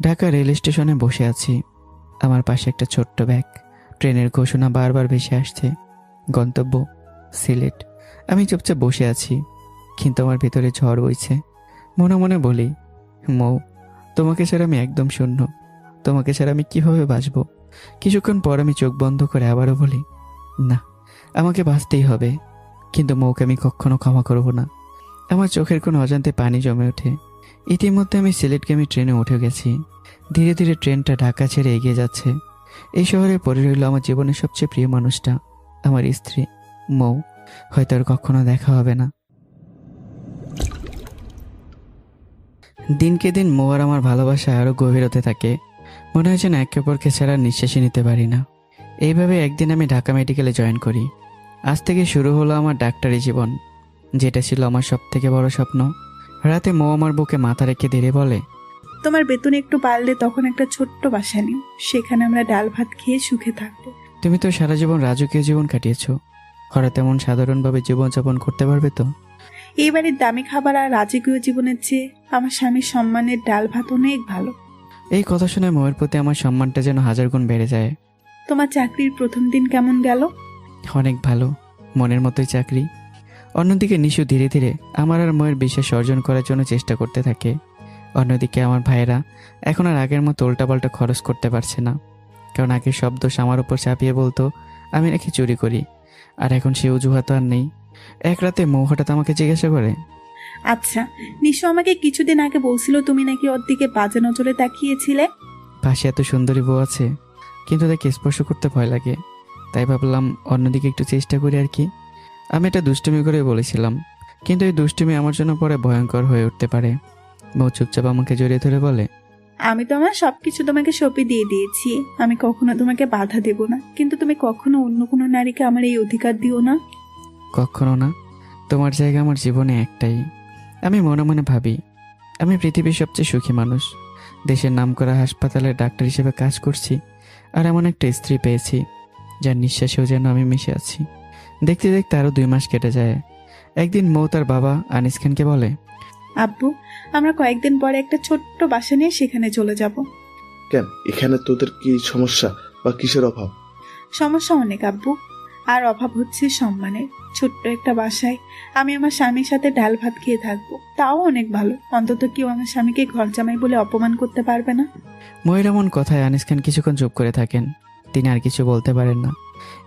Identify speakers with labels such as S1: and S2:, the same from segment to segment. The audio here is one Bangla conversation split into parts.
S1: ঢাকা রেল স্টেশনে বসে আছি। আমার পাশে একটা ছোট্ট ব্যাগ। ট্রেনের ঘোষণা বারবার ভেসে আসছে। গন্তব্য সিলেট। আমি চুপচাপ বসে আছি, কিন্তু আমার ভেতরে ঝড় বইছে। মনে মনে বলি, মৌ, তোমাকে ছাড়া আমি একদম শূন্য। তোমাকে ছাড়া আমি কিভাবে বাঁচবো? কিছুক্ষণ পর আমি চোখ বন্ধ করে আবারও বলি, না, আমাকে বাঁচতেই হবে। কিন্তু মৌকে আমি কখনো ক্ষমা করব না। আমার চোখের কোনো অজান্তে পানি জমে ওঠে। ইতিমধ্যে আমি সিলেটগামী ট্রেনে উঠে গেছি। ধীরে ধীরে ট্রেনটা ঢাকা ছেড়ে এগিয়ে যাচ্ছে। এই শহরে পড়ে রইল আমার জীবনের সবচেয়ে প্রিয় মানুষটা, আমার স্ত্রী মৌ। হয়তো আর কখনো দেখা হবে না। দিনকে দিন মৌ আর আমার ভালোবাসা আরও গভীর হতে থাকে। মনে হয় যেন একে অপরকে ছাড়া নিঃশ্বাসই নিতে পারি না। এইভাবে একদিন আমি ঢাকা মেডিকেলে জয়েন করি। আজ থেকে শুরু হলো আমার ডাক্তারি জীবন, যেটা ছিল আমার সব থেকে বড় স্বপ্ন। রাতে মৌ আমার বুকে মাথা রেখে ধীরে বলে,
S2: তোমার বেতন একটু বাড়লে তখন একটা ছোট্ট বাসা নিও, সেখানে আমরা ডাল ভাত খেয়ে সুখে থাকবো।
S1: তুমি তো সারা জীবন রাজকীয় জীবন কাটিয়েছো, হঠাৎ এমন সাধারণভাবে জীবনযাপন করতে পারবে তো?
S2: এই বাড়ির দামি খাবার আর রাজকীয় জীবনের চেয়ে আমার স্বামীর সম্মানের ডাল ভাত অনেক ভালো।
S1: এই কথা শুনে মৌয়ের প্রতি আমার সম্মানটা যেন হাজার গুণ বেড়ে যায়।
S2: তোমার চাকরির প্রথম দিন কেমন গেল?
S1: অনেক ভালো, মনের মতোই চাকরি। অন্যদিকে নিশু ধীরে ধীরে আমার আর ময়ের বিশ্বাস অর্জন করার জন্য চেষ্টা করতে থাকে। অন্যদিকে আমার ভাইয়েরা এখন আর আগের মতো উল্টাপাল্টা খরচ করতে পারছে না, কারণ আগে সব দোষ আমার উপর চাপিয়ে বলতো আমি নাকি চুরি করি। আর এখন সে অজুহাত আর নেই। এক রাতে মৌ হঠাৎ আমাকে জিজ্ঞাসা করে,
S2: আচ্ছা, নিশো আমাকে কিছুদিন আগে বলছিল তুমি নাকি ওর দিকে বাজে নজরে তাকিয়েছিলে।
S1: পাশে এত সুন্দরী বউ আছে, কিন্তু তাকে স্পর্শ করতে ভয় লাগে। তাই ভাবলাম অন্যদিকে একটু চেষ্টা করি আর কি। আমি এটা দুষ্টুমি করে বলেছিলাম, কিন্তু এই দুষ্টুমি আমার জন্য পরে ভয়ঙ্কর হয়ে উঠতে পারে। মৌ চুপচাপ আমাকে জড়িয়ে ধরে বলে,
S2: আমি তো আমার সবকিছু তোমাকে সঁপে দিয়ে দিয়েছি। আমি কখনো তোমাকে বাধা দেব না, কিন্তু তুমি কখনো অন্য কোনো নারীকে আমার এই অধিকার দিও না।
S1: কখনো না। তোমার জায়গা আমার জীবনে একটাই। আমি মনে মনে ভাবি, আমি পৃথিবীর সবচেয়ে সুখী মানুষ। দেশের নামকরা হাসপাতালে ডাক্তার হিসেবে কাজ করছি, আর এমন একটা স্ত্রী পেয়েছি যার নিঃশ্বাসেও যেন আমি মিশে আছি। দেখতে দেখতে আরও 2 মাস কেটে যায়। একদিন মৌ তার বাবা আনিস খানকে বলে,
S2: আব্বু, আমরা কয়েকদিন পরে একটা ছোট্ট বাসা নিয়ে সেখানে চলে যাব।
S3: কেন? এখানে তোদের কি সমস্যা বা কিসের অভাব?
S2: সমস্যা অনেক আব্বু, আর অভাব হচ্ছে সম্মানের। ছোট্ট একটা বাসায় আমি আমার স্বামীর সাথে ডাল ভাত খেয়ে থাকবো, তাও অনেক ভালো। অন্তত কেউ আমার স্বামীকে ঘর জামাই বলে অপমান করতে পারবে না।
S1: ময়ের এমন কথায় আনিস খান কিছুক্ষণ চুপ করে থাকেন। তিনি আর কিছু বলতে পারেন না।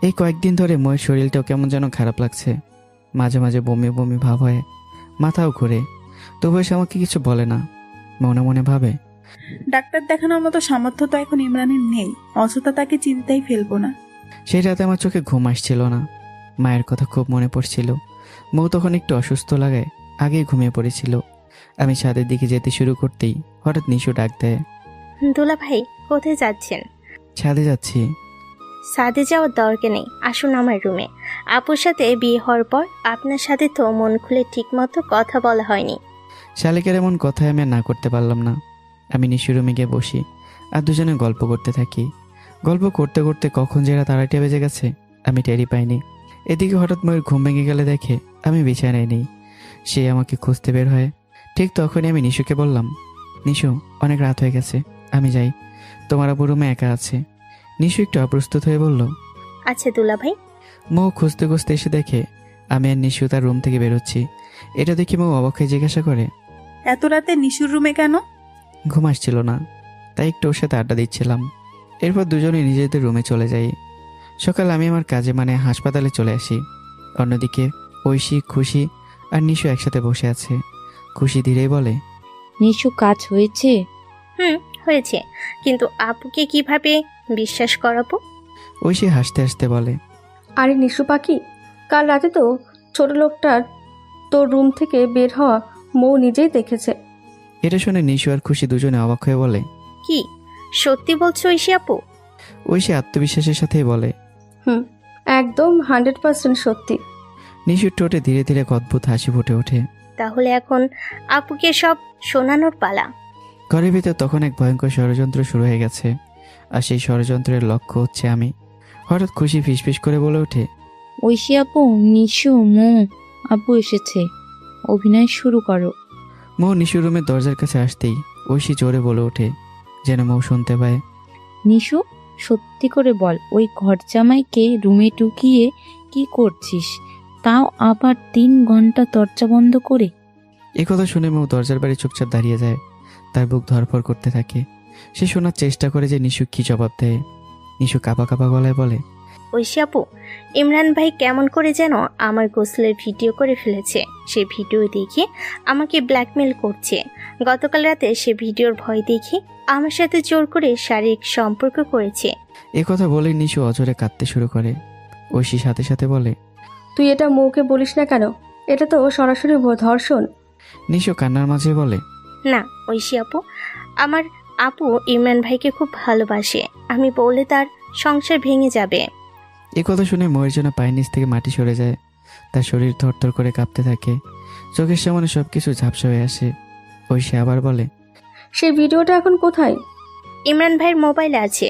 S1: এই কয়েকদিন ধরে ময়ের শরীরটাও কেমন যেন খারাপ লাগছে। মাঝে মাঝে বমি বমি ভাব হয়, মাথাও ঘুরে। তবুও সে আমাকে কিছু বলে না। মনে মনে ভাবে,
S2: ডাক্তার দেখানোর মতো সামর্থ্য তো এখন ইমরানের নেই, অযথা তাকে চিন্তাই ফেলবো না।
S1: সেই রাতে আমার চোখে ঘুম আসছিল না। মায়ের কথা খুব মনে পড়ছিল। মৌ তখন একটু অসুস্থ লাগায় আগেই ঘুমিয়ে পড়েছিল। আমি ছাদের দিকে যেতে শুরু করতেই হঠাৎ নিশু ডাক দেয়,
S4: দুলা ভাই, কোথায় যাচ্ছেন?
S1: ছাদে যাচ্ছি।
S4: ছাদে যাওয়ার দরকার নেই, আসুন আমার রুমে। আপুর সাথে বিয়ে হওয়ার পর আপনার সাথে তো মন খুলে ঠিকমতো কথা বলা হয়নি।
S1: শালিকের এমন কথায় আমি আর না করতে পারলাম না। আমি নিশু রুমে গিয়ে বসি আর দুজনে গল্প করতে থাকি। গল্প করতে করতে কখন যে রাত 2:30 বেজে গেছে আমি টেরই পাইনি। এদিকে হঠাৎ ময়ের ঘুম ভেঙে গেলে দেখে আমি বিছানায় নেই। সে আমাকে খুঁজতে বের হয়। ঠিক তখনই আমি নিশুকে বললাম, নিশু, অনেক রাত হয়ে গেছে, আমি যাই, তোমার আব্বু রুমে একা আছে। নিশু একটু অপ্রস্তুত হয়ে বলল,
S4: আচ্ছা দুলা ভাই।
S1: মৌ খুঁজতে খুঁজতে এসে দেখে আমি আর নিশু তার রুম থেকে বেরোচ্ছি। এটা দেখি মৌ অবাক হয়ে জিজ্ঞাসা করে,
S2: এত রাতে নিশুর রুমে কেন?
S1: ঘুম আসছিল না, তাই একটু ওর সাথে আড্ডা দিচ্ছিলাম। এরপর দুজনে নিজেদের রুমে চলে যাই। সকাল আমি আমার কাজে মানে হাসপাতালে চলে আসি। অন্যদিকে ঐশী, খুশি আর নিশু একসাথে বসে আছে। খুশি ধীরেই বলে,
S5: নিশু, কাজ হয়েছে?
S4: হয়েছে, কিন্তু আপুকে কিভাবে বিশ্বাস করাবো?
S1: ঐশী হাসতে হাসতে বলে,
S6: আরে নিশু পাখি, কাল রাতে তো ছোট লোকটার তোর রুম থেকে বের হওয়া মৌ নিজেই দেখেছে।
S1: এটা শুনে নিশু আর খুশি দুজনে অবাক হয়ে বলে,
S4: কি সত্যি বলছো ঐশী আপু?
S1: ঐশী আত্মবিশ্বাসের সাথেই বলে,
S6: একদম 100% সত্যি।
S1: নিশুর ঠোঁটে ধীরে ধীরে এক অদ্ভুত হাসি ফুটে ওঠে।
S4: তাহলে এখন আপুকে সব শোনানোর পালা।
S1: ঘরের ভিতর তখন এক ভয়ঙ্কর ষড়যন্ত্র শুরু হয়ে গেছে, আর সেই ষড়যন্ত্রের লক্ষ্য হচ্ছে আমি। হঠাৎ খুশি ফিসফিস করে বলে ওঠে,
S5: ঐশী আপু, নিশু, মৌ আপু এসেছে, অভিনয় শুরু করো।
S1: মৌ নিশুর রুমের দরজার কাছে আসতেই ঐশী জোরে বলে ওঠে, যেন মৌ শুনতে পায়।
S5: নিশু, সত্যি করে বল, ওই ঘর জামাইকে রুমে ঢুকিয়ে কি করছিস? তাও আবার 3 ঘন্টা দরজা বন্ধ করে।
S1: এ কথা শুনে মৌ দরজার বাড়ি চুপচাপ দাঁড়িয়ে যায়। তার বুক ধড়ফড় করতে থাকে। সে শোনার চেষ্টা করে যে নিশু কি জবাব দেয়। নিশু কাঁপা কাঁপা গলায় বলে,
S4: ঐশী আপু, ইমরান ভাই কেমন করে যেন আমার গোসলের ভিডিও করে ফেলেছে। সে ভিডিও দেখে আমাকে ব্ল্যাকমেল করছে। গতকাল রাতে সে ভিডিওর ভয় দেখে আমার সাথে জোর করে শারীরিক সম্পর্ক করেছে।
S1: এ কথা বলে নিশু অজরে কাঁদতে শুরু করে। ঐশী সাথে সাথে বলে,
S6: তুই এটা মৌকে বলিস না কেন? এটা তো সরাসরি ধর্ষণ।
S1: নিশু কান্নার মাঝে বলে,
S4: না ঐশী আপু, আমার আপু ইমরান ভাইকে খুব ভালোবাসে। আমি বললে তার সংসার ভেঙে যাবে।
S1: এ কথা শুনে ময়ের জন্য পায়ের নিচ থেকে মাটি সরে যায়। তার শরীর থরথর করে কাঁপতে থাকে। চোখের সামনে সবকিছু ঝাপসা হয়ে আসে। ঐশী আবার বলে,
S6: সেই ভিডিওটা এখন কোথায়?
S4: ইমরান ভাইয়ের মোবাইলে আছে।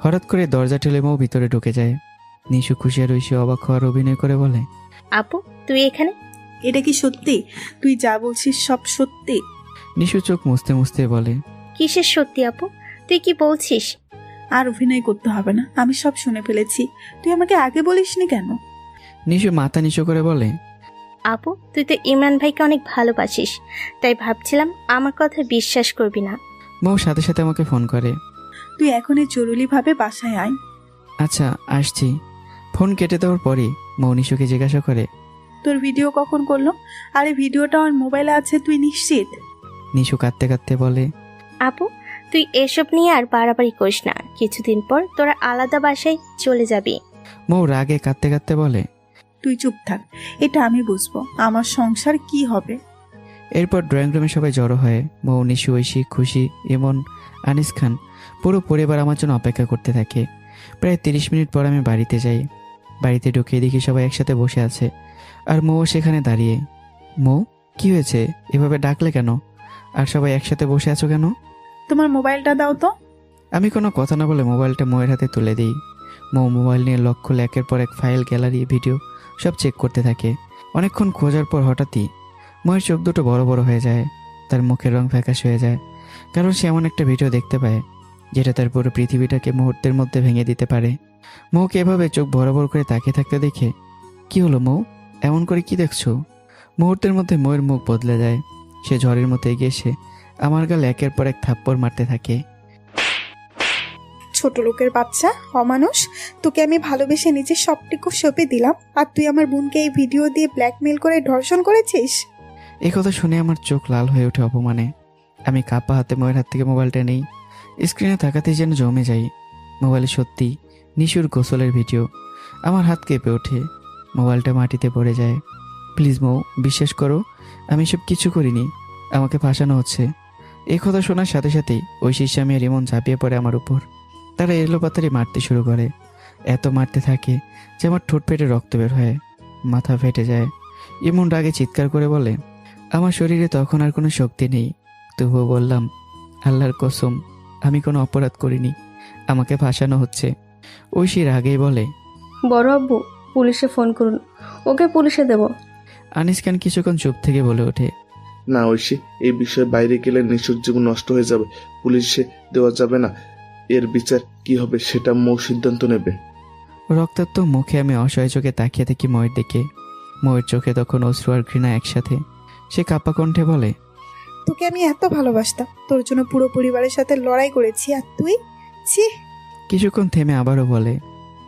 S1: হঠাৎ করে দরজা ঠেলে মৌ ভিতরে ঢুকে যায়। নিশু খুশি আর ঐশী অবাক হওয়ার অভিনয় করে বলে,
S4: আপু তুই এখানে?
S2: এটা কি সত্যি? তুই যা বলছিস সব সত্যি?
S1: নিশু চোখ মুছতে মুছতে বলে,
S4: কিসের সত্যি আপু? তুই কি বলছিস?
S2: আর অভিনয় করতে হবে না, আমি সব শুনে ফেলেছি। তুই আমাকে আগে বলিসনি কেন?
S1: নিশু মাথা নিচু করে বলে,
S4: আপু তুই তো ইমরান ভাইকে অনেক ভালোবাসিস, তাই ভাবছিলাম আমার কথা বিশ্বাস করবি না।
S1: মৌ সাথে সাথে আমাকে ফোন করে।
S2: তুই এখনই জরুরিভাবে বাসায় আয়।
S1: আচ্ছা আসছি। ফোন কেটে দেওয়ার পরে মৌ নিশুকে জিজ্ঞাসা করে,
S2: তোর ভিডিও কখন করলো? আরে ভিডিওটা আমার মোবাইলে আছে, তুই নিশ্চিত?
S1: নিশু কাঁদতে কাঁদতে বলে,
S4: আপু তুই এসব নিয়ে আর বাড়াবাড়ি করিস না। কিছুদিন পর তোরা আলাদা বাসায় চলে যাবি।
S1: মৌ রাগে কাঁদতে কাঁদতে বলে।
S2: তুই চুপ থাক, এটা আমি বুঝবো। আমার সংসার কি হবে?
S1: এরপর ড্রয়িং রুমে সবাই জড়ো হয়। মৌ, নিশু, ঐশী, খুশি, ইমন, আনিস খান, পুরো পরিবার আমার জন্য অপেক্ষা করতে থাকে। প্রায় 30 মিনিট পর আমি বাড়িতে যাই। বাড়িতে ঢুকে দেখি সবাই একসাথে বসে আছে, আর মৌ সেখানে দাঁড়িয়ে। মৌ, কি হয়েছে? এভাবে ডাকলে কেন? আর সবাই একসাথে বসে আছো কেন?
S2: তোমার মোবাইলটা দাও তো।
S1: আমি কোনো কথা না বলে মোবাইলটা মৌয়ের হাতে তুলে দিই। মৌ মোবাইল নিয়ে লক খুলে একের পর এক ফাইল, গ্যালারি, ভিডিও সব চেক করতে থাকে। অনেকক্ষণ খোঁজার পর হঠাৎই মৌয়ের চোখ দুটো বড় বড় হয়ে যায়। তার মুখের রং ফ্যাকাশ হয়ে যায়, কারণ সে এমন একটা ভিডিও দেখতে পায় যেটা তার পুরো পৃথিবীটাকে মুহূর্তের মধ্যে ভেঙে দিতে পারে। মৌকে এভাবে চোখ বড় বড় করে তাকিয়ে থাকতে দেখে, কি হলো মৌ, এমন করে কি দেখছো? মুহূর্তের মধ্যে মৌয়ের মুখ বদলে যায়। সে ঝড়ের মতো এগিয়ে এসে আমার গালে একের পর এক থাপ্পড় মারতে থাকে।
S2: ছোট লোকের বাচ্চা, অমানুষ! তোকে আমি ভালোবেসে নিজের সবটুকু সঁপে দিলাম, আর তুই আমার বোনকে এই ভিডিও দিয়ে ব্ল্যাকমেল করে ধর্ষণ করেছিস।
S1: এই কথা শুনে আমার চোখ লাল হয়ে ওঠে অপমানে। আমি কাপা হাতে ময়ের হাত থেকে মোবাইলটা নেই। স্ক্রিনে তাকাতেই যেন জমে যাই। মোবাইলে সত্যি নিশুর গোসলের ভিডিও। আমার হাত কেঁপে ওঠে, মোবাইলটা মাটিতে পড়ে যায়। প্লিজ মৌ, বিশ্বাস করো, আমি সব কিছু করিনি, আমাকে ফাঁসানো হচ্ছে। এই কথা শোনার সাথে সাথেই ঐশীর স্বামী আর ইমন ঝাঁপিয়ে পড়ে আমার উপর। তারা এলোপাতাড়ি মারতে শুরু করে। এত মারতে থাকে যে আমার ঠোঁট ফেটে রক্ত বের হয়, মাথা ফেটে যায়। ইমন রাগে চিৎকার করে বলে, আমার শরীরে তখন আর কোনো শক্তি নেই। তবুও বললাম, আল্লাহর কসম, আমি কোনো অপরাধ করিনি, আমাকে ফাঁসানো হচ্ছে। ঐশী রাগেই বলে,
S6: বড় আব্বু, পুলিশে ফোন করুন, ওকে পুলিশে দেব।
S1: আনিস খান কিছুক্ষণ চুপ থেকে বলে ওঠে,
S3: না ঐশী, এই বিষয়ে বাইরে গেলে নিশুর জীবন নষ্ট হয়ে যাবে। পুলিশে দেওয়া যাবে না। এর বিচার কি হবে সেটা মৌ সিদ্ধান্ত নেবে।
S1: রক্তাক্ত মুখে আমি অসহায় চোখে তাকিয়ে থাকি ময়ের দিকে। ময়ের চোখে তখন অশ্রু আর ঘৃণা একসাথে। সে কাঁপা কণ্ঠে বলে,
S2: তোকে আমি এত ভালোবাসতাম, তোর জন্য পুরো পরিবারের সাথে লড়াই করেছি, আর তুই? ছি!
S1: কিছুক্ষণ থেমে আবারও বলে,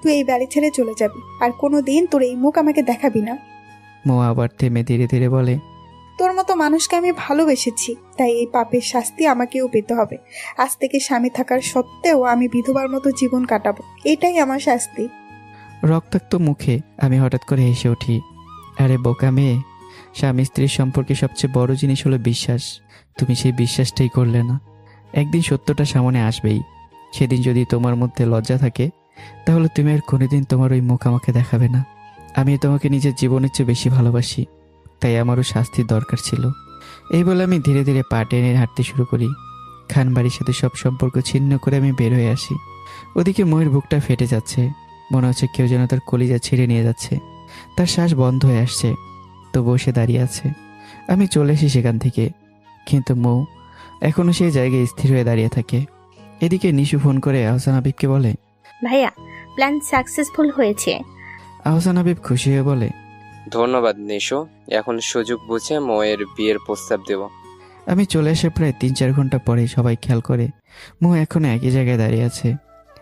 S2: তুই এই বাড়ি ছেড়ে চলে যাবি, আর কোনো দিন তোর এই মুখ আমাকে দেখাবি না।
S1: মৌ আবার থেমে ধীরে ধীরে বলে,
S2: তোর মতো মানুষকে আমি ভালোবেসেছি, তাই এই পাপের শাস্তি আমাকেও পেতে হবে। আজ থেকে স্বামী থাকার সত্ত্বেও আমি বিধবার মতো জীবন কাটাবো, এটাই আমার শাস্তি।
S1: রক্তাক্ত মুখে আমি হঠাৎ করে হেসে উঠি। আরে বোকা মেয়ে, স্বামী স্ত্রীর সম্পর্কে সবচেয়ে বড় জিনিস হলো বিশ্বাস। তুমি সেই বিশ্বাসটাই করলে না। একদিন সত্যটা সামনে আসবেই। সেদিন যদি তোমার মধ্যে লজ্জা থাকে, তাহলে তুমি আর কোনোদিন তোমার ওই মুখ আমাকে দেখাবে না। আমি তোমাকে নিজের জীবনের চেয়ে বেশি ভালোবাসি, তাই আমারও শাস্তির দরকার ছিল। এই বলে আমি ধীরে ধীরে পা টেনে হাঁটতে শুরু করি। খান বাড়ির সাথে সব সম্পর্ক ছিন্ন করে আমি বের হয়ে আসি। ওদিকে ময়ের বুকটা ফেটে যাচ্ছে, মনে হচ্ছে কেউ যেন তার কলিজা ছিঁড়ে নিয়ে যাচ্ছে। তার শ্বাস বন্ধ হয়ে আসছে, তো বসে দাঁড়িয়ে আছে। আমি চলে এসি সেখান থেকে, কিন্তু মৌ এখনও সেই জায়গায় স্থির হয়ে দাঁড়িয়ে থাকে। এদিকে নিশু ফোন করে আহসান হাবিবকে বলে,
S4: ভাইয়া, প্ল্যান সাকসেসফুল হয়েছে।
S1: আহসান হাবিব খুশি হয়ে বলে,
S7: ধন্যবাদ নিশো, এখন সুযোগ বুঝে ময়ের বিয়ের প্রস্তাব দেব।
S1: আমি চলে এসে প্রায় 3-4 ঘন্টা পরে সবাই খেয়াল করে মো এখনো একই জায়গায় দাঁড়িয়ে আছে।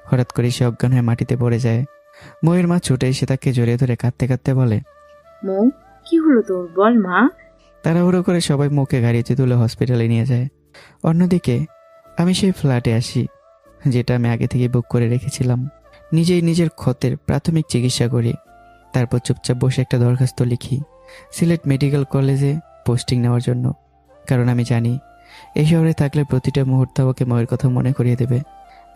S1: হঠাৎ করে সে অজ্ঞান হয়ে মাটিতে পড়ে যায়। ময়ের মা ছুটে এসে তাকে জড়িয়ে ধরে কাঁদতে কাঁদতে বলে,
S5: মৌ, কি হলো তোর, বল মা।
S1: তাড়াহুড়ো করে সবাই মুখে গাড়িতে তুলে হসপিটালে নিয়ে যায়। অন্যদিকে আমি সেই ফ্ল্যাটে আসি, যেটা আমি আগে থেকে বুক করে রেখেছিলাম। নিজেই নিজের ক্ষতের প্রাথমিক চিকিৎসা করি, তারপর চুপচাপ বসে একটা দরখাস্ত লিখি সিলেট মেডিকেল কলেজে পোস্টিং নেওয়ার জন্য। কারণ আমি জানি এই শহরে থাকলে প্রতিটা মুহূর্ত আমাকে ময়ের কথা মনে করিয়ে দেবে।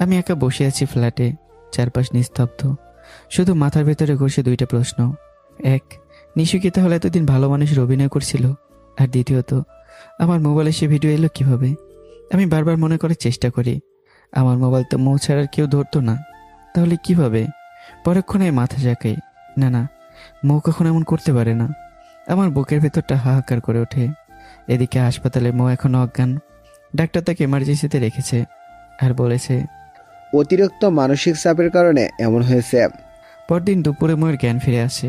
S1: আমি একা বসে আছি ফ্ল্যাটে, চারপাশ নিস্তব্ধ, শুধু মাথার ভেতরে ঘষে 2টা প্রশ্ন। এক, নিশু কি তাহলে এতদিন ভালো মানুষের অভিনয় করছিল? আর দ্বিতীয়ত, আমার মোবাইলে সে ভিডিও এলো কিভাবে? আমি বারবার মনে করার চেষ্টা করি, আমার মোবাইল তো মৌ ছাড়ার কেউ ধরতো না, তাহলে কিভাবে? পরক্ষণে মাথা ঝাঁকাই, না না, মৌ কখনো এমন করতে পারে না। আমার বুকের ভেতরটা হাহাকার করে ওঠে। এদিকে হাসপাতালে মৌ এখনো অজ্ঞান। ডাক্তার তাকে এমার্জেন্সিতে রেখেছে আর বলেছে
S8: অতিরিক্ত মানসিক চাপের কারণে এমন হয়েছে।
S1: পরদিন দুপুরে মৌয়ের জ্ঞান ফিরে আসে।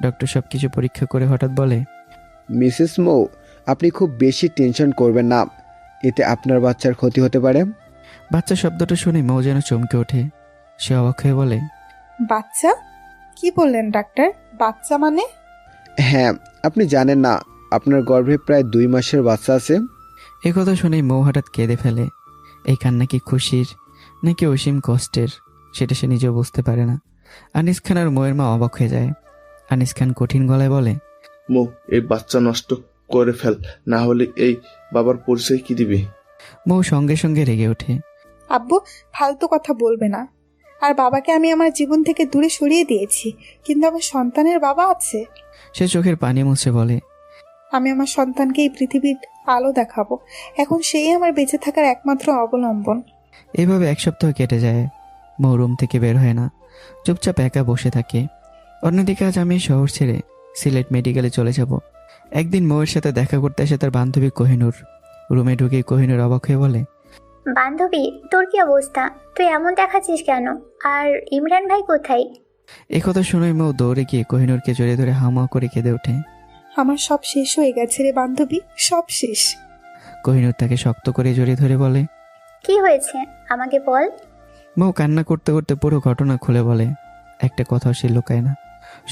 S1: ডক্টর সব কিছু পরীক্ষা করে হঠাৎ বলে,
S8: মিসেস মৌ, আপনি খুব বেশি টেনশন করবেন না, এতে আপনার বাচ্চার ক্ষতি হতে পারে।
S1: বাচ্চা শব্দটা শুনে মৌ যেন চমকে ওঠে। সে অবাক হয়ে বলে,
S2: বাচ্চা? কি বললেন ডাক্তার? বাচ্চা মানে?
S8: হ্যাঁ, আপনি জানেন না, আপনার গর্ভে প্রায় 2 মাসের বাচ্চা আছে।
S1: এই কথা শুনেই মৌ হঠাৎ কেঁদে ফেলে। এই কান্না কি খুশির নাকি অসীম কষ্টের, সেটা সে নিজেও বুঝতে পারে না। আনিস খান আর মৌয়ের মা অবাক হয়ে যায়। আনিস খান কঠিন গলায় বলে,
S3: মৌ, এই বাচ্চা নষ্ট করে ফেল, না হলে এই বাবার পরিচয় কি দিবি?
S1: মৌ সঙ্গে সঙ্গে রেগে ওঠে।
S2: আব্বু, ফালতু কথা বলবে না। আর বাবাকে আমি আমার জীবন থেকে দূরে সরিয়ে দিয়েছি, কিন্তু আমার সন্তানের বাবা আছে।
S1: সে চোখের পানি মুছে বলে,
S2: আমি আমার সন্তানকে এই পৃথিবীর আলো দেখাবো। এখন সেই আমার বেঁচে থাকার একমাত্র অবলম্বন।
S1: এইভাবে 1 সপ্তাহ কেটে যায়। মৌ রুম থেকে বের হয় না, চুপচাপ একা বসে থাকে। অন্যদিকে আজ আমি শহর ছেড়ে সিলেট মেডিকেলে চলে যাব। একদিন মৌয়ের সাথে দেখা করতে আসে তার বান্ধবী কোহিনুর। রুমে ঢুকে কোহিনুর অবাক হয়ে বলে,
S9: বান্ধবী, তোর কি অবস্থা? তুই এমন দেখাচ্ছিস কেন? আর ইমরান ভাই কোথায়?
S1: এই কথা শুনে মৌ দৌড়ে গিয়ে কোহিনুরকে জড়িয়ে ধরে হামা করে কেঁদে ওঠে।
S2: আমার সব শেষ হয়ে গেছে রে বান্ধবী, সব শেষ।
S1: কোহিনুর তাকে শক্ত করে জড়িয়ে ধরে বলে,
S9: কি হয়েছে আমাকে বল।
S1: মৌ কান্না করতে করতে পুরো ঘটনা খুলে বলে। একটা কথাও সে লুকায় না।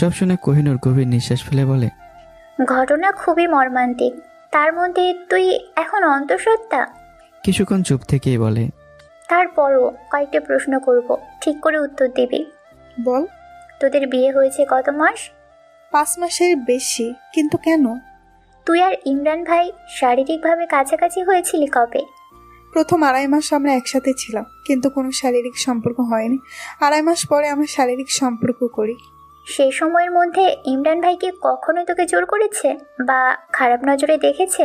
S1: সব শুনে কোহিনুর গভীর নিঃশ্বাস ফেলে বলে,
S9: ঘটনা খুবই মর্মান্তিক, তার মধ্যে তুই এখন অন্তঃসত্ত্বা।
S1: কিছুক্ষণ চুপ থেকেই বলে,
S9: তারপরও কয়েকটা প্রশ্ন করব, ঠিক করে উত্তর দিবি।
S2: বল।
S9: তোদের বিয়ে হয়েছে কত মাস?
S2: 5 মাসের বেশি। কিন্তু কেন?
S9: তুই আর ইমরান ভাই শারীরিকভাবে কাছাকাছি হয়েছিলি কবে?
S2: প্রথম 2.5 মাস আমরা একসাথে ছিলাম, কিন্তু কোনো শারীরিক সম্পর্ক হয়নি। 2.5 মাস পরে আমরা শারীরিক সম্পর্ক করি।
S9: সেই সময়ের মধ্যে ইমরান ভাই কি কখনো তোকে জোর করেছে বা খারাপ নজরে দেখেছে?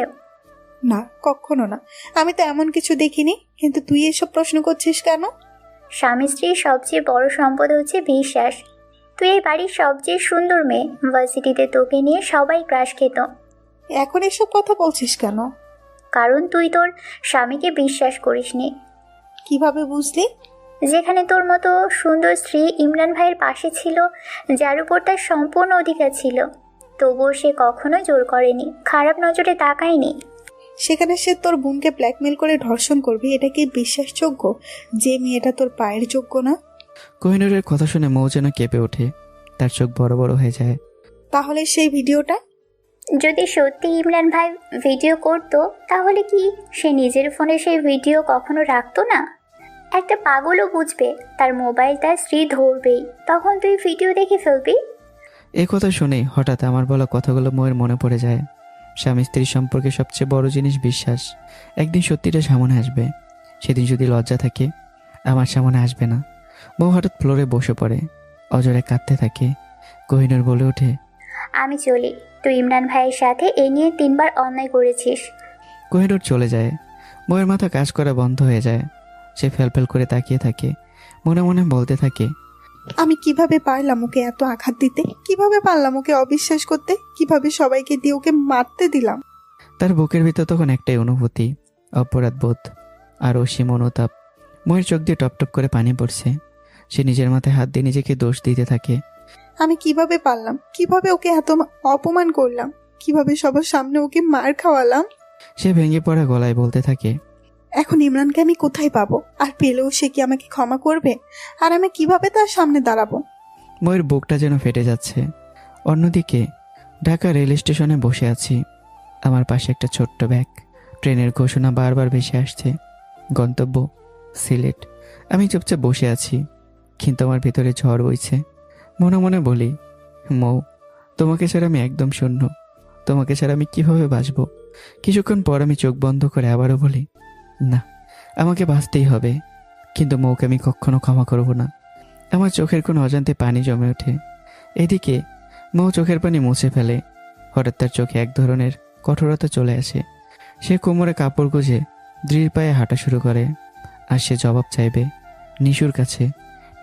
S2: না, কখনো না। আমি তো এমন কিছু দেখিনি। কিন্তু তুই এসব প্রশ্ন করছিস কেন?
S9: স্বামী স্ত্রীর সবচেয়ে বড় সম্পদ হচ্ছে বিশ্বাস। তুই এই বাড়ির সবচেয়ে সুন্দর মেয়ে, ভার্সিটিতে তোকে নিয়ে সবাই ক্রাশ খেত।
S2: এখন এসব কথা বলছিস কেন?
S9: কারণ তুই তোর স্বামীকে বিশ্বাস করিসনি।
S2: কিভাবে বুঝলি?
S9: যেখানে তোর মতো সুন্দর স্ত্রী ইমরান ভাইয়ের পাশে ছিল, যার উপর তার সম্পূর্ণ অধিকার ছিল, তবুও সে কখনো জোর করেনি, খারাপ নজরে তাকায়নি।
S2: সেখানে সে তোর বোনকে ব্ল্যাকমেল করে ধর্ষণ করবি, এটা কি বিশ্বাসযোগ্য? যে মেয়েটা তোর পায়ের যোগ্য না?
S1: কোহিনুরের কথা শুনে মৌ যেন কেঁপে ওঠে। তার চোখ বড় বড় হয়ে যায়।
S2: তাহলে সেই ভিডিওটা?
S9: যদি সত্যি ইমরান ভাই ভিডিও করতো, তাহলে কি সে নিজের ফোনে সেই ভিডিও কখনো রাখতো না? একটা পাগলও বুঝবে, তার মোবাইল তার স্ত্রী ধরবেই, তখন তুই ভিডিও দেখে ফেলবি।
S1: এই কথা শুনে হঠাৎ আমার বলা কথাগুলো মৌয়ের মনে পড়ে যায়। স্বামী স্ত্রীর সম্পর্কে সবচেয়ে বড় জিনিস বিশ্বাস। একদিন সত্যিটা সামনে আসবে, সেদিন যদি লজ্জা থাকে আমার সামনে আসবে না। মৌ হঠাৎ ফ্লোরে বসে পড়ে, অজরে কাঁদতে থাকে। কোহিনুর বলে ওঠে,
S9: আমি চলি, তুই ইমরান ভাইয়ের সাথে এ নিয়ে 3 বার অন্যায় করেছিস।
S1: কোহিনুর চলে যায়। মৌয়ের মাথা কাজ করা বন্ধ হয়ে যায়। সে ফেলফেল করে তাকিয়ে থাকে, মনে মনে বলতে থাকে,
S2: আমি কিভাবে পারলাম ওকে এত আঘাত দিতে? কিভাবে পারলাম ওকে অবিশ্বাস করতে? কিভাবে সবাইকে দিয়ে ওকে মারতে দিলাম?
S1: তার বুকের ভিতর তখন একটাই অনুভূতি, অপরাধ বোধ আর অসীম অনুতাপ। ময়ের চোখ দিয়ে টপ টপ করে পানি পড়ছে। সে নিজের মাথায় হাত দিয়ে নিজেকে দোষ দিতে থাকে।
S2: আমি কিভাবে পারলাম, কিভাবে ওকে এত অপমান করলাম, কিভাবে সবার সামনে ওকে মার খাওয়ালাম।
S1: সে ভেঙে পড়া গলায় বলতে থাকে,
S2: এখন ইমরানকে আমি কোথায় পাবো? আর পেলেও সে কি আমাকে ক্ষমা করবে? আর আমি কিভাবে তার সামনে দাঁড়াবো?
S1: ময়ের বুকটা যেন ফেটে যাচ্ছে। অন্যদিকে ঢাকা রেল স্টেশনে বসে আছি। আমার পাশে একটা ছোট্ট ব্যাগ। ট্রেনের ঘোষণা বারবার ভেসে আসছে। গন্তব্য সিলেট। আমি চুপচাপ বসে আছি, কিন্তু আমার ভিতরে ঝড় বইছে। মনে মনে বলি, মৌ, তোমাকে ছাড়া আমি একদম শূন্য। তোমাকে ছাড়া আমি কিভাবে বাঁচবো? কিছুক্ষণ পর আমি চোখ বন্ধ করে আবারও বলি, না, আমাকে বাঁচতেই হবে। কিন্তু মৌকে আমি কখনো ক্ষমা করব না। আমার চোখের কোনো অজান্তে পানি জমে ওঠে। এদিকে মৌ চোখের পানি মুছে ফেলে। হঠাৎ তার চোখে এক ধরনের কঠোরতা চলে আসে। সে কোমরে কাপড় গুঁজে দৃঢ় পায়ে হাঁটা শুরু করে। আর সে জবাব চাইবে নিশুর কাছে,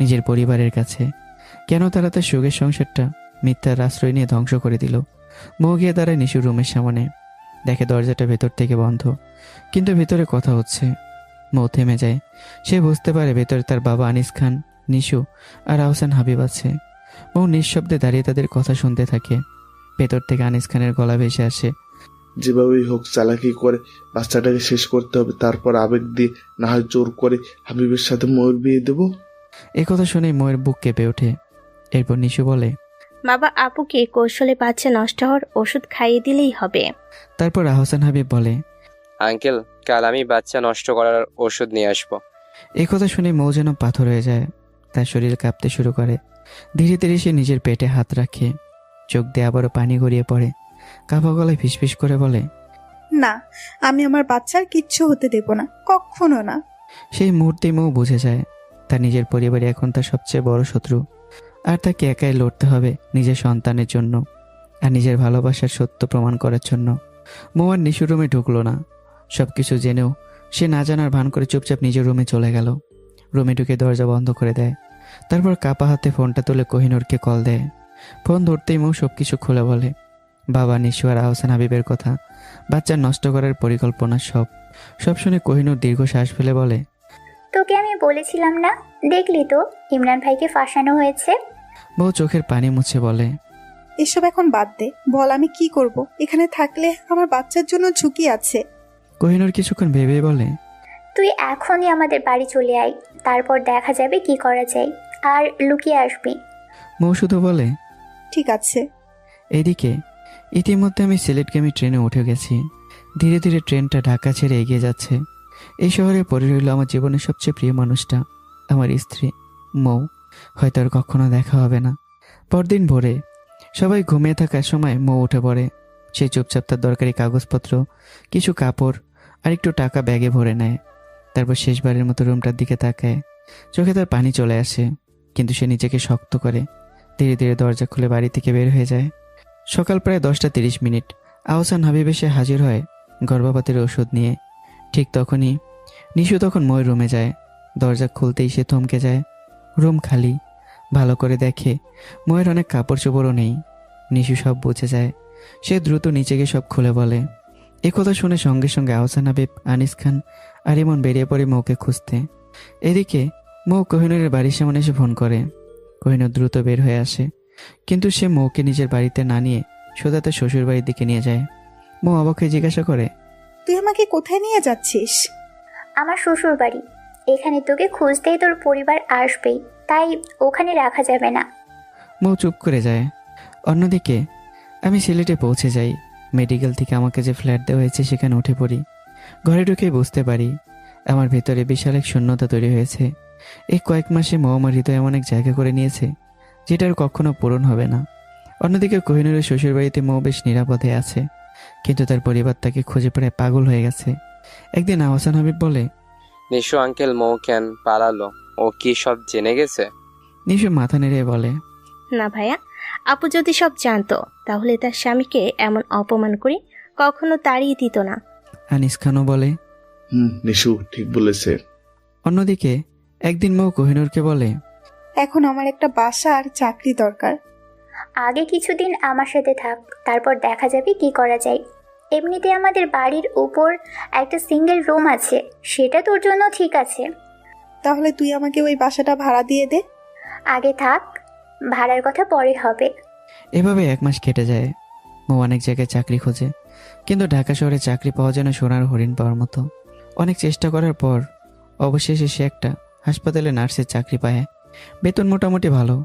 S1: নিজের পরিবারের কাছে। কেন তারা তার সুখের সংসারটা মিথ্যার আশ্রয় নিয়ে ধ্বংস করে দিল? মৌ গিয়ে দাঁড়ায় নিশুর রুমের সামনে। দেখে দরজাটা ভেতর থেকে বন্ধ, কিন্তু ভেতরে কথা হচ্ছে। মৌ থেমে যায়। সে বুঝতে পারে ভেতরে তার বাবা আনিস খান, নিশু আর আহসান হাবিব আছে। মৌ নিঃশব্দে দাঁড়িয়ে তাদের কথা শুনতে থাকে। ভেতর থেকে আনিস খানের গলা ভেসে আসে,
S3: যেভাবেই হোক চালাকি করে বাচ্চাটাকে শেষ করতে হবে, তারপর আবেগ দিয়ে না হয় জোর করে হাবিবের সাথে ময়ূর বিয়ে দেবো।
S1: কথা শুনেই ময়ের বুক কেঁপে ওঠে। এরপর নিশু বলে,
S4: বাবা আপুকে কৌশলে বাচ্চা নষ্ট হওয়ার ওষুধ খাইয়ে দিলেই হবে।
S1: তারপর আহসান হাবিব বলে,
S7: আঙ্কেল, কাল আমি বাচ্চা নষ্ট করার ওষুধ নিয়ে আসবো।
S1: কথা শুনে মৌ যেন পাথর হয়ে যায়। তার শরীর কাঁপতে শুরু করে। ধীরে ধীরে সে নিজের পেটে হাত রাখে। চোখ দিয়ে আবারও পানি গড়িয়ে পড়ে। কাঁপা গলায় ফিসফিস করে বলে,
S2: না, আমি আমার বাচ্চার কিচ্ছু হতে দেব না, কখনো না।
S1: সেই মুহূর্তে মৌ বুঝে যায় তার নিজের পরিবারই এখন তার সবচেয়ে বড় শত্রু। আর তাকে একাই লড়তে হবে নিজের সন্তানের জন্য আর নিজের ভালোবাসার সত্য প্রমাণ করার জন্য। মৌ আর নিশুর রুমে ঢুকলো না। সবকিছু জেনেও সে না জানার ভান করে চুপচাপ নিজের রুমে চলে গেল। রুমে ঢুকে দরজা বন্ধ করে দেয়। তারপর কাপা হাতে ফোনটা তুলে কোহিনূরকে কল দেয়। ফোন ধরতেই মৌ সবকিছু খুলে বলে, বাবা, নিশু আর আহসান হাবিবের কথা, বাচ্চা নষ্ট করার পরিকল্পনা, সব শুনে কোহিনূর দীর্ঘশ্বাস ফেলে বলে,
S9: তোকে আমি বলেছিলাম না, দেখলি তো ইমরান ভাইকে ফাঁসানো হয়েছে।
S1: মৌ চোখের পানি মুছে বলে,
S2: এসব এখন বাদ দে, বল আমি কি করব? এখানে থাকলে আমার বাচ্চার জন্য ঝুঁকি আছে।
S1: কোহিনূর কিছুক্ষণ ভেবে বলে,
S9: তুই এখনই আমাদের বাড়ি চলে আয়, তারপর দেখা যাবে কি করা যায়। আর লুকিয়ে আসবি।
S1: মৌ শুধু বলে,
S2: ঠিক আছে।
S1: এদিকে ইতিমধ্যে আমি সিলেটগামী ট্রেনে উঠে গেছি। ধীরে ধীরে ট্রেনটা ঢাকা ছেড়ে এগিয়ে যাচ্ছে। এই শহরে পড়ে রইল আমার জীবনের সবচেয়ে প্রিয় মানুষটা, আমার স্ত্রী মৌ। হয়তো আর কখনো দেখা হবে না। পরদিন ভোরে সবাই ঘুমিয়ে থাকার সময় মৌ উঠে পড়ে। সে চুপচাপ তার দরকারি কাগজপত্র, কিছু কাপড় আর একটু টাকা ব্যাগে ভরে নেয়। তারপর শেষবারের মতো রুমটার দিকে তাকায়। চোখে তার পানি চলে আসে, কিন্তু সে নিজেকে শক্ত করে ধীরে ধীরে দরজা খুলে বাড়ি থেকে বের হয়ে যায়। সকাল প্রায় 10:30। আহসান হাবিব এসে হাজির হয় গর্ভপাতের ওষুধ নিয়ে। ঠিক তখনই নিশু তখন ময়ের রুমে যায়। দরজা খুলতেই সে থমকে যায়। রুম খালি। ভালো করে দেখে ময়ের অনেক কাপড় চোপড়ও নেই। নিশু সব বুঝে যায়। সে দ্রুত নিচে গিয়ে সব খুলে বলে। কথা শুনে সঙ্গে সঙ্গে আহসান হাবিব, আনিস খান আর ইমন বেরিয়ে পড়ে মৌকে খুঁজতে। এদিকে মৌ কোহিনূরের বাড়ির সামনে এসে ফোন করে। কোহিনূর দ্রুত বের হয়ে আসে, কিন্তু সে মৌকে নিজের বাড়িতে না নিয়ে সোজা তার শ্বশুর বাড়ির দিকে নিয়ে যায়। মৌ অবাক হয়ে জিজ্ঞাসা করে,
S2: তুই আমাকে কোথায় নিয়ে যাচ্ছিস?
S9: আমার শ্বশুর বাড়ি। এখানে তোকে খুঁজতেই তোর পরিবার আসবেই, তাই ওখানে রাখা যাবে না।
S1: মৌ চুপ করে যায়। অন্যদিকে আমি সিলেটে পৌঁছে যাই। মেডিকেল থেকে আমাকে যে ফ্ল্যাট দেওয়া হয়েছে সেখানে উঠে পড়ি। ঘরে ঢুকে বুঝতে পারি আমার ভেতরে বিশাল এক শূন্যতা তৈরি হয়েছে। এই কয়েক মাসে মৌ আমার হৃদয় এমন এক জায়গা করে নিয়েছে যেটার কখনো পূরণ হবে না। অন্যদিকে কোহিনূরের শ্বশুরবাড়িতে মৌ বেশ নিরাপদে আছে, কিন্তু তার পরিবার তাকে খুঁজে প্রায় পাগল হয়ে গেছে। একদিন আহসান হাবিব বলে,
S7: নিশু আঙ্কেল, মৌ কেন পালালো? ও কি সব জেনে গেছে?
S1: নিশু মাথা নেড়ে বলে,
S4: না ভাইয়া, আপু যদি সব জানতো তাহলে তার স্বামীকে এমন অপমান করে কখনো তাড়িয়ে দিত না।
S1: আনিস খানও বলে,
S3: নিশু ঠিক বলেছে।
S1: অন্যদিকে একদিন মৌ কোহিনূরকে বলে,
S2: এখন আমার একটা বাসা আর চাকরি দরকার।
S9: আগে কিছুদিন আমার সাথে থাক, তারপর দেখা যাবে কি করা যায়। এমনিতে আমাদের বাড়ির উপর একটা সিঙ্গেল রুম আছে, সেটা তোর জন্য ঠিক আছে।
S2: তাহলে তুই আমাকে ওই বাসাটা ভাড়া দিয়ে দে।
S9: আগে থাক, ভাড়ার কথা পরে হবে।
S1: এভাবে 1 মাস কেটে যায়। মৌ অনেক জায়গায় চাকরি খোঁজে, কিন্তু ঢাকা শহরে চাকরি পাওয়া যেন সোনার হরিণ পাওয়ার মতো। অনেক চেষ্টা করার পর অবশেষে সে একটা হাসপাতালে নার্সের চাকরি পায়। বেতন মোটামুটি ভালো।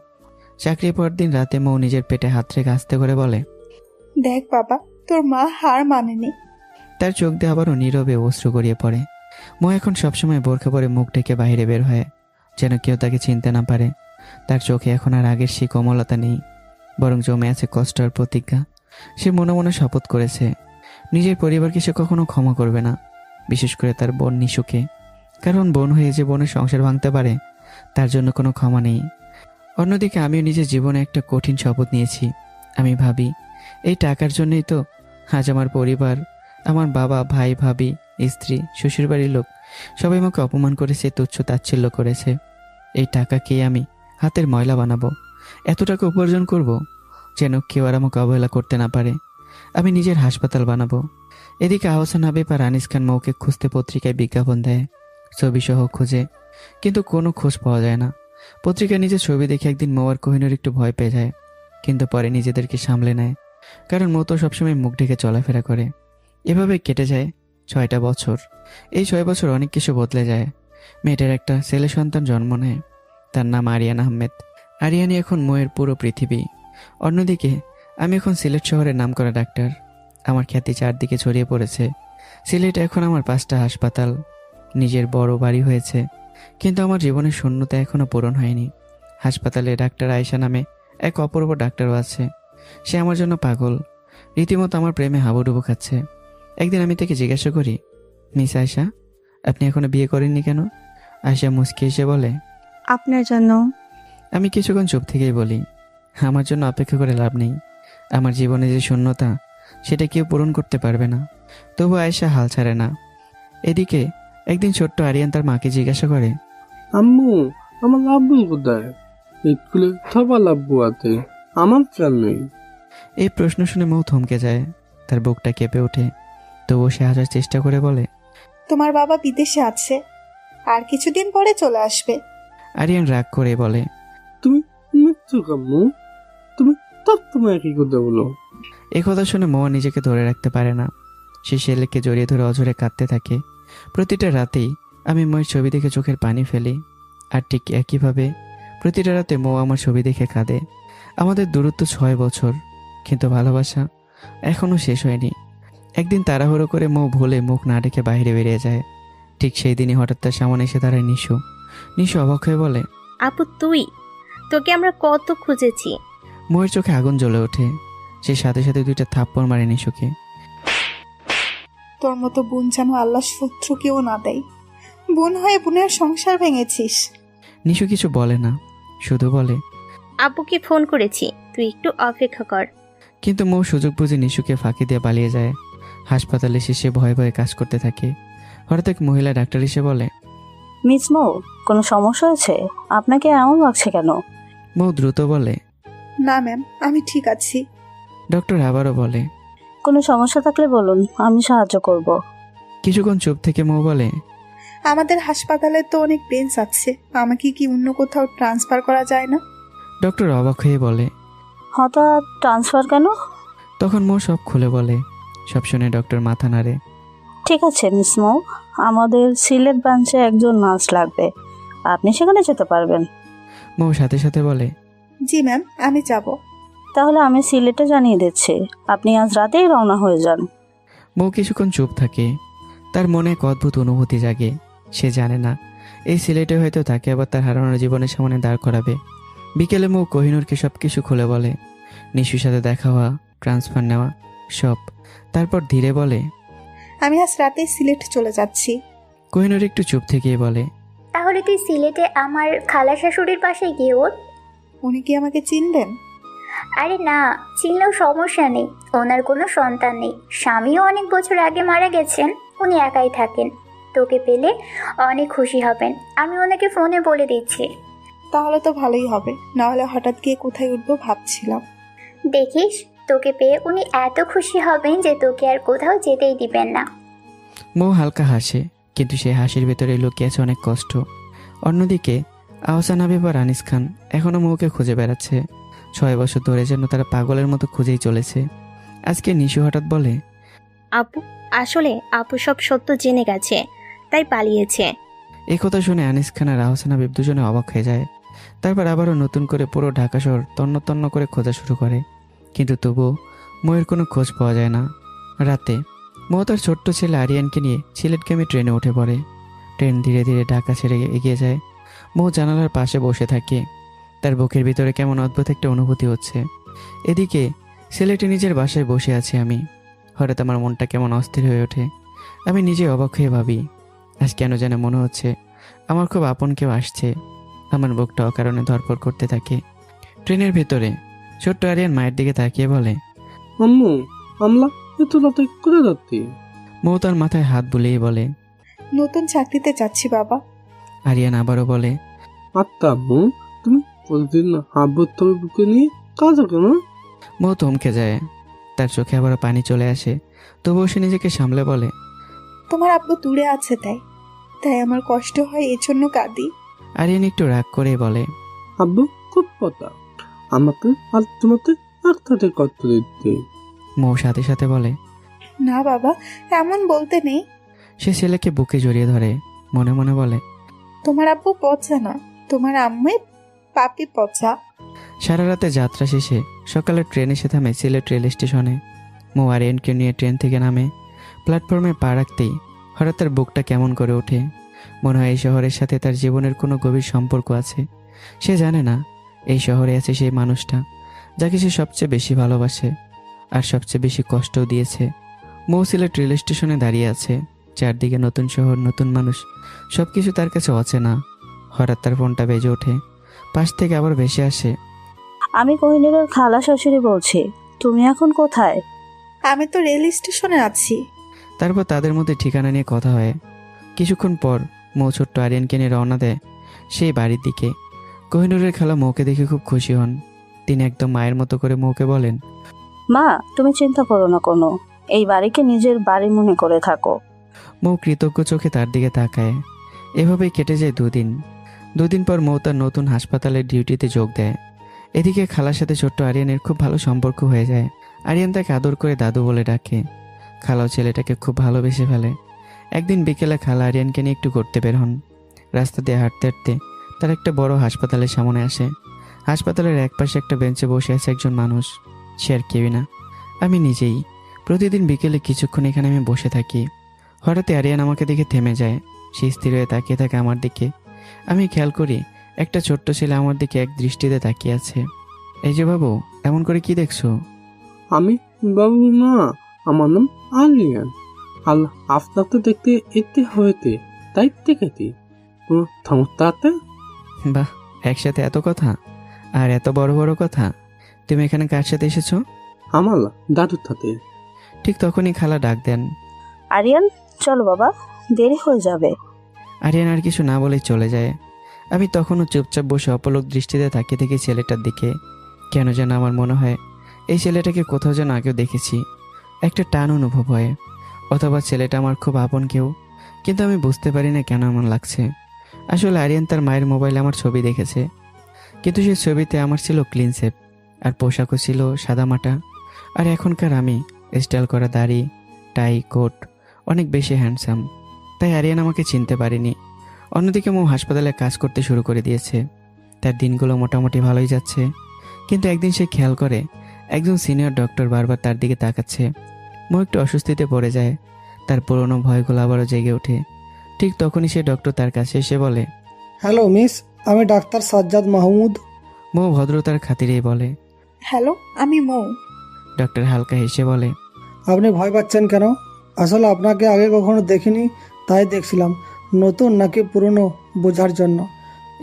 S1: চাকরির পর দিন রাতে মৌ নিজের পেটে হাত রেখে আস্তে করে বলে,
S2: দেখ বাবা, তোর মা হার মানেনি।
S1: তার চোখ দিয়ে আবারও নীরবে অশ্রু গড়িয়ে পড়ে। মৌ এখন সবসময় বোরখা পরে মুখ ঢেকে বাইরে বের হয়, যেন কেউ তাকে চিনতে না পারে। তার চোখে এখন আর আগের সেই কোমলতা নেই, বরং জমে আছে কষ্ট আর প্রতিজ্ঞা। সে মনে মনে শপথ করেছে নিজের পরিবারকে সে কখনো ক্ষমা করবে না, বিশেষ করে তার বোন নিশুকে। কারণ বোন হয়ে যে বোনের সংসার ভাঙতে পারে, তার জন্য কোনো ক্ষমা নেই। অন্যদিকে আমিও নিজের জীবনে একটা কঠিন শপথ নিয়েছি। আমি ভাবি এই টাকার জন্যই তো আজ আমার পরিবার, আমার বাবা, ভাই, ভাবি, স্ত্রী, শ্বশুরবাড়ির লোক সবাই আমাকে অপমান করেছে, তুচ্ছ তাচ্ছিল্য করেছে। এই টাকাকেই আমি হাতের ময়লা বানাবো, এত টাকা উপার্জন করব যেন কেউ আর আমাকে অবহেলা করতে না পারে। আমি নিজের হাসপাতাল বানাবো। এদিকে আহসান হাবিব আর আনিস খান মৌকে খুঁজতে পত্রিকায় বিজ্ঞাপন দেয়, ছবি সহ খোঁজে, কিন্তু কোনো খোঁজ পাওয়া যায় না। পত্রিকায় নিজের ছবি দেখে একদিন মৌ আর কোহিনূর একটু ভয় পেয়ে যায়, কিন্তু পরে নিজেদেরকে সামলে নেয়, কারণ মৌ তো সবসময় মুখ ঢেকে চলাফেরা করে। এভাবে কেটে যায় 6টা বছর। এই 6 বছর অনেক কিছু বদলে যায়। মেয়েটার একটা ছেলে সন্তান জন্ম নেয়, তার নাম আরিয়ান আহমেদ। আরিয়ানি এখন মৌয়ের পুরো পৃথিবী। অন্যদিকে আমি এখন সিলেট শহরের নামকরা ডাক্তার। আমার খ্যাতি চারদিকে ছড়িয়ে পড়েছে। সিলেটে এখন আমার 5টা হাসপাতাল, নিজের বড় বাড়ি হয়েছে, কিন্তু আমার জীবনের শূন্যতা এখনো পূরণ হয়নি। হাসপাতালে ডাক্তার আয়েশা নামে এক অপূর্ব ডাক্তারও আছে। সে আমার জন্য পাগল, রীতিমতো আমার প্রেমে হাবুডুবু খাচ্ছে। একদিন আমি তাকে জিজ্ঞাসা করি, মিস আয়েশা, আপনি এখনো বিয়ে করেননি কেন? আয়েশা মুচকি এসে বলে,
S10: আপনার জন্য।
S1: আমি কিছুক্ষণ চুপ থেকেই বলি, আমার জন্য অপেক্ষা করে লাভ নেই। আমার জীবনে যে শূন্যতা, সেটা কেউ পূরণ করতে পারবে না। তবু আয়েশা হাল ছাড়ে না। এদিকে একদিন ছোট্ট আরিয়ান তার মাকে জিজ্ঞাসা করে,
S11: আম্মু, আমার আব্বু কোথায়? স্কুলে সবার আব্বু আছে, আমার কেন নেই?
S1: এই প্রশ্ন শুনে মৌ থমকে যায়, তার বুকটা কেঁপে ওঠে। তবুও সে হাসার চেষ্টা করে বলে,
S2: তোমার বাবা বিদেশে আছে, আর কিছুদিন পরে চলে আসবে।
S1: আরিয়ান রাগ করে বলে,
S11: তুমি মিথ্যু আম্মু, তুমি সবসময় একই কথা বলো।
S1: এই কথা শুনে মৌ আর নিজেকে ধরে রাখতে পারে না। সে ছেলেকে জড়িয়ে ধরে অঝরে কাঁদতে থাকে। প্রতিটা রাতেই আমি মৌয়ের ছবি দেখে চোখের পানি ফেলি, আর ঠিক একইভাবে প্রতিটা রাতে মৌ আমার ছবি দেখে কাঁদে। আমাদের দূরত্ব 6 বছর, কিন্তু ভালোবাসা এখনও শেষ হয়নি। একদিন তাড়াহুড়ো করে মৌ ভুলে মুখ না ডেকে বাইরে বেরিয়ে যায়। ঠিক সেই দিনই হঠাৎ তার সামনে এসে দাঁড়ায় নিশু। নিশু অবাক হয়ে বলে,
S4: আপু তুই, তোকে আমরা কত খুঁজেছি।
S1: মৌয়ের চোখে আগুন জ্বলে ওঠে। সে সাথে সাথে 2টা থাপ্পড় মারে নিশুকে।
S2: তোর মতো বোন যেন আল্লাহ শত্রু কেউ না দেয়। বোন হয়ে বোনের সংসার ভেঙেছিস।
S1: নিশু কিছু বলে না, শুধু বলে,
S4: আব্বুকে ফোন করেছি, তুই একটু অপেক্ষা কর।
S1: কিন্তু মৌ সুযোগ বুঝে নিশুকে ফাঁকি দিয়ে পালিয়ে যায়। হাসপাতালে সে ভয়ে ভয়ে কাজ করতে থাকে। হঠাৎ এক মহিলা ডাক্তার এসে বলে,
S10: মিস মৌ, কোনো সমস্যা হয়েছে? আপনাকে এমন লাগছে কেন?
S1: মৌ দ্রুত বলে,
S2: না ম্যাম, আমি ঠিক আছি।
S1: ডক্টর আবারও বলে,
S10: কোনো সমস্যা থাকলে বলুন, আমি সাহায্য করব।
S1: কিছুক্ষণ চুপ থেকে মৌ বলে,
S2: আমাদের হাসপাতালে তো অনেক বেঞ্চ আছে, আমাকে কি অন্য কোথাও ট্রান্সফার করা যায় না?
S1: ডক্টর অবাক হয়ে বলে,
S10: হঠাৎ ট্রান্সফার কেন?
S1: তখন মৌ সব খুলে বলে। সব শুনে ডক্টর মাথা নাড়ে।
S10: ঠিক আছে মিস মৌ, আমাদের সিলেট ব্রাঞ্চে একজন নার্স লাগবে, আপনি সেখানে যেতে পারবেন।
S1: মৌ সাথে সাথে বলে,
S2: জি ম্যাম, আমি যাব।
S10: তাহলে আমি সিলেটে জানিয়ে দিচ্ছি, আপনি আজ রাতেই রওনা হয়ে যান।
S1: মৌ কিছুক্ষণ চুপ থাকে। তার মনে এক অদ্ভুত অনুভূতি জাগে। সে জানে না এই সিলেটে হয়তো তাকে আবার তার হারানোর জীবনের সামনে দাঁড় করাবে। বিকেলে মৌ কোহিনূরকে সব কিছু খুলে বলে, নিশুর সাথে দেখা হওয়া, ট্রান্সফার নেওয়া, সব। তারপর ধীরে বলে,
S2: আমি আজ রাতে সিলেট চলে যাচ্ছি।
S1: কোহিনূর একটু চুপ থেকেই বলে,
S9: তাহলে তুই সিলেটে আমার খালা শাশুড়ির পাশে গিয়ে ওঠ।
S2: উনি কি আমাকে চিনবেন?
S9: আরে না, চিনলেও সমস্যা নেই, ওনার কোনো সন্তান নেই, স্বামীও অনেক বছর আগে মারা গেছেন, উনি একাই থাকেন। তোকে পেলে অনেক খুশি হবেন, আমি ওনাকে ফোনে বলে দিচ্ছি।
S2: তাহলে তো ভালোই হবে, নাহলে হঠাৎ গিয়ে কোথায় উঠবো ভাবছিলাম।
S9: দেখিস, তোকে পেয়ে উনি এত খুশি হবেন যে তোকে আর কোথাও যেতেই দিবেন না।
S1: মৌ হালকা হাসে, কিন্তু সেই হাসির ভেতরে লুকিয়ে আছে অনেক কষ্ট, অন্যদিকে আহসান হাবিব আর আনিস খান এখনও মৌকে খুঁজে বেড়াচ্ছে। 6 বছর ধরে যেন তারা পাগলের মতো খুঁজেই চলেছে। আজকে নিশু হঠাৎ বলে,
S4: আপু আসলে আপু সব সত্য জেনে গেছে, তাই পালিয়েছে।
S1: এই কথা শুনে আনিস খান আর আহসান হাবিব দুজনে অবাক হয়ে যায়। তারপর আবারও নতুন করে পুরো ঢাকা শহর তন্ন তন্ন করে খোঁজা শুরু করে, কিন্তু তবুও মৌয়ের কোনো খোঁজ পাওয়া যায় না। রাতে মৌ তার ছোট্ট ছেলে আরিয়ানকে নিয়ে সিলেটগামী ট্রেনে উঠে পড়ে। ট্রেন ধীরে ধীরে ঢাকা ছেড়ে এগিয়ে যায়। মৌ জানালার পাশে বসে থাকে। তার বুকের ভিতরে কেমন অদ্ভুত একটা অনুভূতি হচ্ছে। এদিকে সিলেটে নিজের বাসায় বসে আছি আমি। হঠাৎ আমার মনটা কেমন অস্থির হয়ে ওঠে। আমি নিজে অবাক হয়ে ভাবি, আজ কেন যেন মনে হচ্ছে আমার খুব আপন কেউ আসছে। আমার বুকটা অকারণে ধরপড় করতে থাকে। ট্রেনের ভেতরে ছোট্ট আরিয়ান মায়ের দিকে তাকিয়ে বলে,
S11: আম্মু, আমলা এত রাতে কোথায় যাচ্ছি?
S1: মৌ তার মাথায় হাত বুলিয়ে বলে,
S2: নতুন চাকরিতে যাচ্ছি বাবা।
S1: আরিয়ান আবারও বলে,
S11: আত্মা আম্মু, তুমি প্রতিদিন আব্বুর তবে বুকে নিয়ে কাজও কেন?
S1: মৌ থমকে যায়। তার চোখে আবারও পানি চলে আসে, তবুও সে নিজেকে সামলে বলে,
S2: তোমার আব্বু দূরে আছে তাই তাই আমার কষ্ট হয়, এজন্য কাঁদি।
S1: আরিয়ান একটু রাগ করে বলে,
S11: আব্বু খুব কথা, আমাকে আর তোমাকে একসাথে করতে দিতে।
S1: মৌ সাথে সাথে বলে,
S2: না বাবা, এমন বলতে নেই।
S1: সে ছেলেকে বুকে জড়িয়ে ধরে মনে মনে বলে,
S2: তোমার আব্বু পচা না, তোমার আম্মু পাপি পচা।
S1: সারা রাতে যাত্রা শেষে সকালে ট্রেন এসে থামে সিলেট রেল স্টেশনে। মৌ আরিয়ানকে নিয়ে ট্রেন থেকে নামে। প্ল্যাটফর্মে পা রাখতেই হঠাৎ তার বুকটা কেমন করে ওঠে। মনে হয় এই শহরের সাথে তার জীবনের কোনো গভীর সম্পর্ক আছে। সে জানে না এই শহরে আছে সেই মানুষটা যাকে সে সবচেয়ে বেশি ভালোবাসে আর সবচেয়ে বেশি কষ্টও দিয়েছে। মৌ সিলেট রেল স্টেশনে দাঁড়িয়ে আছে। চারদিকে নতুন শহর, নতুন মানুষ, সব কিছু তার কাছে অচেনা। হঠাৎ তার ফোনটা বেজে ওঠে। পাশ থেকে আবার ভেসে আসে,
S10: আমি কোহিনুরের খালা শাশুড়ি বলছি, তুমি এখন কোথায়?
S2: আমি তো রেল স্টেশনে আছি।
S1: তারপর তাদের মধ্যে ঠিকানা নিয়ে কথা হয়। কিছুক্ষণ পর মৌ ছোট্ট আরিয়ানকে নিয়ে রওনা দেয় সেই বাড়ির দিকে। কোহিনুরের খালা মৌকে দেখে খুব খুশি হন। তিনি একদম মায়ের মতো করে মৌকে বলেন,
S10: মা, তুমি চিন্তা করো না কোনো, এই বাড়িকে নিজের বাড়ি মনে করে থাকো।
S1: মৌ কৃতজ্ঞ চোখে তার দিকে তাকায়। এভাবেই কেটে যায় 2 দিন। 2 দিন পর মৌ তার নতুন হাসপাতালের ডিউটিতে যোগ দেয়। এদিকে খালার সাথে ছোট্ট আরিয়ানের খুব ভালো সম্পর্ক হয়ে যায়। আরিয়ান তাকে আদর করে দাদু বলে ডাকে। খালাও ছেলেটাকে খুব ভালোবেসে ফেলে। একদিন বিকেলে খালা আরিয়ানকে নিয়ে একটু ঘুরতে বের হন। রাস্তা দিয়ে হাঁটতে হাঁটতে তার একটা বড় হাসপাতালের সামনে আসে। হাসপাতালের একপাশে একটা বেঞ্চে বসে আছে একজন মানুষ। সে আর কেউই না, আমি নিজেই। প্রতিদিন বিকেলে কিছুক্ষণ এখানে আমি বসে থাকি। হঠাৎ আরিয়ান আমাকে দেখে থেমে যায়। সে স্থির হয়ে তাকিয়ে থাকে আমার দিকে। আমি খেয়াল করি একটা ছোট্ট ছেলে আমার দিকে এক দৃষ্টিতে তাকিয়ে আছে। এই যে বাবু, এমন করে কি দেখছো?
S11: আমি বাবু না, আমার নাম আলিয়ান। আল্লাহ আপনাকে দেখতে এতে হয়েতে তাই দেখেছি। কোনো সমস্যা আছে?
S1: বাহ, একসাথে এত কথা আর এত বড় বড় কথা। তুমি এখানে কার সাথে এসেছো?
S11: আমার দাদুর সাথে।
S1: ঠিক তখনই খালা ডাক দেন,
S10: আরিয়ান, চলো বাবা, দেরি হয়ে যাবে।
S1: আরিয়ান আর কিছু না বলেই চলে যায়। আমি তখনও চুপচাপ বসে অপলক দৃষ্টিতে তাকিয়ে থেকে ছেলেটার দিকে। কেন যেন আমার মনে হয় এই ছেলেটাকে কোথাও যেন আগেও দেখেছি। একটা টান অনুভব হয়, অথবা ছেলেটা আমার খুব আপন কেউ, কিন্তু আমি বুঝতে পারি না কেন এমন লাগছে। আসলে আরিয়ান তার মায়ের মোবাইলে আমার ছবি দেখেছে, কিন্তু সেই ছবিতে আমার ছিল ক্লিন শেভ আর পোশাকও ছিল সাদামাটা। আর এখনকার আমি স্টাইল করা দাড়ি, টাই, কোট, অনেক বেশি হ্যান্ডসাম। তাই আরিয়ান আমাকে চিনতে পারেনি। অন্যদিকে মৌ হাসপাতালে কাজ করতে শুরু করে দিয়েছে। তার দিনগুলো মোটামুটি ভালোই যাচ্ছে, কিন্তু একদিন সে খেয়াল করে একজন সিনিয়র ডক্টর বারবার তার দিকে তাকাচ্ছে। মৌ একটু অস্বস্তিতে পড়ে যায়। তার পুরনো ভয়গুলো আবারও জেগে ওঠে। ঠিক তখনই সে ডক্টর তার কাছে এসে বলে,
S12: হ্যালো মিস, আমি ডাক্তার সাজ্জাদ মাহমুদ।
S1: মৌ ভদ্রতার খাতিরেই বলে,
S2: হ্যালো, আমি মৌ।
S1: ডক্টর হালকা হেসে বলে,
S12: আপনি ভয় পাচ্ছেন কেন? আসলে আপনাকে আগে কখনো দেখিনি, তাই দেখছিলাম নতুন নাকি পুরনো বোঝার জন্য।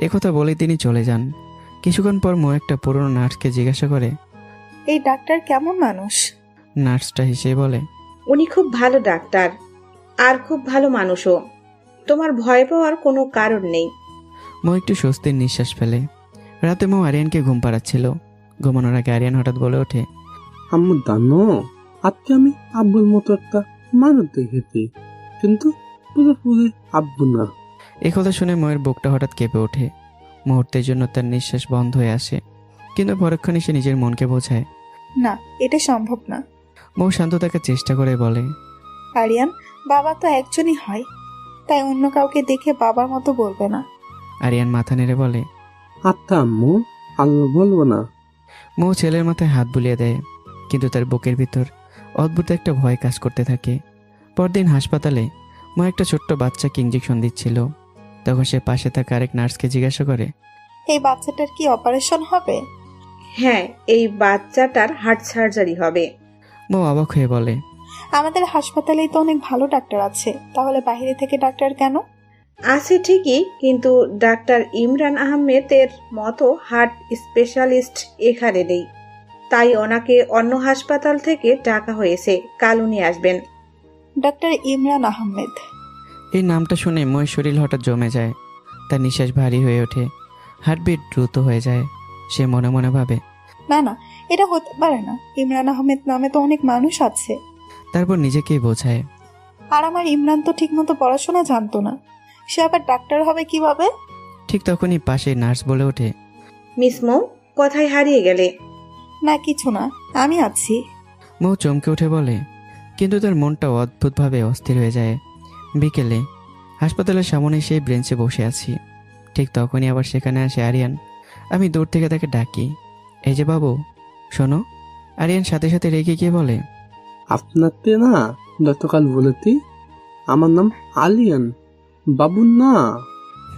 S1: একথা বলে তিনি চলে যান। কিছুক্ষণ পর মৌ একটা পুরনো নার্সকে জিজ্ঞাসা করে,
S2: এই ডাক্তার কেমন মানুষ?
S1: নার্সটা হেসে বলে,
S13: উনি খুব ভালো ডাক্তার আর খুব ভালো মানুষও। তোমার ভয় পাওয়ার কোনো কারণ নেই।
S1: মৌ একটু স্বস্তির নিঃশ্বাস ফেলে। রাতে মৌ আরিয়ানকে ঘুম পাড়াচ্ছিল। ঘুমানোর আগে আরিয়ান হঠাৎ বলে ওঠে,
S11: আম্মু জানো, আজকে আমি আব্বুর মতো একটা মানুষ দেখেছি, কিন্তু পুরোপুরি আব্বু না।
S1: এই কথা শুনে ময়ের বুকটা হঠাৎ কেঁপে ওঠে। মুহূর্তের জন্য তার নিঃশ্বাস বন্ধ হয়ে আসে, কিন্তু পরক্ষণে সে নিজের মনকে বোঝায়।
S2: না, এটা সম্ভব না।
S1: মৌ শান্ত থাকার চেষ্টা করে বলে,
S2: আরিয়ান, বাবা তো একজনই হয়, তাই অন্য কাউকে দেখে বাবার মতো বলবে না।
S1: আরিয়ান মাথা নেড়ে বলে,
S11: আচ্ছা আম্মু, আল্লাহ বলবো না।
S1: মৌ ছেলের মাথায় হাত বুলিয়ে দেয়, কিন্তু তার বুকের ভিতর অদ্ভুত একটা ভয় কাজ করতে থাকে। পরদিন হাসপাতালে মা একটা ছোট্ট বাচ্চাকে ইঞ্জেকশন দিচ্ছিল। তখন সে পাশে থাকা আরেক নার্সকে জিজ্ঞাসা করে,
S2: এই বাচ্চাটার কি অপারেশন হবে?
S13: হ্যাঁ, এই বাচ্চাটার হার্ট সার্জারি হবে।
S1: মৌ অবাক হয়ে বলে,
S2: আমাদের হাসপাতালেই তো অনেক ভালো ডাক্তার আছে, তাহলে বাইরে থেকে ডাক্তার কেন?
S13: আছে ঠিকই, কিন্তু ডাক্তার ইমরান আহমেদের মতো হার্ট স্পেশালিস্ট এখানে নেই, তাই ওনাকে অন্য হাসপাতাল থেকে ডাকা হয়েছে। কাল উনি আসবেন।
S2: ডাক্তার ইমরান আহমেদ।
S1: এই নামটা শুনে ময়ের শরীর হঠাৎ জমে যায়। তার নিঃশ্বাস ভারী হয়ে ওঠে, হার্টবিট দ্রুত হয়ে যায়। সে মনে মনে ভাবে,
S2: না না, এটা হতে পারে না। ইমরান আহমেদ নামে তো অনেক মানুষ আছে।
S1: তারপর নিজেকেই বোঝায়,
S2: আর আমার ইমরান তো ঠিকমতো পড়াশোনা জানতো না, সে আবার ডাক্তার হবে কিভাবে?
S1: ঠিক তখনই পাশে নার্স বলে ওঠে,
S13: মিস মৌ, কোথায় হারিয়ে গেলে?
S2: না কিছু না, আমি আছি।
S1: মৌ চমকে উঠে বলে, কিন্তু তার মনটা অদ্ভুতভাবে অস্থির হয়ে যায়। বিকেলে হাসপাতালের সামনে সেই ব্রেঞ্চে বসে আছি। ঠিক তখনই আবার সেখানে আসে আরিয়ান। আমি দূর থেকে তাকে ডাকি, এই যে বাবু, শোনো। আরিয়ান সাথে সাথে রেগে গিয়ে বলে,
S11: আপনাকে না গতকাল বলেছি আমার নাম আলিয়ান, বাবু না।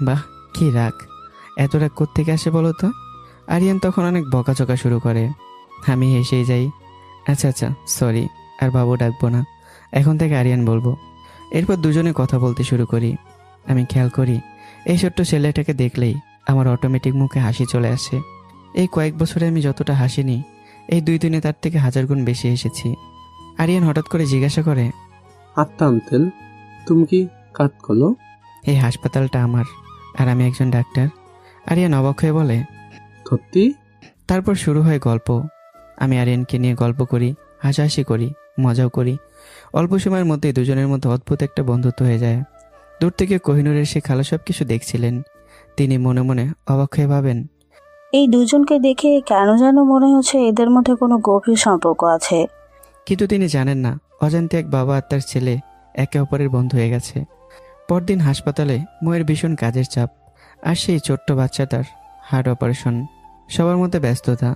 S1: বাহ, কি রাগ! এত রাগ কোত্থেকে আসে বলো তো? আরিয়ান তখন অনেক বকাচকা শুরু করে। আমি হেসেই যাই, আচ্ছা আচ্ছা সরি, আর বাবু ডাকবো না, এখন থেকে আরিয়ান বলবো। এরপর দুজনে কথা বলতে শুরু করি। আমি খেয়াল করি এই ছোট্ট ছেলেটাকে দেখলেই আমার অটোমেটিক মুখে হাসি চলে আসে। এই কয়েক বছরে আমি যতটা হাসিনি, এই 2 দিনে তার থেকে 1000 গুণ বেশি এসেছি। আরিয়ান হঠাৎ করে জিজ্ঞাসা করে,
S11: আচ্ছা আঙ্কেল, তুমি কি কাজ করো?
S1: এই হাসপাতালটা আমার, আর আমি একজন ডাক্তার। আরিয়ান অবাক হয়ে বলে,
S11: সত্যি?
S1: তারপর শুরু হয় গল্প। আমি আরিয়ানকে নিয়ে গল্প করি, হাসাহাসি করি, মজাও করি। অল্প সময়ের মধ্যেই দুজনের মধ্যে অদ্ভুত একটা বন্ধুত্ব হয়ে যায়। দূর থেকে কোহিনূরের সে খালা সব কিছু দেখছিলেন। তিনি মনে মনে অবাক হয়ে ভাবেন,
S10: এই দুজনকে দেখে কেন যেন মনে হচ্ছে এদের মধ্যে কোনো গভীর সম্পর্ক আছে।
S1: কিন্তু তিনি জানেন না অজান্তে এক বাবা আর তার ছেলে একে অপরের বন্ধু হয়ে গেছে। পরদিন হাসপাতালে ময়ের ভীষণ কাজের চাপ, আর সেই ছোট্ট বাচ্চাটার হার্ট অপারেশন। সবার মধ্যে ব্যস্ততা।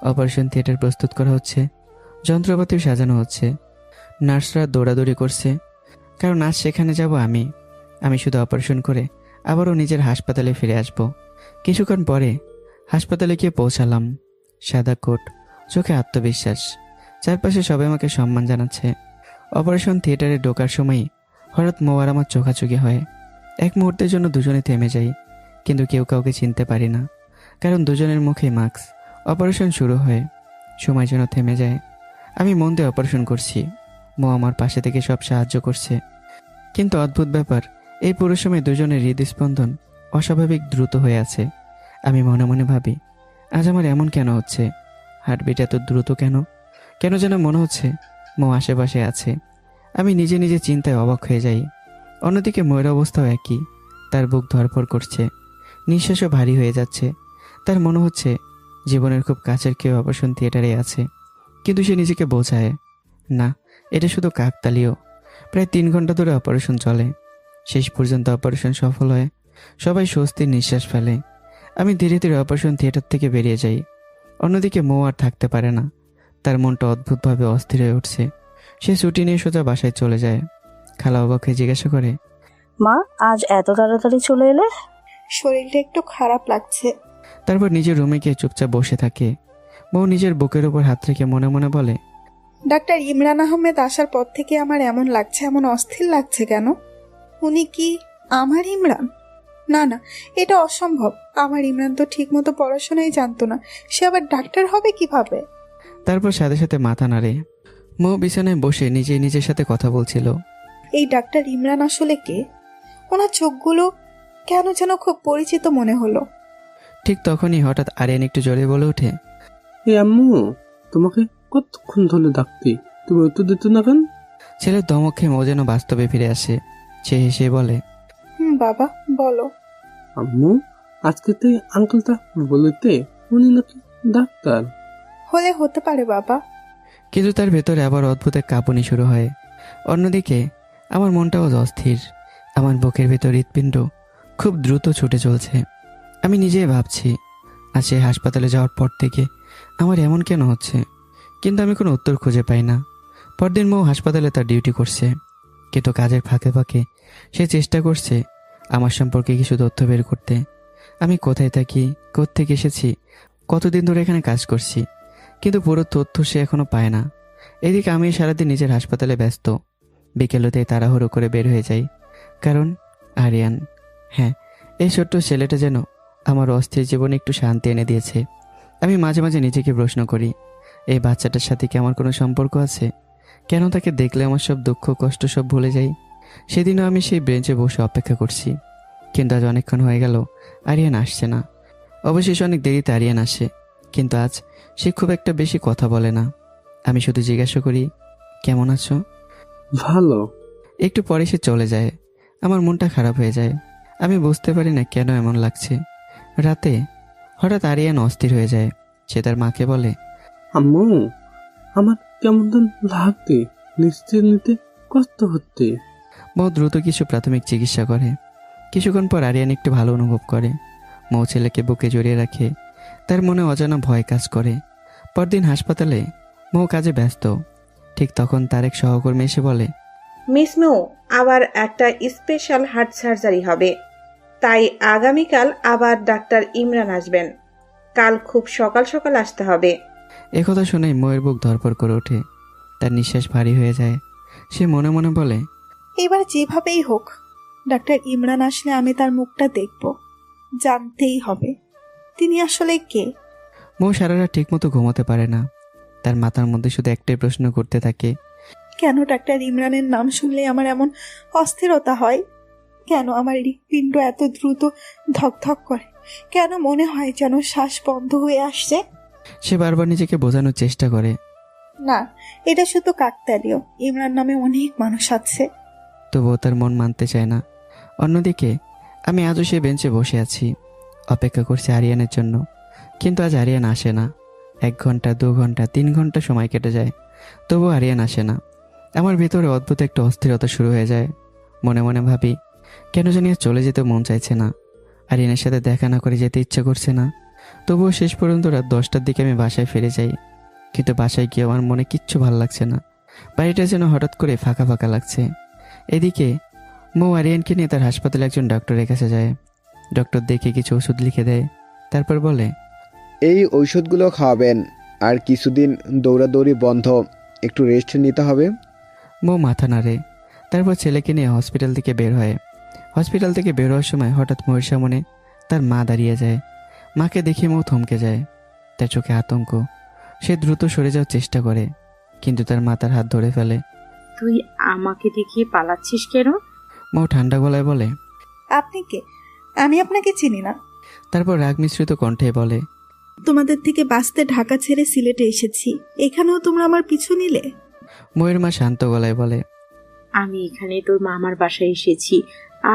S1: অপারেশন থিয়েটার প্রস্তুত করা হচ্ছে, যন্ত্রপাতিও সাজানো হচ্ছে, নার্সরা দৌড়াদৌড়ি করছে, কারণ আজ সেখানে যাব আমি। আমি শুধু অপারেশন করে আবারও নিজের হাসপাতালে ফিরে আসব। কিছুক্ষণ পরে হাসপাতালে গিয়ে পৌঁছালাম। সাদা কোট, চোখে আত্মবিশ্বাস, চারপাশে সবাই আমাকে সম্মান জানাচ্ছে। অপারেশন থিয়েটারে ঢোকার সময়ই হঠাৎ মৌ আর আমার চোখাচোখি হয়। এক মুহূর্তের জন্য দুজনে থেমে যাই, কিন্তু কেউ কাউকে চিনতে পারি না, কারণ দুজনের মুখে মাস্ক। অপারেশন শুরু হয়, সময় যেন থেমে যায়। আমি মন দিয়ে অপারেশন করছি, মৌ আমার পাশে থেকে সব সাহায্য করছে। কিন্তু অদ্ভুত ব্যাপার, এই পুরো সময় দুজনের হৃদস্পন্দন অস্বাভাবিক দ্রুত হয়ে আছে। আমি মনে মনে ভাবি, আজ আমার এমন কেন হচ্ছে? হার্টবিট এত দ্রুত কেন? কেন যেন মনে হচ্ছে মৌ আশেপাশে আছে। আমি নিজে নিজে চিন্তায় অবাক হয়ে যাই। অন্যদিকে ময়ের অবস্থাও একই, তার বুক ধড়ফড় করছে, নিঃশ্বাসও ভারী হয়ে যাচ্ছে। তার মনে হচ্ছে জীবনের খুব কাছের কেউ অপারেশন থিয়েটারে আছে, কিন্তু সে নিজেকে বোঝায় না, এটা শুধু কাকতালীয়। প্রায় 3 ঘন্টা ধরে অপারেশন চলে। শেষ পর্যন্ত অপারেশন সফল হয়, সবাই স্বস্তির নিঃশ্বাস ফেলে। আমি ধীরে ধীরে অপারেশন থিয়েটার থেকে বেরিয়ে যাই। অন্যদিকে মৌ আর থাকতে পারে না, তার মনটা অদ্ভুতভাবে অস্থির হয়ে উঠছে। সে ছুটি নিয়ে সোজা বাসায় চলে যায়। খালা অবাক হয়ে জিজ্ঞাসা করে,
S10: মা, আজ এত তাড়াতাড়ি চলে এলে?
S2: শরীরটা একটু খারাপ লাগছে।
S1: তারপর নিজের রুমে গিয়ে চুপচাপ বসে থাকে। মৌ নিজের বুকের উপর হাত রেখে মনে মনে বলে,
S2: ডাক্তার ইমরান আহমেদ আসার পর থেকে আমার এমন লাগছে, এমন অস্থির লাগছে কেন? উনি কি আমার ইমরান? না না, এটা অসম্ভব। আমার ইমরান তো ঠিক মতো পড়াশোনাই জানতো না, সে আবার ডাক্তার হবে কিভাবে?
S1: তারপর সাথে সাথে মাথা নাড়ে। মৌ বিছানায় বসে নিজেই নিজের সাথে কথা বলছিল।
S2: এই ডাক্তার ইমরান আসলে কে? ওনার চোখগুলো কেন যেন খুব পরিচিত মনে হলো।
S1: ঠিক তখনই হঠাৎ আরিয়ান একটু জোরে বলে ওঠে,
S11: এই আম্মু, তোমাকে কতক্ষণ ধরে ডাকতি, তুমি উত্তর দিত না কেন?
S1: ছেলের ধমক খেয়ে মৌ যেন বাস্তবে ফিরে আসে। সে হেসে বলে,
S2: বাবা বলো।
S11: আম্মু, আজকে তুই আঙ্কেলটা বলেতে উনি নাকি ডাক্তার।
S2: হলে হতে পারে বাবা।
S1: কিন্তু তার ভেতরে আবার অদ্ভুত এক কাঁপুনি শুরু হয়। অন্যদিকে আমার মনটাও অস্থির। আমার বুকের ভেতর হৃৎপিণ্ড খুব দ্রুত ছুটে চলছে। আমি নিজেই ভাবছি, আজ সে হাসপাতালে যাওয়ার পর থেকে আমার এমন কেন হচ্ছে, কিন্তু আমি কোনো উত্তর খুঁজে পাই না। পরদিন মৌ হাসপাতালে তার ডিউটি করছে, কিন্তু কাজের ফাঁকে ফাঁকে সে চেষ্টা করছে আমার সম্পর্কে কিছু তথ্য বের করতে। আমি কোথায় থাকি, কোত্থেকে এসেছি, কতদিন ধরে এখানে কাজ করছি, কিন্তু পুরো তথ্য সে এখনো পায় না। এদিকে আমি সারাদিন নিজের হাসপাতালে ব্যস্ত। বিকেল হতেই তাড়াহুড়ো করে বের হয়ে যাই, কারণ আরিয়ান, হ্যাঁ, এই ছোট্ট ছেলেটা যেন আমার অস্থির জীবনে একটু শান্তি এনে দিয়েছে। আমি মাঝে মাঝে নিজেকে প্রশ্ন করি, এই বাচ্চাটার সাথে কি আমার কোনো সম্পর্ক আছে? কেন তাকে দেখলে আমার সব দুঃখ কষ্ট সব ভুলে যাই? সেদিনও আমি সেই বেঞ্চে বসে অপেক্ষা করছি, কিন্তু আজ অনেকক্ষণ হয়ে গেল আরিয়ান আসছে না। অবশেষে অনেক দেরিতে আরিয়ান আসে, কিন্তু আজ সে খুব একটা বেশি কথা বলে না। আমি শুধু জিজ্ঞাসা করি, কেমন আছো?
S11: ভালো।
S1: একটু পরে সে চলে যায়। আমার মনটা খারাপ হয়ে যায়। আমি বুঝতে পারি না কেন এমন লাগছে। রাতে হঠাৎ আরিয়ান অস্থির হয়ে যায়। সে তার মাকে বলে,
S11: আম্মু, আমার কেমন লাগতে, নিশ্চয় নিতে কষ্ট হচ্ছে।
S1: মৌ দ্রুত কিছু প্রাথমিক চিকিৎসা করে। কিছুক্ষণ পর আরিয়ান একটু ভালো অনুভব করে। মৌ ছেলেকে বুকে জড়িয়ে রাখে। তার মনে অজানা ভয় কাজ করে। পরদিন হাসপাতালে মৌ কাজে ব্যস্ত। ঠিক তখন তার এক সহকর্মী এসে বলে,
S13: মিস মৌ, আবার একটা স্পেশাল হার্ট সার্জারি হবে, তাই আগামীকাল আবার ডাক্তার ইমরান আসবেন। কাল খুব সকাল সকাল আসতে হবে।
S1: একথা শুনেই মৌয়ের বুক ধড়ফড় করে ওঠে। তার নিঃশ্বাস ভারী হয়ে যায়। সে মনে মনে বলে,
S2: এবার যেভাবেই হোক ডাক্তার ইমরান আসলে আমি তার মুখটা দেখব, জানতেই হবে তিনি আসলে কে।
S1: মৌ সারা রাত ঠিক মতো ঘুমাতে পারে না। তার মাথার মধ্যে শুধু একটাই প্রশ্ন করতে থাকে,
S2: কেন ডাক্তার ইমরানের নাম শুনলে আমার এমন অস্থিরতা হয়? কেন আমার হৃৎপিণ্ড এত দ্রুত ধকধক করে? কেন মনে হয় যেন শ্বাস বন্ধ হয়ে আসছে?
S1: সে বারবার নিজেকে বোঝানোর চেষ্টা করে,
S2: না, এটা শুধু কাকতালীয়। ইমরান নামে অনেক মানুষ আছে।
S1: তবুও তার মন মানতে চায় না। অন্যদিকে আমি আজও সে বেঞ্চে বসে আছি, অপেক্ষা করছি আরিয়ানের জন্য। কিন্তু আজ আরিয়ান আসে না। 1 ঘন্টা, 2 ঘন্টা, 3 ঘন্টা সময় কেটে যায়, তবু আরিয়ান আসে না। আমার ভিতরে অদ্ভুত একটা অস্থিরতা শুরু হয়ে যায়। মনে মনে ভাবি, কেন জানি আর চলে যেতে মন চাইছে না। আরিয়ানের সাথে দেখা না করে যেতে ইচ্ছে করছে না। তবুও শেষ পর্যন্ত রাত 10টার দিকে আমি বাসায় ফিরে যাই। কিন্তু বাসায় গিয়ে আমার মনে কিচ্ছু ভালো লাগছে না। বাড়িটা যেন হঠাৎ করে ফাঁকা ফাঁকা লাগছে। এদিকে মৌ আরিয়ানকে নিয়ে তার হাসপাতালে একজন ডক্টরের কাছে যায়। ডক্টর দেখে কিছু ওষুধ লিখে দেয়, তারপর বলে,
S8: এই ঔষধগুলো খাওয়াবেন, আর কিছুদিন দৌড়াদৌড়ি বন্ধ, একটু রেস্ট নিতে হবে।
S1: মৌ মাথা নাড়ে। তারপর ছেলেকে নিয়ে হসপিটাল থেকে বের হয়। হসপিটাল থেকে বের হওয়ার সময় হঠাৎ মৌয়ের সামনে তার মা দাঁড়িয়ে যায়। মাকে দেখে মৌ থমকে যায়। তার চোখে আতঙ্ক। সে দ্রুত সরে যাওয়ার চেষ্টা করে, কিন্তু তার মা তার হাত ধরে ফেলে।
S5: তুই আমাকে দেখিয়ে পালাচ্ছিস কেন?
S1: মৌ ঠান্ডা গলায় বলে,
S2: আপনি কে? আমি আপনাকে চিনি না।
S1: তারপর রাগ মিশ্রিত কণ্ঠে বলে,
S2: তোমাদের থেকে বাঁচতে ঢাকা ছেড়ে সিলেটে এসেছি, এখানেও তোমরা আমার পিছু নিলে?
S1: মৌয়ের মা শান্ত গলায় বলে,
S5: আমি এখানে তোর মামার বাসায় এসেছি,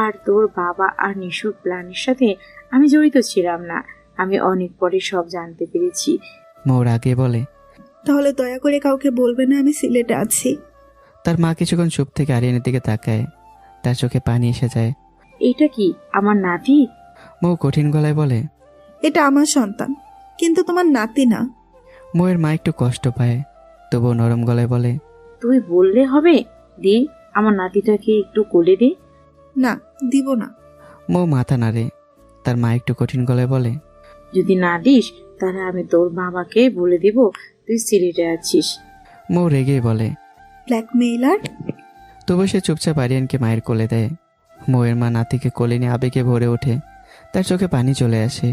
S5: আর তোর বাবা আর নিশোর প্ল্যানের সাথে আমি জড়িত ছিলাম না। আমি অনেক পরে সব জানতে পেরেছি।
S1: মৌ রাগে বলে,
S2: তাহলে দয়া করে কাউকে বলবে না আমি সিলেটে আছি।
S1: তার মা কিছুক্ষণ চুপ থেকে আরিয়ানের দিকে তাকায়। তার চোখে পানি এসে যায়।
S5: এটা কি আমার নাতি?
S1: মৌ কঠিন গলায় বলে,
S2: এটা আমার সন্তান, কিন্তু তোমার নাতি না।
S1: মৌয়ের মা একটু কষ্ট পায়, তবুও নরম গলায় বলে,
S5: তুই বললে হবে? দে, আমার নাতিটাকে একটু কোলে দে।
S2: না, দিব না।
S1: মৌ মাথা নাড়ে। তার মা একটু কঠিন গলায় বলে,
S5: যদি না দিস তাহলে আমি তোর বাবাকে বলে দিব তুই সিলেটে আছিস।
S1: মৌ রেগে বলে,
S2: ব্ল্যাকমেইলার।
S1: তবু সে চুপচাপ আরিয়ানকে মায়ের কোলে দেয়। মৌয়ের মা নাতিকে কোলে নিয়ে আবেগে ভরে ওঠে। তার চোখে পানি চলে আসে।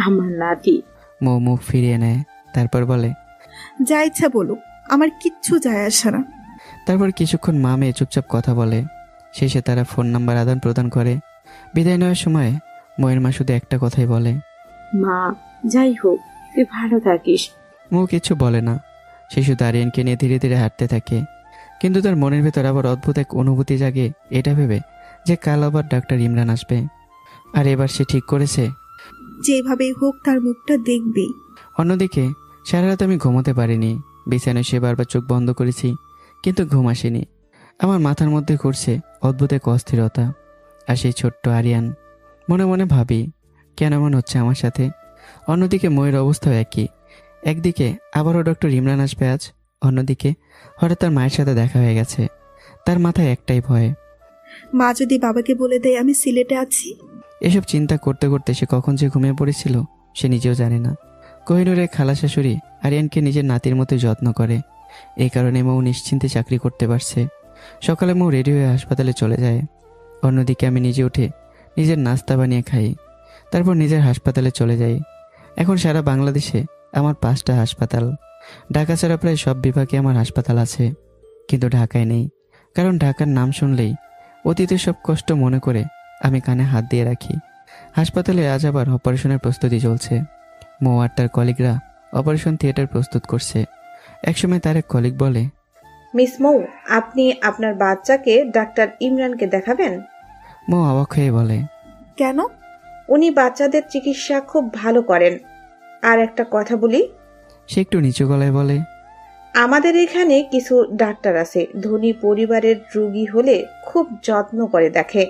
S5: আমার নাতি।
S1: মৌ মুখ ফিরিয়ে নেয়, তারপর বলে,
S2: যা ইচ্ছা বলুক, আমার কিচ্ছু যায় আসে না।
S1: তারপর কিছুক্ষণ মা মেয়ে চুপচাপ কথা বলে। শেষে তারা ফোন নাম্বার আদান প্রদান করে। বিদায় নেওয়ার সময় মৌয়ের মা শুধু একটা কথাই বলে,
S5: মা, যাই হোক তুই ভালো থাকিস।
S1: মৌ কিছু বলে না। সে শুধু আরিয়ানকে নিয়ে ধীরে ধীরে হাঁটতে থাকে। কিন্তু তার মনের ভেতর আবার অদ্ভুত এক অনুভূতি জাগে, এটা ভেবে যে কাল আবার ডাক্তার ইমরান আসবে, আর এবার সে ঠিক করেছে
S2: যেভাবেই হোক তার মুখটা দেখবেই।
S1: অন্যদিকে সারা রাত আমি ঘুমোতে পারিনি। বিছানায় শুয়ে বারবার চোখ বন্ধ করেছি, কিন্তু ঘুম আসেনি। আমার মাথার মধ্যে ঘুরছে অদ্ভুত এক অস্থিরতা। আর সেই ছোট্ট আরিয়ান, মনে মনে ভাবি কেন এমন হচ্ছে আমার সাথে। অন্যদিকে ময়ের অবস্থাও একই। একদিকে আবারও ডক্টর ইমরান আসবে আজ, অন্যদিকে হঠাৎ তার মায়ের সাথে দেখা হয়ে গেছে। তার মাথায় একটাই ভয়,
S2: মা যদি বাবাকে বলে দেয় আমি সিলেটে আছি।
S1: এসব চিন্তা করতে করতে সে কখন যে ঘুমিয়ে পড়েছিল সে নিজেও জানে না। কোহিনূরের খালা শাশুড়ি আরিয়ানকে নিজের নাতির মতো যত্ন করে, এই কারণে মৌ নিশ্চিন্তে চাকরি করতে পারছে। সকালে মৌ রেডি হয়ে হাসপাতালে চলে যায়। অন্যদিকে আমি নিজে উঠে নিজের নাস্তা বানিয়ে খাই, তারপর নিজের হাসপাতালে চলে যাই। এখন সারা বাংলাদেশে আমার 5টা হাসপাতাল। ঢাকা ছাড়া প্রায় সব বিভাগে আমার হাসপাতাল আছে, কিন্তু ঢাকায় নেই। কারণ ঢাকার নাম শুনলেই অতীতের সব কষ্ট মনে করে আমি কানে হাত দিয়ে রাখি। হাসপাতালে আজ আবার অপারেশনের প্রস্তুতি চলছে। মৌ আর তার কলিগরা অপারেশন থিয়েটার প্রস্তুত করছে। একসময় তার এক কলিগ বলে,
S13: মিস মৌ, আপনি আপনার বাচ্চাকে ডাক্তার ইমরানকে দেখাবেন?
S1: মৌ অবাক হয়ে বলে,
S2: কেন?
S13: উনি বাচ্চাদের চিকিৎসা খুব ভালো করেন। আর একটা কথা বলি,
S1: সে একটু নিচু গলায় বলে,
S13: আমাদের এখানে কিছু ডাক্তার আছে, ধনী পরিবারের রোগী হলে খুব যত্ন করে দেখে,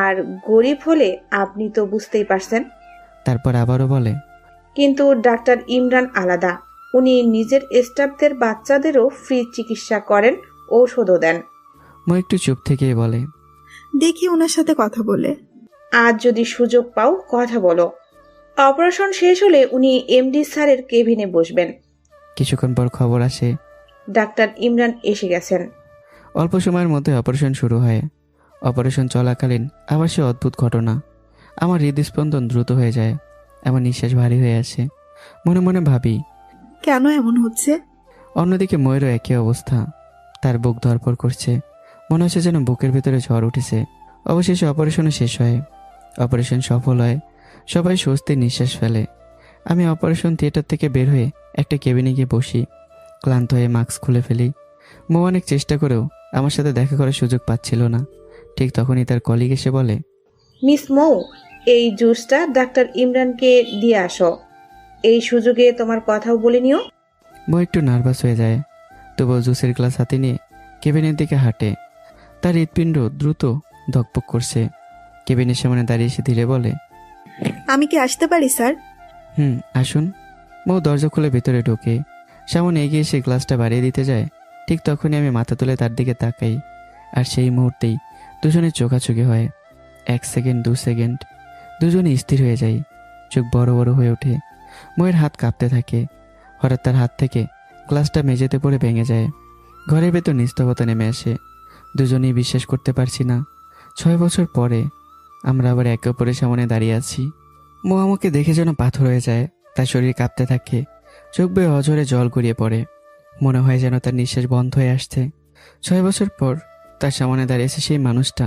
S13: আর গরিব হলে আপনি তো বুঝতেই পারছেন।
S1: তারপর আবারও বলে,
S13: কিন্তু ডাক্তার ইমরান আলাদা। উনি নিজের স্টাফদের বাচ্চাদেরও ফ্রি চিকিৎসা করেন, ঔষধও দেন।
S1: মৌ একটু চুপ থেকেই বলে,
S2: দেখি ওনার সাথে কথা বলে।
S13: আজ যদি সুযোগ পাও কথা বলো। অপারেশন শেষ হলে উনি এমডি স্যারের কেবিনে বসবেন।
S1: কিছুক্ষণ পর খবর আসে
S13: ডাক্তার ইমরান এসে গেছেন।
S1: অল্প সময়ের মধ্যে অপারেশন শুরু হয়। অপারেশন চলাকালীন আবার সে অদ্ভুত ঘটনা। আমার হৃদস্পন্দন দ্রুত হয়ে যায়, আমার নিঃশ্বাস ভারী হয়ে আসে। মনে মনে ভাবি
S2: কেন এমন হচ্ছে।
S1: অন্যদিকে ময়েরও একই অবস্থা, তার বুক ধরপড় করছে, মনে হচ্ছে যেন বুকের ভেতরে ঝড় উঠেছে। অবশেষে অপারেশনও শেষ হয়। অপারেশন সফল হয়, সবাই স্বস্তির নিঃশ্বাস ফেলে। আমি অপারেশন থিয়েটার থেকে বের হয়ে একটা কেবিনে গিয়ে বসি, ক্লান্ত হয়ে মাস্ক খুলে ফেলি। মৌ অনেক চেষ্টা করেও আমার সাথে দেখা করার সুযোগ পাচ্ছিল না। ঠিক তখনই তার কলিগ এসে বলে,
S13: মিস মৌ, এই জুসটা ডাক্তার ইমরানকে দিয়ে আসো। এই সুযোগে তোমার কথাও বলে নিও।
S1: মৌ একটু নার্ভাস হয়ে যায়, তবুও জুসের গ্লাস হাতে নিয়ে কেবিনের দিকে হাঁটে। তার হৃৎপিণ্ড দ্রুত ধকপক করছে। কেবিনের সামনে দাঁড়িয়ে এসে ধীরে বলে,
S2: আমি কি আসতে পারি স্যার?
S1: আসুন। মৌ দরজা খুলে ভেতরে ঢোকে। সামনে এগিয়ে এসে গ্লাসটা বাড়িয়ে দিতে যায়। ঠিক তখনই আমি মাথা তুলে তার দিকে তাকাই, আর সেই মুহূর্তেই দুজনের চোখাচোখি হয়। 1 সেকেন্ড, 2 সেকেন্ড, দুজনে স্থির হয়ে যায়। চোখ বড় বড় হয়ে ওঠে। ময়ের হাত কাঁপতে থাকে। হঠাৎ তার হাত থেকে গ্লাসটা মেঝেতে পড়ে ভেঙে যায়। ঘরের ভেতর নিস্তব্ধতা নেমে আসে। দুজনেই বিশ্বাস করতে পারছি না, 6 বছর পরে আমরা আবার একে অপরের সামনে দাঁড়িয়ে আছি। মৌ আমাকে দেখে যেন পাথর হয়ে যায়। তার শরীর কাঁপতে থাকে, চোখ বেয়ে অঝরে জল গড়িয়ে পড়ে। মনে হয় যেন তার নিঃশ্বাস বন্ধ হয়ে আসছে। 6 বছর পর তার সামনে দাঁড়িয়েছে সেই মানুষটা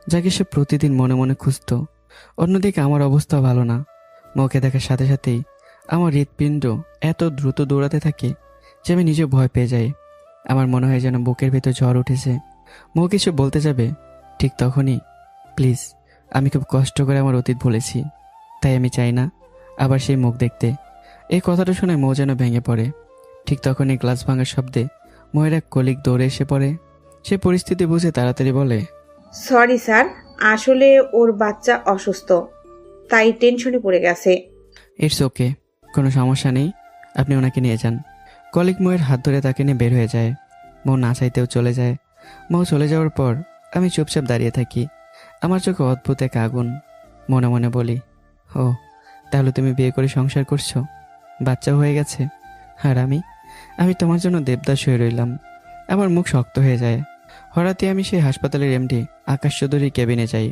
S1: যাকে সে প্রতিদিন মনে মনে খুঁজত। অন্যদিকে আমার অবস্থাও ভালো না। মৌকে দেখার সাথে সাথেই আমার হৃৎপিণ্ড এত দ্রুত দৌড়াতে থাকে যে আমি নিজে ভয় পেয়ে যাই। আমার মনে হয় যেন বুকের ভেতর ঝড় উঠেছে। মৌ কিছু বলতে যাবে, ঠিক তখনই, প্লিজ, আমি খুব কষ্ট করে আমার অতীত ভুলেছি, তাই আমি চাই না আবার সেই মুখ দেখতে। এই কথাটা শুনে মৌ যেন ভেঙে পড়ে। ঠিক তখনই গ্লাস ভাঙার শব্দে ময়ের এক কলিগ দৌড়ে এসে পড়ে। সে পরিস্থিতি বুঝে তাড়াতাড়ি বলে,
S13: সরি স্যার, আসলে ওর বাচ্চা অসুস্থ, তাই টেনশনে পড়ে গেছে।
S1: ইটস ওকে, কোনো সমস্যা নেই, আপনি ওনাকে নিয়ে যান। কলিগ ময়ের হাত ধরে তাকে নিয়ে বের হয়ে যায়। মৌ না চাইতেও চলে যায়। মৌ চলে যাওয়ার পর আমি চুপচাপ দাঁড়িয়ে থাকি। আমার চোখে অদ্ভুত এক আগুন। মনে মনে বলি, ও তাহলে তুমি বিয়ে করে সংসার করছো, বাচ্চাও হয়ে গেছে, আর আমি তোমার জন্য দেবদাস হয়ে রইলাম। আমার মুখ শক্ত হয়ে যায়। হঠাৎই আমি সেই হাসপাতালের এমডি আকাশ চৌধুরীর কেবিনে যাই।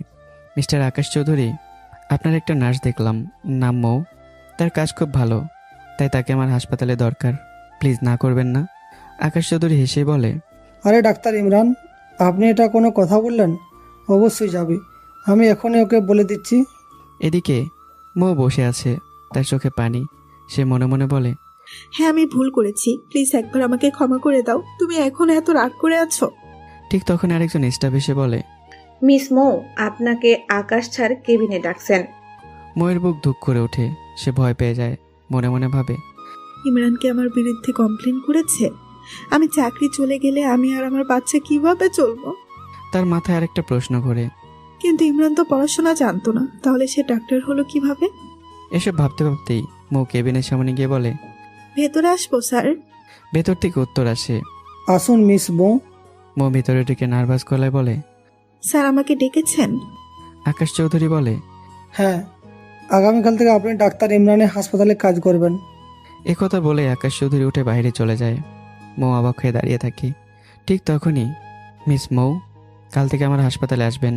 S1: মিস্টার আকাশ চৌধুরী, আপনার একটা নার্স দেখলাম, নাম মৌ, তার কাজ খুব ভালো, তাই তাকে আমার হাসপাতালে দরকার, প্লিজ না করবেন না। আকাশ চৌধুরী হেসে বলে,
S12: আরে ডাক্তার ইমরান, আপনি এটা কোনো কথা বললেন? অবশ্যই যাবে, আমি এখনই ওকে বলে দিচ্ছি।
S1: এদিকে মৌ বসে আছে, তার চোখে পানি। সে মনে মনে বলে,
S2: হ্যাঁ আমি ভুল করেছি, প্লিজ একবার আমাকে ক্ষমা করে দাও। তুমি এখন এত রাগ করে আছো।
S1: ঠিক তখন আরেকজন স্টাফ এসে বলে,
S13: মিস মৌ, আপনাকে আকাশ স্যার কেবিনে ডাকছেন।
S1: ময়ের বুক ধুক করে ওঠে। সে ভয় পেয়ে যায়। মনে মনে ভাবে,
S2: ইমরান কি আমার বিরুদ্ধে কমপ্লেন করেছে? আমি চাকরি চলে গেলে আমি আর আমার বাচ্চা কিভাবে চলবো?
S1: তার মাথায় আরেকটা প্রশ্ন ঘোরে।
S2: কিন্তু ইমরান তো পড়াশোনা জানতো না, তাহলে সে ডাক্তার হলো কিভাবে?
S1: এসব ভাবতে ভাবতেই মৌ কেবিনের সামনে গিয়ে বলে,
S2: ভেতরে আসবো স্যার?
S1: ভেতর থেকে উত্তর আসে,
S12: আসুন মিস বউ।
S1: মৌ ভিতরে ঢুকে নার্ভাস গলায় বলে,
S2: স্যার আমাকে ডেকেছেন?
S1: আকাশ চৌধুরী বলে,
S12: হ্যাঁ, আগামীকাল থেকে আপনি ডাক্তার ইমরানের হাসপাতালে কাজ করবেন।
S1: একথা বলে আকাশ চৌধুরী উঠে বাইরে চলে যায়। মৌ অবাক হয়ে দাঁড়িয়ে থাকে। ঠিক তখনই, মিস মৌ, কাল থেকে আমার হাসপাতালে আসবেন,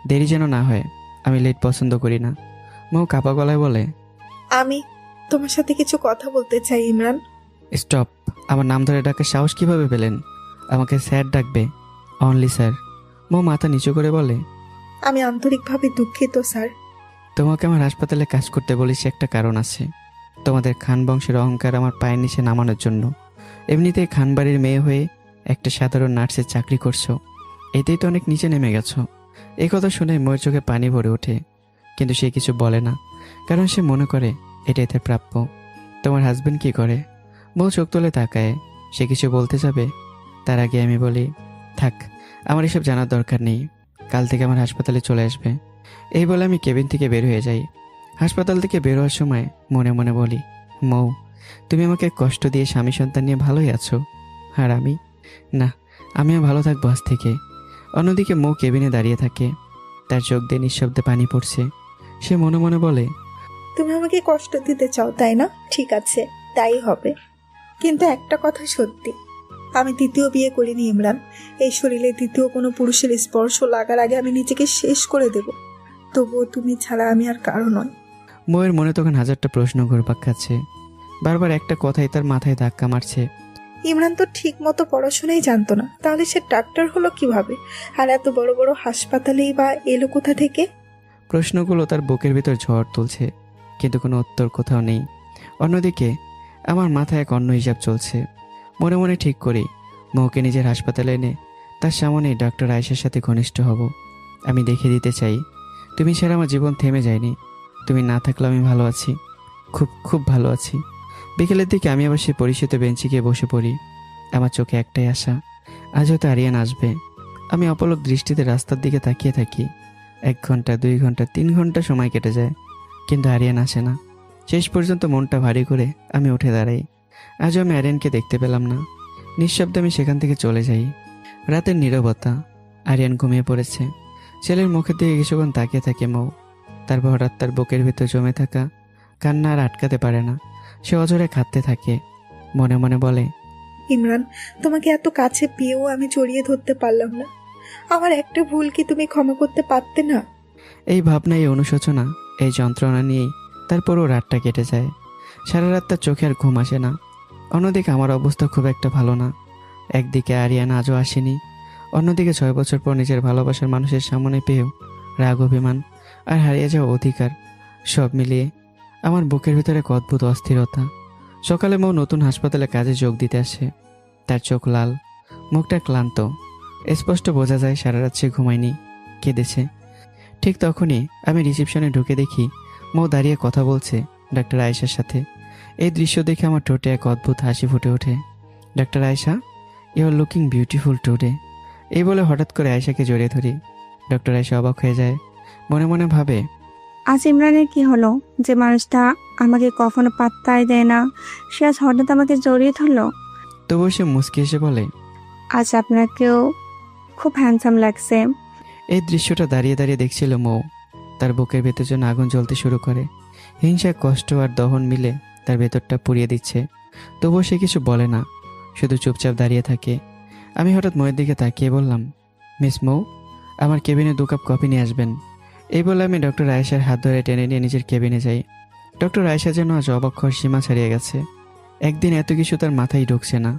S1: দেরি যেন না হয়, আমি লেট পছন্দ করি না। মৌ কাপা গলায় বলে,
S2: আমি তোমার সাথে কিছু কথা বলতে চাই ইমরান।
S1: স্টপ! আমার নাম ধরে ডাকার সাহস কিভাবে পেলেন? আমাকে স্যার ডাকবে, অনলি স্যার। মৌ মাথা নিচু করে বলে,
S2: আমি আন্তরিকভাবে দুঃখিত স্যার।
S1: তোমাকে আমার হাসপাতালে কাজ করতে বলেছি একটা কারণ আছে। তোমাদের খান বংশের অহংকার আমার পায়ের নিচে নামানোর জন্য। এমনিতেই খানবাড়ির মেয়ে হয়ে একটা সাধারণ নার্সের চাকরি করছো, এতেই তো অনেক নিচে নেমে গেছো। এই কথা শুনে ময়ের চোখে পানি ভরে ওঠে, কিন্তু সে কিছু বলে না, কারণ সে মনে করে এটাই তার প্রাপ্য। তোমার হাজবেন্ড কি করে? মৌ চোখ তুলে তাকায়। সে কিছু বলতে যাবে, তার আগে আমি বলি, থাক, আমার এসব জানার দরকার নেই। কাল থেকে আমার হাসপাতালে চলে আসবে। এই বলে আমি কেবিন থেকে বের হয়ে যাই। হাসপাতাল থেকে বের হওয়ার সময় মনে মনে বলি, মৌ, তুমি আমাকে কষ্ট দিয়ে স্বামী সন্তান নিয়ে ভালোই আছো, আর আমি না, আমিও ভালো থাকবো আজ থেকে। অন্যদিকে মৌ কেবিনে দাঁড়িয়ে থাকে। তার চোখ দিয়ে নিঃশব্দে পানি পড়ছে। সে মনে মনে বলে,
S2: তুমি আমাকে কষ্ট দিতে চাও তাই না? ঠিক আছে, তাই হবে। কিন্তু একটা কথা সত্যি, আমি দ্বিতীয় বিয়ে করিনি ইমরান। এই শরীরে দ্বিতীয় কোনো পুরুষের স্পর্শ লাগার আগে আমি নিজেকে শেষ করে দেব। তবুও তুমি ছাড়া আমি আর কারো নয়।
S1: মৌয়ের মনে তখন হাজারটা প্রশ্ন ঘুরপাক খাচ্ছে। বারবার একটা কথাই তার মাথায় ধাক্কা মারছে।
S2: ইমরান তো ঠিক মতো পড়াশোনাই জানতো না, তাহলে সে ডাক্তার হলো কিভাবে? আর এত বড় বড় হাসপাতালেই বা এলো কোথা থেকে?
S1: প্রশ্নগুলো তার বুকের ভিতর ঝড় তুলছে, কিন্তু কোনো উত্তর কোথাও নেই। অন্যদিকে আমার মাথায় এক অন্য হিসাব চলছে। মনে মনে ঠিক করি, মৌকে নিজের হাসপাতালে এনে তার সামনেই ডক্টর আয়েশার সাথে ঘনিষ্ঠ হব। আমি দেখিয়ে দিতে চাই, তুমি ছাড়া আমার জীবন থেমে যায়নি। তুমি না থাকলে আমি ভালো আছি, খুব খুব ভালো আছি। বিকেলের দিকে আমি আবার সেই পরিচিত বেঞ্চে গিয়ে বসে পড়ি। আমার চোখে একটাই আশা, আজ হয়তো আরিয়ান আসবে। আমি অপলক দৃষ্টিতে রাস্তার দিকে তাকিয়ে থাকি। 1 ঘন্টা, 2 ঘন্টা, 3 ঘন্টা সময় কেটে যায়, কিন্তু আরিয়ান আসে না। শেষ পর্যন্ত মনটা ভারী করে আমি উঠে দাঁড়াই। আজও আমি আরিয়ানকে দেখতে পেলাম না। নিঃশব্দে আমি সেখান থেকে চলে যাই। রাতের নীরবতা। আরিয়ান ঘুমিয়ে পড়েছে। ছেলের মুখের দিকে কিছুক্ষণ তাকিয়ে থাকে মৌ। তারপর হঠাৎ তার বুকের ভিতর জমে থাকা কান্না আর আটকাতে পারে না। সে অঝরে কাঁদতে থাকে। মনে মনে বলে,
S2: ইমরান, তোমাকে এত কাছে পেয়েও আমি জড়িয়ে ধরতে পারলাম না। আমার একটা ভুল কি তুমি ক্ষমা করতে পারতে না?
S1: এই ভাবনা, এই অনুশোচনা, এই যন্ত্রণা নিয়েই তারপরও রাতটা কেটে যায়। সারা রাত তার চোখে আর ঘুম আসে না। অন্যদিকে আমার অবস্থা খুব একটা ভালো না। একদিকে আরিয়ান আজও আসেনি, অন্যদিকে 6 বছর পর নিজের ভালোবাসার মানুষের সামনে পেয়েও রাগ, অভিমান আর হারিয়ে যাওয়া অধিকার, সব মিলিয়ে আমার বুকের ভিতরে এক অদ্ভুত অস্থিরতা। সকালে মৌ নতুন হাসপাতালে কাজে যোগ দিতে আসে। তার চোখ লাল, মুখটা ক্লান্ত। স্পষ্ট বোঝা যায় সারা রাত সে ঘুমায়নি, কেঁদেছে। ঠিক তখনই আমি রিসেপশনে ঢুকে দেখি মৌ দাঁড়িয়ে কথা বলছে ডাক্তার আয়েশার সাথে। এই দৃশ্য দেখে আমার ঠোঁটে এক অদ্ভুত হাসি ফুটে ওঠে। Doctor Ayesha, you are looking beautiful today. এই বলে হঠাৎ করে আয়েশাকে জড়িয়ে ধরি। ডক্টর আয়েশা অবাক হয়ে যায়। মনে মনে ভাবে,
S14: আজ ইমরানের কি হলো যে মানুষটা আমাকে কখনো পাত্তাই দেয় না, সে আজ হঠাৎ আমাকে জড়িয়ে ধরলো।
S1: তবুও সে মুচকি এসে বলে,
S14: আজ আপনাকেও খুব হ্যান্ডসাম লাগছে।
S1: এই দৃশ্যটা দাঁড়িয়ে দাঁড়িয়ে দেখছিল মৌ। তার বুকের ভেতর যেন আগুন জ্বলতে শুরু করে। হিংসা, কষ্ট আর দহন মিলে তার ভেতরটা পুড়িয়ে দিচ্ছে। তবুও সে কিছু বলে না, শুধু চুপচাপ দাঁড়িয়ে থাকে। আমি হঠাৎ মৌয়ের দিকে তাকিয়ে বললাম, মিস মৌ, আমার কেবিনে 2 কাপ কফি নিয়ে আসবেন। এই বলে আমি ডক্টর আয়েশার হাত ধরে টেনে নিয়ে নিজের কেবিনে যাই। ডক্টর আয়েশা যেন আজ অবাক হওয়ার সীমা ছাড়িয়ে গেছে। একদিন এত কিছু তার মাথায় ঢুকছে না।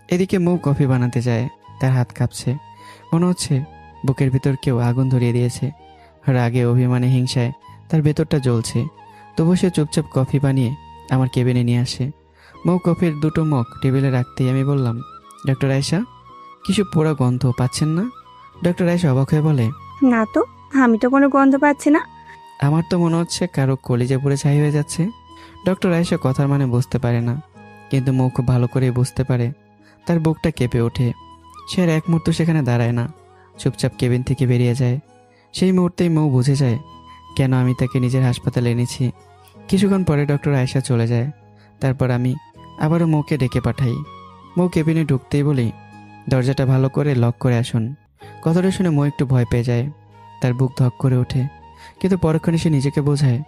S1: এদিকে মৌ কফি বানাতে যায়, তার হাত কাঁপছে। মনে হচ্ছে বুকের ভিতর কেউ আগুন ধরিয়ে দিয়েছে। রাগে, অভিমানে, হিংসায় তার ভেতরটা জ্বলছে। তবু সে চুপচাপ কফি বানিয়ে আমার কেবিনে নিয়ে আসে। মৌ কফির 2টো মগ টেবিলে রাখতেই আমি বললাম, ডক্টর আয়েশা, কিছু পোড়া গন্ধ পাচ্ছেন না? ডক্টর আয়েশা অবাক হয়ে বলে,
S14: না তো, আমি তো কোনো গন্ধ পাচ্ছি না।
S1: আমার তো মনে হচ্ছে কারো কলিজা পুড়ে ছাই হয়ে যাচ্ছে। ডক্টর আয়েশা কথার মানে বুঝতে পারে না, কিন্তু মৌ খুব ভালো করে বুঝতে পারে। তার বুকটা কেঁপে ওঠে। সে আর এক মুহূর্ত সেখানে দাঁড়ায় না, চুপচাপ কেবিন থেকে বেরিয়ে যায়। সেই মুহূর্তেই মৌ বুঝে যায় কেন আমি তাকে নিজের হাসপাতালে এনেছি। কিছুক্ষণ পরে ডক্টর আয়েশা চলে যায়। তারপর আমি আবারও মৌকে ডেকে পাঠাই। মৌ কেবিনে ঢুকতেই বলি, দরজাটা ভালো করে লক করে আসুন। কথাটা শুনে মৌ একটু ভয় পেয়ে যায়। তার বুক ধক করে ওঠে, কিন্তু পরক্ষণে সে নিজেকে বোঝায়,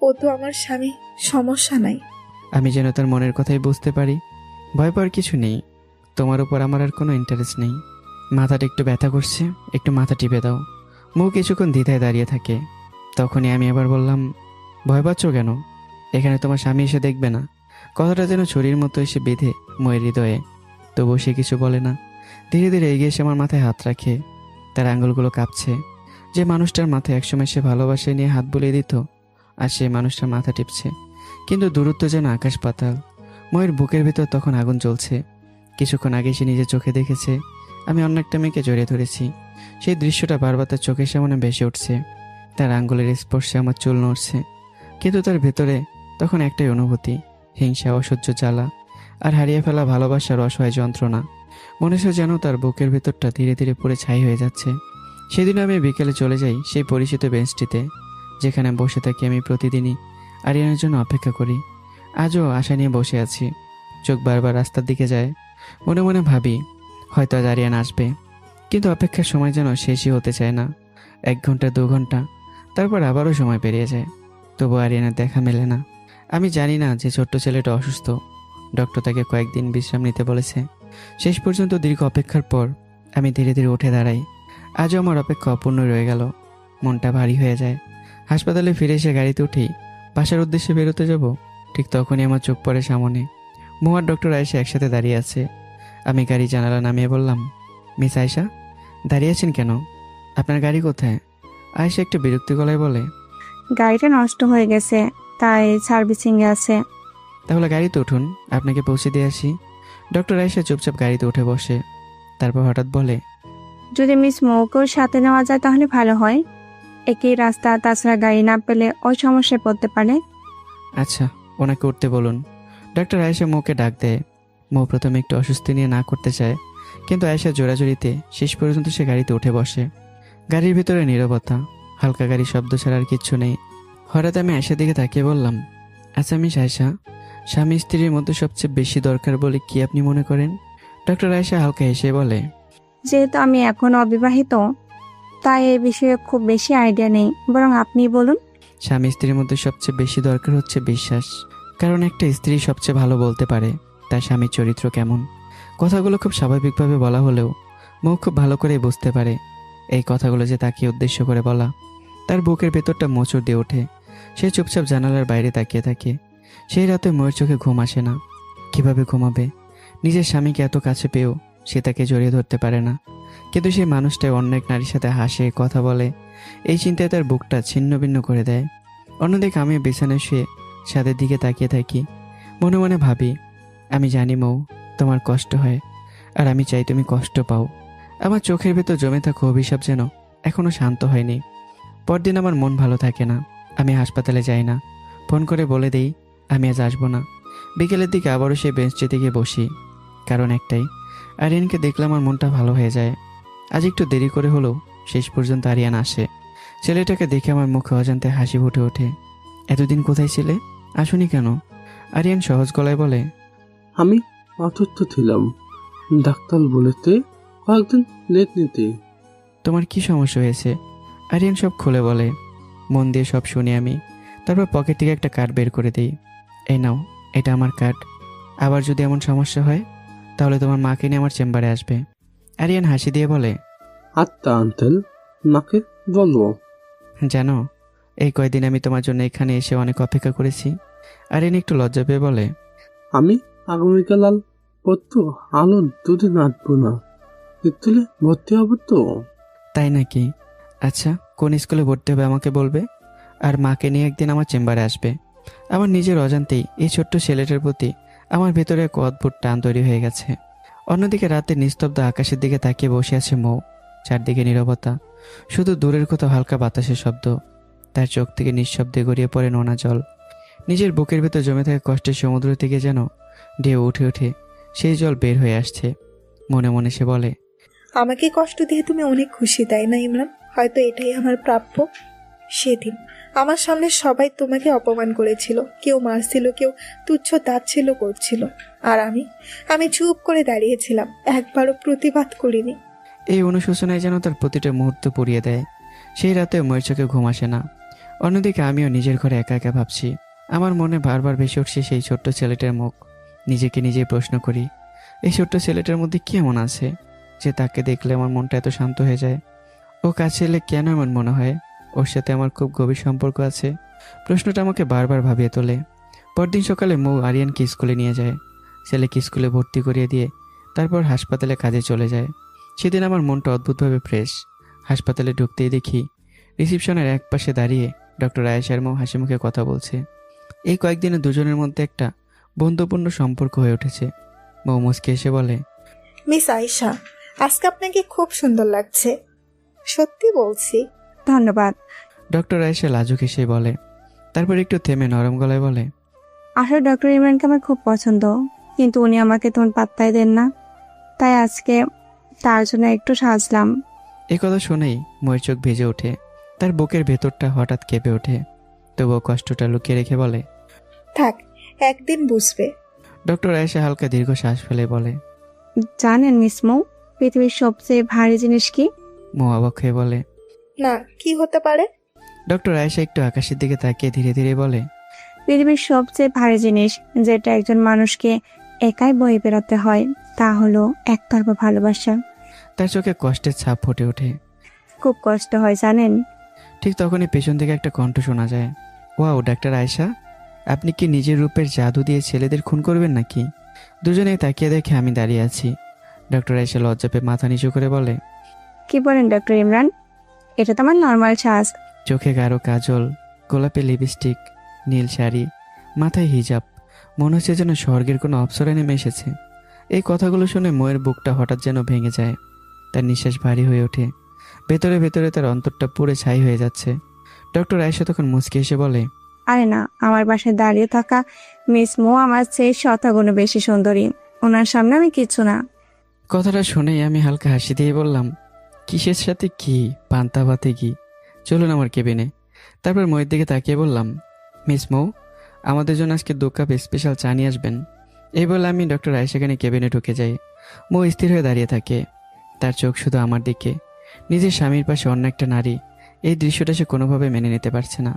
S2: ও তো আমার স্বামী, সমস্যা নাই।
S1: আমি যেন তার মনের কথাই বুঝতে পারি। ভয় পাওয়ার কিছু নেই, তোমার উপর আমার আর কোনো ইন্টারেস্ট নেই। মাথাটা একটু ব্যথা করছে, একটু মাথা টিপে দাও। মৌ কিছুক্ষণ দ্বিধায় দাঁড়িয়ে থাকে। তখনই আমি আবার বললাম, ভয় পাচ্ছ কেন? এখানে তোমার স্বামী এসে দেখবে না? কথাটা যেন ছুরির মতো এসে বেঁধে ময়ের হৃদয়ে। তবুও সে কিছু বলে না। ধীরে ধীরে এগিয়ে এসে আমার মাথায় হাত রাখে। তার আঙুলগুলো কাঁপছে। যে মানুষটার মাথায় একসময় সে ভালোবাসে নিয়ে হাত বুলিয়ে দিত, আর সেই মানুষটার মাথা টিপছে। কিন্তু দূরত্ব যেন আকাশ পাতাল। ময়ের বুকের ভিতর তখন আগুন জ্বলছে। কিছুক্ষণ আগে সে নিজের চোখে দেখেছে আমি অন্য একটা মেয়েকে জড়িয়ে ধরেছি। সেই দৃশ্যটা বারবার তার চোখের সামনে ভেসে উঠছে। তার আঙ্গুলের স্পর্শে আমার চুল নড়ছে। কিন্তু তার ভেতরে তখন একটাই অনুভূতি, হিংসা, অসহ্য জ্বালা, আর হারিয়ে ফেলা ভালোবাসার অসহায় যন্ত্রণা। মনে হচ্ছে যেন তার বুকের ভেতরটা ধীরে ধীরে পুড়ে ছাই হয়ে যাচ্ছে। সেদিন আমি বিকেলে চলে যাই সেই পরিচিত বেঞ্চটিতে, যেখানে বসে থাকি আমি প্রতিদিনই আরিয়ানের জন্য অপেক্ষা করি। আজও আশা নিয়ে বসে আছি। চোখ বারবার রাস্তার দিকে যায়। মনে মনে ভাবি, হয়তো আজ আরিয়ান আসবে। কিন্তু অপেক্ষার সময় যেন শেষই হতে চায় না। 1 ঘন্টা 2 ঘন্টা, তারপর আবারও সময় পেরিয়ে যায়। তবু আরিয়ানের দেখা মেলে না। আমি জানি না যে ছোট্ট ছেলেটা অসুস্থ। ডক্টর তাকে কয়েকদিন বিশ্রাম নিতে বলেছে। শেষ পর্যন্ত দীর্ঘ অপেক্ষার পর আমি ধীরে ধীরে উঠে দাঁড়াই। আজও আমার অপেক্ষা অপূর্ণ রয়ে গেল। মনটা ভারী হয়ে যায়। হাসপাতালে ফিরে এসে গাড়িতে উঠেই বাসার উদ্দেশ্যে বেরোতে যাব, ঠিক তখনই আমার চোখ পড়ে সামনে। মৌ আর ডক্টর আয়েশা একসাথে দাঁড়িয়ে আছে। আমি গাড়ি জানালা নামিয়ে বললাম, মিস আয়েশা, দাঁড়িয়ে আছেন কেন? আপনার গাড়ি কোথায়? আয়েশা একটু বিরক্তি গলায় বলে,
S14: গাড়িটা নষ্ট হয়ে গেছে, তাই সার্ভিসিংয়ে আছে।
S1: তাহলে গাড়িতে উঠুন, আপনাকে পৌঁছে দিয়ে আসি। ডক্টর আয়েশা চুপচাপ গাড়িতে উঠে বসে। তারপর হঠাৎ বলে,
S14: যদি মিস মৌকেও সাথে নেওয়া যায় তাহলে ভালো হয়। একই রাস্তা, তাছাড়া গাড়ি না পেলে ওই সমস্যায় পড়তে পারে।
S1: আচ্ছা, ওনাকে উঠতে বলুন। ডক্টর আয়েশা মৌকে ডাক দেয়। মৌ প্রথমে একটু অস্বস্তি নিয়ে না করতে চায়, কিন্তু আয়েশা জোরাজুরিতে শেষ পর্যন্ত সে গাড়িতে উঠে বসে। গাড়ির ভিতরে নীরবতা, হালকা গাড়ি শব্দ ছাড়া আর কিচ্ছু নেই। হঠাৎ আমি আয়েশার দিকে তাকিয়ে বললাম, আচ্ছা মিস আয়েশা, স্বামী স্ত্রীর মধ্যে সবচেয়ে বেশি দরকার বলে কি আপনি মনে করেন? ডক্টর আয়েশা হালকা হেসে বলে,
S14: যেহেতু আমি এখন অবিবাহিত, তাই এই বিষয়ে খুব বেশি আইডিয়া নেই, বরং আপনি বলুন।
S1: স্বামী স্ত্রীর মধ্যে সবচেয়ে বেশি দরকার হচ্ছে বিশ্বাস। কারণ একটা স্ত্রী সবচেয়ে ভালো বলতে পারে তার স্বামীর চরিত্র কেমন। কথাগুলো খুব স্বাভাবিকভাবে বলা হলেও মৌ খুব ভালো করে বুঝতে পারে এই কথাগুলো যে তাকে উদ্দেশ্য করে বলা। তার বুকের ভেতরটা মোচড় দিয়ে ওঠে। সে চুপচাপ জানালার বাইরে তাকিয়ে থাকে। সেই রাতে ময়ের চোখে ঘুম আসে না। কিভাবে ঘুমাবে? নিজের স্বামীকে এত কাছে পেয়েও সে তাকে জড়িয়ে ধরতে পারে না। কিন্তু সেই মানুষটাই অন্য এক নারীর সাথে হাসে, কথা বলে। এই চিন্তায় তার বুকটা ছিন্ন ভিন্ন করে দেয়। অন্যদিকে আমি বিছানায় শুয়ে ছাদের দিকে তাকিয়ে থাকি। মনে মনে ভাবি, আমি জানি মৌ, তোমার কষ্ট হয়, আর আমি চাই তুমি কষ্ট পাও। আমার চোখের ভেতর জমে থাকা অভিশাপ যেন এখনো শান্ত হয়নি। পরদিন আমার মন ভালো থাকে না। আমি হাসপাতালে যাই না। ফোন করে বলে দেই আমি আজ আসবো না। বিকেলের দিকে আবারও সেই বেঞ্চটিতে গিয়ে বসি। কারণ একটাই, আরিয়ানকে দেখলে আমার মনটা ভালো হয়ে যায়। আজ একটু দেরি করে হলেও শেষ পর্যন্ত আরিয়ান আসে। ছেলেটাকে দেখে আমার মুখে অজান্তে হাসি ফুটে ওঠে। এতদিন কোথায় ছিলে? আসুনি কেন? আরিয়ান সহজ গলায় বলে,
S11: আমি অসুস্থ ছিলাম, ডাক্তার বলেছে কয়েকদিন লেট নিতে।
S1: তোমার কি সমস্যা হয়েছে? আরিয়ান সব খুলে বলে। মন দিয়ে সব শুনি আমি। তারপর পকেট থেকে একটা কার্ড বের করে দিই। এই নাও, এটা আমার কার্ড। আবার যদি এমন সমস্যা হয় তাহলে তোমার মাকে নিয়ে আমার চেম্বারে আসবে। আরিয়ান হাসি দিয়ে বলে,
S11: আচ্ছা আঙ্কেল, মাকে বলবো।
S1: জানো, এই কয়দিন আমি তোমার জন্য এখানে এসে অনেক অপেক্ষা করেছি। আরিয়ান একটু লজ্জা পেয়ে বলে,
S11: আমি আগামীকাল পত্র আলোর দুধে নাচবো না, স্কুলে ভর্তি হবো তো।
S1: তাই নাকি? আচ্ছা, কোন স্কুলে ভর্তি হবে আমাকে বলবে, আর মাকে নিয়ে একদিন আমার চেম্বারে আসবে। আমার নিজের অজান্তেই এই ছোট্ট ছেলেটার প্রতি আমার ভেতরে এক অদ্ভুত টান তৈরি হয়ে গেছে। অন্যদিকে রাতে নিস্তব্ধ আকাশের দিকে তাকিয়ে বসে আছে মৌ। চারদিকে নীরবতা, শুধু দূরের কোথাও হালকা বাতাসের শব্দ। তার চোখ থেকে নিঃশব্দে গড়িয়ে পড়ে নোনা জল। নিজের বুকের ভেতর জমে থাকা কষ্টের সমুদ্র থেকে যেন ঢেউ উঠে উঠে সেই জল বের হয়ে আসছে। মনে মনে সে বলে,
S2: আমাকে কষ্ট দিয়ে তুমি অনেক খুশি, তাই না ইমরান? হয়তো এটাই আমার প্রাপ্য। সেদিন আমার সামনে সবাই তোমাকে অপমান করেছিল, কেউ মারছিল, কেউ তুচ্ছ তাচ্ছিল্য করছিল, আর আমি চুপ করে দাঁড়িয়েছিলাম, একবারও প্রতিবাদ করিনি।
S1: এই অনুশোচনায় যেন তার প্রতিটা মুহূর্ত পুড়িয়ে দেয়। সেই রাতে ময়ের চোখে ঘুম আসে না। অন্যদিকে আমিও নিজের ঘরে একা একা ভাবছি। আমার মনে বারবার ভেসে উঠছে সেই ছোট্ট ছেলেটার মুখ। নিজেকে নিজেই প্রশ্ন করি, এই ছোট্ট ছেলেটার মধ্যে কি এমন আছে যে তাকে দেখলে আমার মনটা এত শান্ত হয়ে যায়? ও কাছে এলে কেন এমন মনে হয় ওর সাথে আমার খুব গভীর সম্পর্ক আছে? প্রশ্নটা আমাকে বারবার ভাবিয়ে তোলে। পরদিন সকালে মৌ আরিয়ানকে স্কুলে নিয়ে যায়। ছেলেকে স্কুলে ভর্তি করিয়ে দিয়ে তারপর হাসপাতালে কাজে চলে যায়। সেদিন আমার মনটা অদ্ভুতভাবে ফ্রেশ। হাসপাতালে ঢুকতেই দেখি রিসিপশনের এক পাশে দাঁড়িয়ে ডক্টর আয়েশার মৌ হাসি মুখে কথা বলছে। এই কয়েকদিনে দুজনের মধ্যে একটা বন্ধুপূর্ণ সম্পর্ক হয়ে উঠেছে। মৌ মুচকে এসে বলে,
S2: মিস আয়েশা, আজকে আপনাকে খুব সুন্দর লাগছে, সত্যি বলছি।
S14: ধন্যবাদ।
S1: ডক্টর আয়েশা লাজুক এসে বলে, তারপর একটু থেমে নরম গলায় বলে,
S14: আসলে ডক্টর ইমরানকে আমার খুব পছন্দ, কিন্তু উনি আমাকে তখন পাত্তাই দেন না, তাই আজকে তার জন্য একটু সাজলাম।
S1: এই কথা শুনেই ময়ের চোখ ভেজে ওঠে। তার বুকের ভেতরটা হঠাৎ কেঁপে ওঠে। তবুও কষ্টটা লুকিয়ে রেখে বলে,
S2: থাক, একদিন বুঝবে।
S1: ডক্টর আয়েশা হালকা দীর্ঘ শ্বাস ফেলে বলে,
S14: জানেন মিস মৌ, পৃথিবীর সবচেয়ে ভারী জিনিস কি?
S1: মৌ অবাক হয়ে বলে,
S2: না, কি হতে পারে?
S1: ডক্টর আয়েশা একটু আকাশের দিকে তাকিয়ে ধীরে ধীরে বলে,
S14: পৃথিবীর সবচেয়ে ভারী জিনিস যেটা একজন মানুষকে একাই বয়ে বেরোতে হয়, তা হলো একতরফা ভালোবাসা।
S1: তার চোখে কষ্টের ছাপ ফুটে ওঠে।
S14: খুব কষ্ট হয় জানেন।
S1: ঠিক তখনই পেছন থেকে একটা কণ্ঠ শোনা যায়, ওয়াও ডাক্তার আয়েশা, আপনি কি নিজের রূপের জাদু দিয়ে ছেলেদের খুন করবেন নাকি? দুজনেই তাকিয়ে দেখে আমি দাঁড়িয়ে আছি। ডক্টর আয়েশা লজ্জা পেয়ে মাথা নিচু করে বলে,
S14: কি বলেন ডক্টর ইমরান? এটা তো আমার নর্মাল সাজ।
S1: চোখে গাঢ় কাজল, গোলাপি লিপস্টিক, নীল শাড়ি, মাথায় হিজাব, মনে হচ্ছে যেন স্বর্গের কোনো অপ্সরা নেমে এসেছে। এই কথাগুলো শুনে ময়ের বুকটা হঠাৎ যেন ভেঙে যায়। তার নিঃশ্বাস ভারী হয়ে ওঠে। ভেতরে ভেতরে তার অন্তরটা পুরো ছাই হয়ে যাচ্ছে। ডক্টর আয়েশা তখন মুচকি এসে বলে,
S14: আরে না, আমার বাসায় দাঁড়িয়ে থাকা মিস মৌ আমার চেয়ে শতগুণ বেশি সুন্দরী, ওনার সামনে আমি কিছু না।
S1: কথাটা শুনেই আমি হালকা হাসি দিয়ে বললাম, কিসের সাথে কি, পান্তা ভাতে কি, চলুন আমার কেবিনে। তারপর ময়ের দিকে তাকিয়ে বললাম, মিস মৌ, আমাদের জন্য আজকে 2 কাপ স্পেশাল চা নিয়ে আসবেন। এই বলে আমি ডক্টর আয়েশাখানে কেবিনে ঢুকে যাই। মৌ স্থির হয়ে দাঁড়িয়ে থাকে। তার চোখ শুধু আমার দিকে। নিজের স্বামীর পাশে অন্য একটা নারী, এই দৃশ্যটা সে কোনোভাবে মেনে নিতে পারছে না।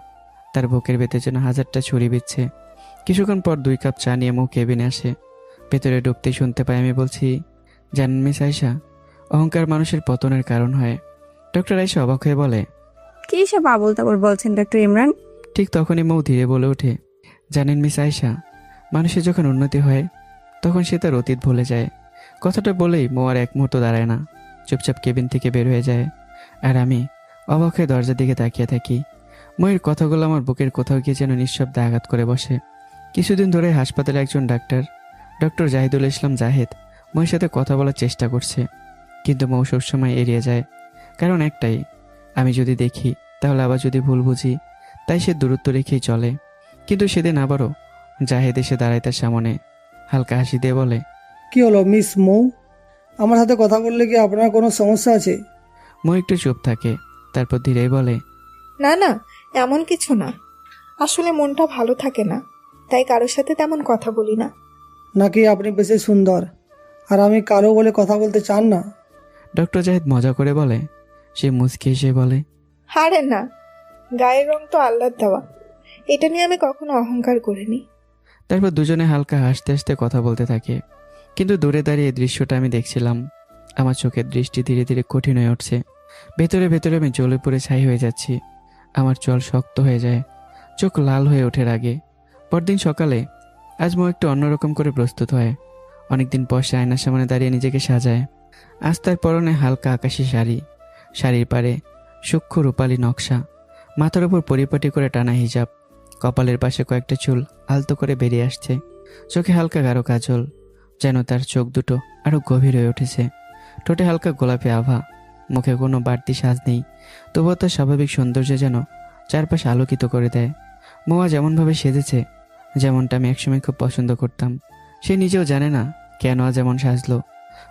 S1: তার বুকের ভেতর যেন হাজারটা ছুরি বিচ্ছে। কিছুক্ষণ পর 2 কাপ চা নিয়ে মৌ কেবিনে আসে। ভেতরে ঢুকতেই শুনতে পাই আমি বলছি, জানেন মিস আয়েশা, অহংকার মানুষের পতনের কারণ হয়। ডক্টর আয়েশা অবাক হয়ে বলে,
S14: কি সব আবল তাবল বলছেন ডক্টর ইমরান?
S1: ঠিক তখনই মৌ ধীরে বলে ওঠে, জানেন মিস আয়েশা, মানুষের যখন উন্নতি হয় তখন সে তার অতীত ভুলে যায়। কথাটা বলেই মৌ আর এক মুহূর্ত দাঁড়ায় না, চুপচাপ কেবিন থেকে বের হয়ে যায়। আর আমি অবাক হয়ে দরজার দিকে তাকিয়ে থাকি। ময়ের কথাগুলো আমার বুকের কোথাও গিয়ে যেন নিঃশব্দে আঘাত করে বসে। কিছুদিন ধরে হাসপাতালে একজন ডক্টর জাহিদুল ইসলাম জাহেদ ময়ের সাথে কথা বলার চেষ্টা করছে, কিন্তু মৌ সবসময় এড়িয়ে যায়। কারণ একটাই, আমি যদি দেখি তাহলে আবার যদি ভুল বুঝি, তাই সে দূরত্ব রেখেই চলে। কিন্তু সেদিন আবারও জাহেদ এসে দাঁড়ায় তার সামনে, হালকা হাসি দিয়ে বলে,
S12: কি হলো মিস মৌ, আমার সাথে কথা বললে কি আপনার কোনো সমস্যা আছে?
S1: মৌ একটু চুপ থাকে, তারপর ধীরেই বলে,
S2: না না, এমন কিছু না, আসলে মনটা ভালো থাকে না, তাই কারোর সাথে তেমন কথা বলি না।
S12: নাকি আপনি বেশি সুন্দর আর আমি কারো বলে কথা বলতে চান না?
S1: ডক্টর জাহেদ মজা করে বলে। সে মুচকি এসে বলে,
S2: আরে না, গায়ের রং তো আল্লাহর দেওয়া, এটা নিয়ে আমি কখনো অহংকার করিনি।
S1: তারপর দুজনে হালকা হাসতে হাসতে কথা বলতে থাকে। কিন্তু দূরে দাঁড়িয়ে এই দৃশ্যটা আমি দেখছিলাম। আমার চোখের দৃষ্টি ধীরে ধীরে কঠিন হয়ে উঠছে। ভেতরে ভেতরে আমি জ্বলে পুড়ে ছাই হয়ে যাচ্ছি। আমার চল শক্ত হয়ে যায়, চোখ লাল হয়ে ওঠে রাগে। পরদিন সকালে আজ মৌ একটু অন্যরকম করে প্রস্তুত হয়। অনেকদিন পর সে আয়নার সামনে দাঁড়িয়ে নিজেকে সাজায়। আজ তার পরনে হালকা আকাশি শাড়ি, শাড়ির পারে সূক্ষ্ম রূপালী নকশা, মাথার উপর পরিপাটি করে টানা হিজাব, কপালের পাশে কয়েকটা চুল আলতো করে বেরিয়ে আসছে, চোখে হালকা গাঢ় কাজল, যেন তার চোখ দুটো আরো গভীর হয়ে উঠেছে। ঠোঁটে হালকা গোলাপি আভা, মুখে কোনো বাড়তি সাজ নেই, তবুও তার স্বাভাবিক সৌন্দর্য যেন চারপাশ আলোকিত করে দেয়। মৌয়া যেমনভাবে সেজেছে, যেমনটা আমি একসময় খুব পছন্দ করতাম, সে নিজেও জানে না কেন আজ এমন সাজলো,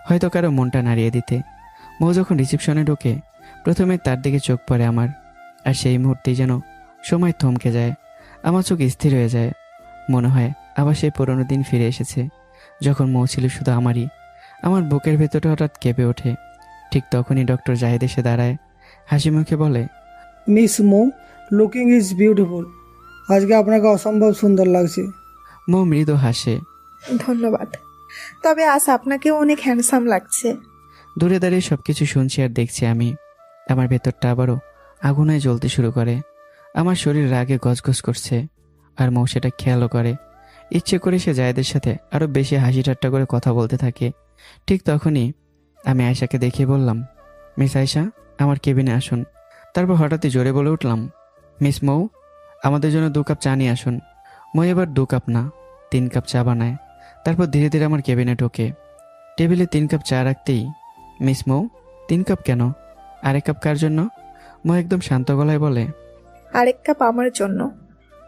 S1: হয়তো কারো মনটা নাড়িয়ে দিতে। মৌ যখন রিসেপশনে ঢোকে, প্রথমে তার দিকে চোখ পড়ে আমার, আর সেই মুহূর্তেই যেন সময় থমকে যায়। আমার চোখ স্থির হয়ে যায়, মনে হয় আবার সেই পুরনো দিন ফিরে এসেছে, যখন মৌ ছিল শুধু আমারই। আমার বুকের ভেতরটা হঠাৎ কেঁপে ওঠে। ঠিক তখনই ডক্টর জাহিদ এসে দাঁড়ায়, হাসি মুখে বলে,
S12: miss Mou, looking is beautiful. আজকে আপনাকে অসম্ভব সুন্দর লাগছে।
S1: মৌ মৃদু হাসে।
S2: ধন্যবাদ, তবে আজ আপনাকেও অনেক হ্যান্ডসাম লাগছে।
S1: দূরে দাঁড়িয়ে সবকিছু শুনছি আর দেখছি আমি। আমার ভেতরটা আবারও আগুনে জ্বলতে শুরু করে। আমার শরীর রাগে গজগজ করছে, আর মৌ সেটা খেয়ালও করে। ইচ্ছে করে সে জায়েদের সাথে আরো বেশি হাসি ঠাট্টা করে কথা বলতে থাকে। ঠিক তখনই আমি আয়শাকে দেখিয়ে বললাম, মিস আয়শা, আমার কেবিনে আসুন। তারপর হঠাৎই জোরে বলে উঠলাম, মিস মৌ, আমাদের জন্য 2 কাপ চা নিয়ে আসুন। মৌ এবার 2 কাপ না 3 কাপ চা বানায়। তারপর ধীরে ধীরে আমার কেবিনে ঢোকে। টেবিলে 3 কাপ চা রাখতেই, মিস মৌ, 3 কাপ কেন? আরেক কাপ কার জন্য? মৌ একদম শান্ত গলায় বলে,
S2: আরেক কাপ আমার জন্য।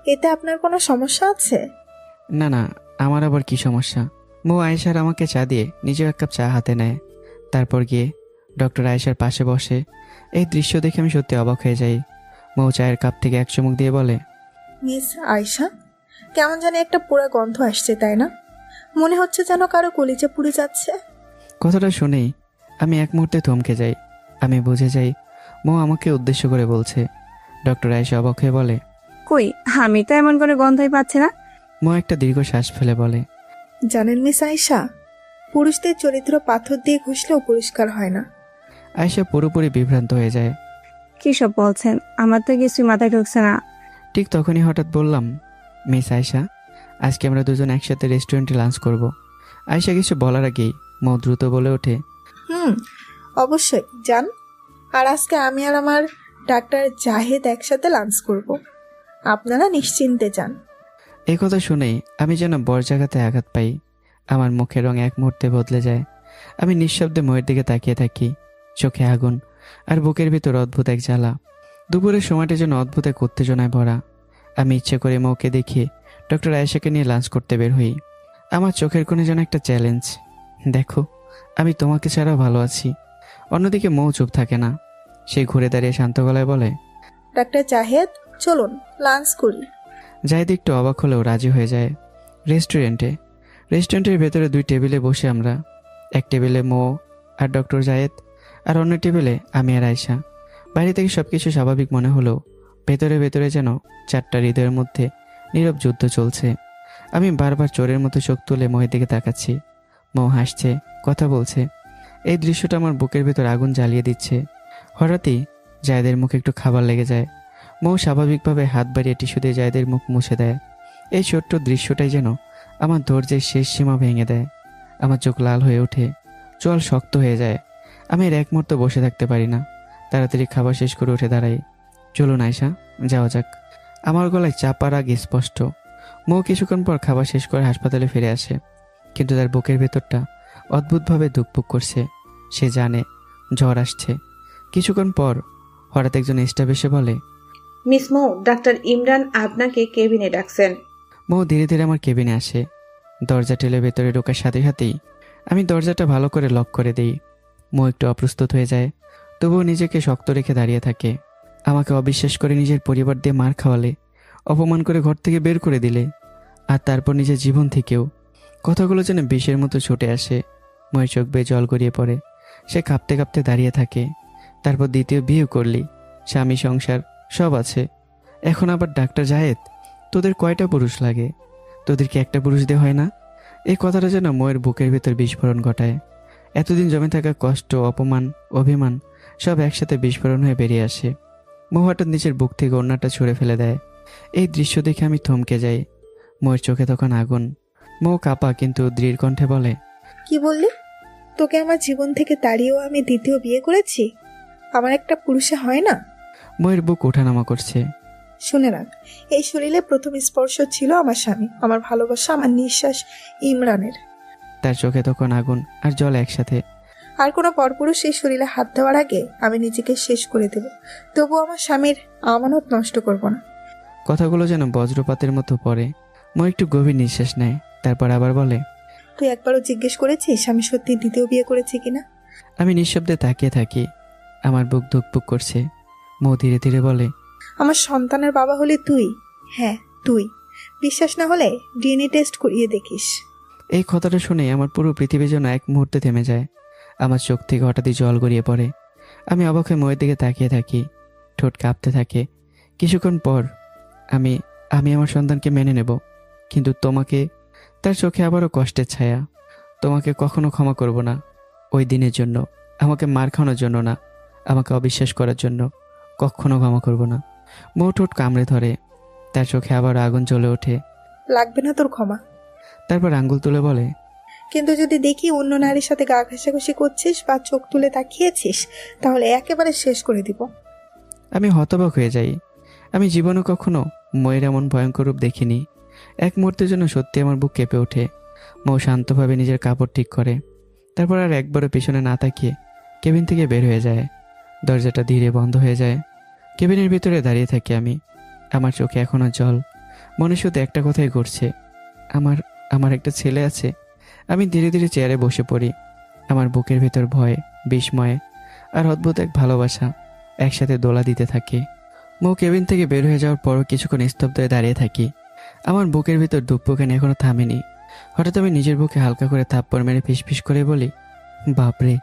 S2: এতে আপনার কোনো সমস্যা আছে?
S1: না না, আমার আবার কি সমস্যা? মৌ আয়েশার আমাকে চা দিয়ে নিজেও 1 কাপ চা হাতে নেয়। তারপর গিয়ে ডক্টর আয়েশার পাশে বসে। এই দৃশ্য দেখে আমি সত্যি অবাক হয়ে যাই। মৌ চায়ের কাপ থেকে এক চুমুক দিয়ে বলে,
S2: মিস আয়শা, কেমন জানি একটা পোড়া গন্ধ আসছে, তাই না? মনে হচ্ছে যেন কারো কলিজা পুড়ে যাচ্ছে।
S1: কথাটা শুনেই আমি এক মুহূর্তে থমকে যাই। আমি বুঝে যাই মৌ আমাকে উদ্দেশ্য করে বলছে। ডক্টর আয়েশা অবাক হয়ে বলে,
S14: কই, আমি তো এমন করে গন্ধই পাচ্ছি না।
S1: মৌ একটা দীর্ঘ শ্বাস ফেলে বলে,
S2: জানেন মিস আয়শা, পুরুষদের চরিত্র পাথর দিয়ে ঘষলেও পরিষ্কার হয় না।
S1: আয়েশা পুরোপুরি বিভ্রান্ত হয়ে যায়।
S14: কি সব বলছেন? আমার তো কিছুই মাথায় ঢুকছে না।
S1: ঠিক তখনই হঠাৎ বললাম, মিস আয়েশা, আজকে আমরা দুজন একসাথে রেস্টুরেন্টে লাঞ্চ করব। আয়েশা কিছু বলার আগেই মৌ দ্রুত বলে ওঠে,
S2: অবশ্যই যান। আর আজকে আমি আর আমার ডাক্তার জাহেদ একসাথে লাঞ্চ করব। আপনারা নিশ্চিন্তে যান।
S1: এই কথা শুনেই আমি যেন বজ্রাঘাতে আঘাত পাই। আমার মুখের রং এক মুহূর্তে বদলে যায়। আমি নিঃশব্দে ময়ের দিকে তাকিয়ে থাকি, চোখে আগুন আর বুকের ভিতর অদ্ভুত এক জ্বালা। দুপুরের সময়টা যেন অদ্ভুত এক উত্তেজনায় ভরা। আমি ইচ্ছে করে মৌকে দেখিয়ে ডক্টর আয়েশাকে নিয়ে লাঞ্চ করতে বের হই। আমার চোখের কোণে যেন একটা চ্যালেঞ্জ, দেখো আমি তোমাকে ছাড়াও ভালো আছি। অন্যদিকে মৌ চুপ থাকে না, সে ঘুরে দাঁড়িয়ে শান্ত গলায় বলে,
S2: ডাক্তার জাহেদ, চলুন লাঞ্চ করি।
S1: জাহেদ একটু অবাক হলেও রাজি হয়ে যায়। রেস্টুরেন্টের ভেতরে 2 টেবিলে বসে আমরা। এক টেবিলে মৌ আর ডক্টর জাহেদ, আর অন্য টেবিলে আমি আর আয়শা। বাইরে থেকে সবকিছু স্বাভাবিক মনে হলেও ভেতরে ভেতরে যেন 4টা হৃদয়ের মধ্যে নীরব যুদ্ধ চলছে। আমি বারবার চোরের মতো চোখ তুলে মৌয়ের দিকে তাকাচ্ছি। মৌ হাসছে, কথা বলছে। এই দৃশ্যটা আমার বুকের ভেতর আগুন জ্বালিয়ে দিচ্ছে। হঠাৎই জায়েদের মুখে একটু খাবার লেগে যায়। মৌ স্বাভাবিকভাবে হাত বাড়িয়ে টিস্যু দিয়ে জায়েদের মুখ মুছে দেয়। এই ছোট্ট দৃশ্যটাই যেন আমার ধৈর্যের শেষ সীমা ভেঙে দেয়। আমার চোখ লাল হয়ে ওঠে, চোয়াল শক্ত হয়ে যায়। আমি আর এক মুহূর্ত বসে থাকতে পারি না, তাড়াতাড়ি খাবার শেষ করে উঠে দাঁড়াই। চলুন আয়শা, যাওয়া যাক। আমার গলায় চাপার আগে স্পষ্ট। মৌ কিছুক্ষণ পর খাবার শেষ করে হাসপাতালে ফিরে আসে, কিন্তু তার বুকের ভেতরটা অদ্ভুতভাবে ধুকপুক করছে। সে জানে ঝড় আসছে। কিছুক্ষণ পর হঠাৎ একজন স্টাফ এসে বলে,
S13: মিস মৌ, ডাক্তার ইমরান আপনাকে কেবিনে ডাকছেন।
S1: মৌ ধীরে ধীরে আমার কেবিনে আসে। দরজা ঠেলে ভেতরে ঢোকার সাথে সাথেই আমি দরজাটা ভালো করে লক করে দিই। মৌ একটু অপ্রস্তুত হয়ে যায়, তবুও নিজেকে শক্ত রেখে দাঁড়িয়ে থাকে। আমাকে অবিশ্বাস করে নিজের পরিবার দিয়ে মার খাওয়ালে, অপমান করে ঘর থেকে বের করে দিলে, আর তারপর নিজের জীবন থেকেও। কথাগুলো যেন বিষের মতো ছুটে আসে। ময়ের চোখ বেয়ে জল গড়িয়ে পড়ে। সে কাঁপতে কাঁপতে দাঁড়িয়ে থাকে। তারপর দ্বিতীয় বিয়ে করলি, স্বামী, সংসার সব আছে, এখন আবার ডাক্তার জাহেদ। তোদের কয়টা পুরুষ লাগে? তোদেরকে একটা পুরুষ দিয়ে হয় না? এই কথাটা যেন ময়ের বুকের ভেতর বিস্ফোরণ ঘটায়। এতদিন জমে থাকা কষ্ট, অপমান, অভিমান সব একসাথে বিস্ফোরণ হয়ে বেরিয়ে আসে। মৌ হঠাৎ নিচের বুক থেকে ওড়নাটা ছুঁড়ে ফেলে দেয়। এই দৃশ্য দেখে আমি থমকে যাই। ময়ের চোখে তখন আগুন। মৌ কাঁপা কিন্তু দৃঢ় কণ্ঠে বলে,
S2: কি বললি? তোকে আমার জীবন থেকে তাড়িয়েও আমি দ্বিতীয় বিয়ে করেছি? আমার একটা পুরুষে হয় না?
S1: ময়ের বুক ওঠানামা করছে।
S2: শুনে রাখ, এই শরীরে প্রথম স্পর্শ ছিল আমার স্বামী, আমার ভালোবাসা, আমার নিঃশ্বাস ইমরানের।
S1: তার চোখে তখন আগুন আর জল একসাথে।
S15: আর কোনো পরপুরুষ এই শরীরে হাত দেওয়ার আগে আমি নিজেকে শেষ করে দেব, তবু আমার স্বামীর আমানত নষ্ট করব না।
S1: কথাগুলো যেন বজ্রপাতের মতো পড়ে। মো একটু গভীর নিঃশ্বাস নেয়, তারপর আবার বলে,
S15: তুই একবারও জিজ্ঞেস করেছিস আমি সত্যি দ্বিতীয় বিয়ে করেছি কিনা?
S1: আমি নিঃশব্দে তাকিয়ে থাকি। আমার বুক ধুকপুক করছে। মো ধীরে ধীরে বলে,
S15: আমার সন্তানের বাবা হলে তুই। হ্যাঁ তুই। বিশ্বাস না হলে ডিএনএ টেস্ট করিয়ে দেখিস।
S1: এই কথাটা শুনে আমার পুরো পৃথিবী যেন এক মুহূর্তে থেমে যায়। আমার চোখ থেকে হঠাৎই জল গড়িয়ে পড়ে। আমি অবাক হয়ে মোয়ের দিকে তাকিয়ে থাকি। ঠোঁট কাঁপতে থাকে। কিছুক্ষণ পর আমি আমার সন্তানকে মেনে নেব, কিন্তু তোমাকে। তার চোখে আবারও কষ্টের ছায়া। তোমাকে কখনো ক্ষমা করব না। ওই দিনের জন্য, আমাকে মার খাওয়ানোর জন্য না, আমাকে অবিশ্বাস করার জন্য কখনো ক্ষমা করব না। মৌ ঠোঁট কামড়ে ধরে। তার চোখে আবার আগুন জ্বলে ওঠে।
S15: লাগবে না তোর ক্ষমা।
S1: তারপর আঙ্গুল তুলে বলে,
S15: কিন্তু যদি দেখি অন্য নারীর সাথে গা ঘেঁষাঘষি করছিস বা চোখ তুলে তাকিয়েছিস, তাহলে একেবারে শেষ করে দিব।
S1: আমি হতবাক হয়ে যাই। আমি জীবনে কখনো ময়ের এমন ভয়ঙ্কর রূপ দেখিনি। এক মুহূর্তের জন্য সত্যি আমার বুক কেঁপে ওঠে। মৌ শান্তভাবে নিজের কাপড় ঠিক করে, তারপর আর একবারও পিছনে না তাকিয়ে কেবিন থেকে বের হয়ে যায়। দরজাটা ধীরে বন্ধ হয়ে যায়। কেবিনের ভিতরে দাঁড়িয়ে থাকি আমি। আমার চোখে এখনো জল। মনে শুধু একটা কথাই ঘুরছে, আমার একটা ছেলে আছে। আমি ধীরে ধীরে চেয়ারে বসে পড়ি। আমার বুকের ভেতর ভয়, বিস্ময় আর অদ্ভুত এক ভালোবাসা একসাথে দোলা দিতে থাকে। মৌ কেবিন থেকে বের হয়ে যাওয়ার পরও কিছুক্ষণ স্তব্ধ হয়ে দাঁড়িয়ে থাকি। আমার বুকের ভিতর ধুকপুকানি এখনো থামেনি। হঠাৎ আমি নিজের বুকে হালকা করে থাপ্পড় মেরে ফিসফিস করে বলি, বাপরে,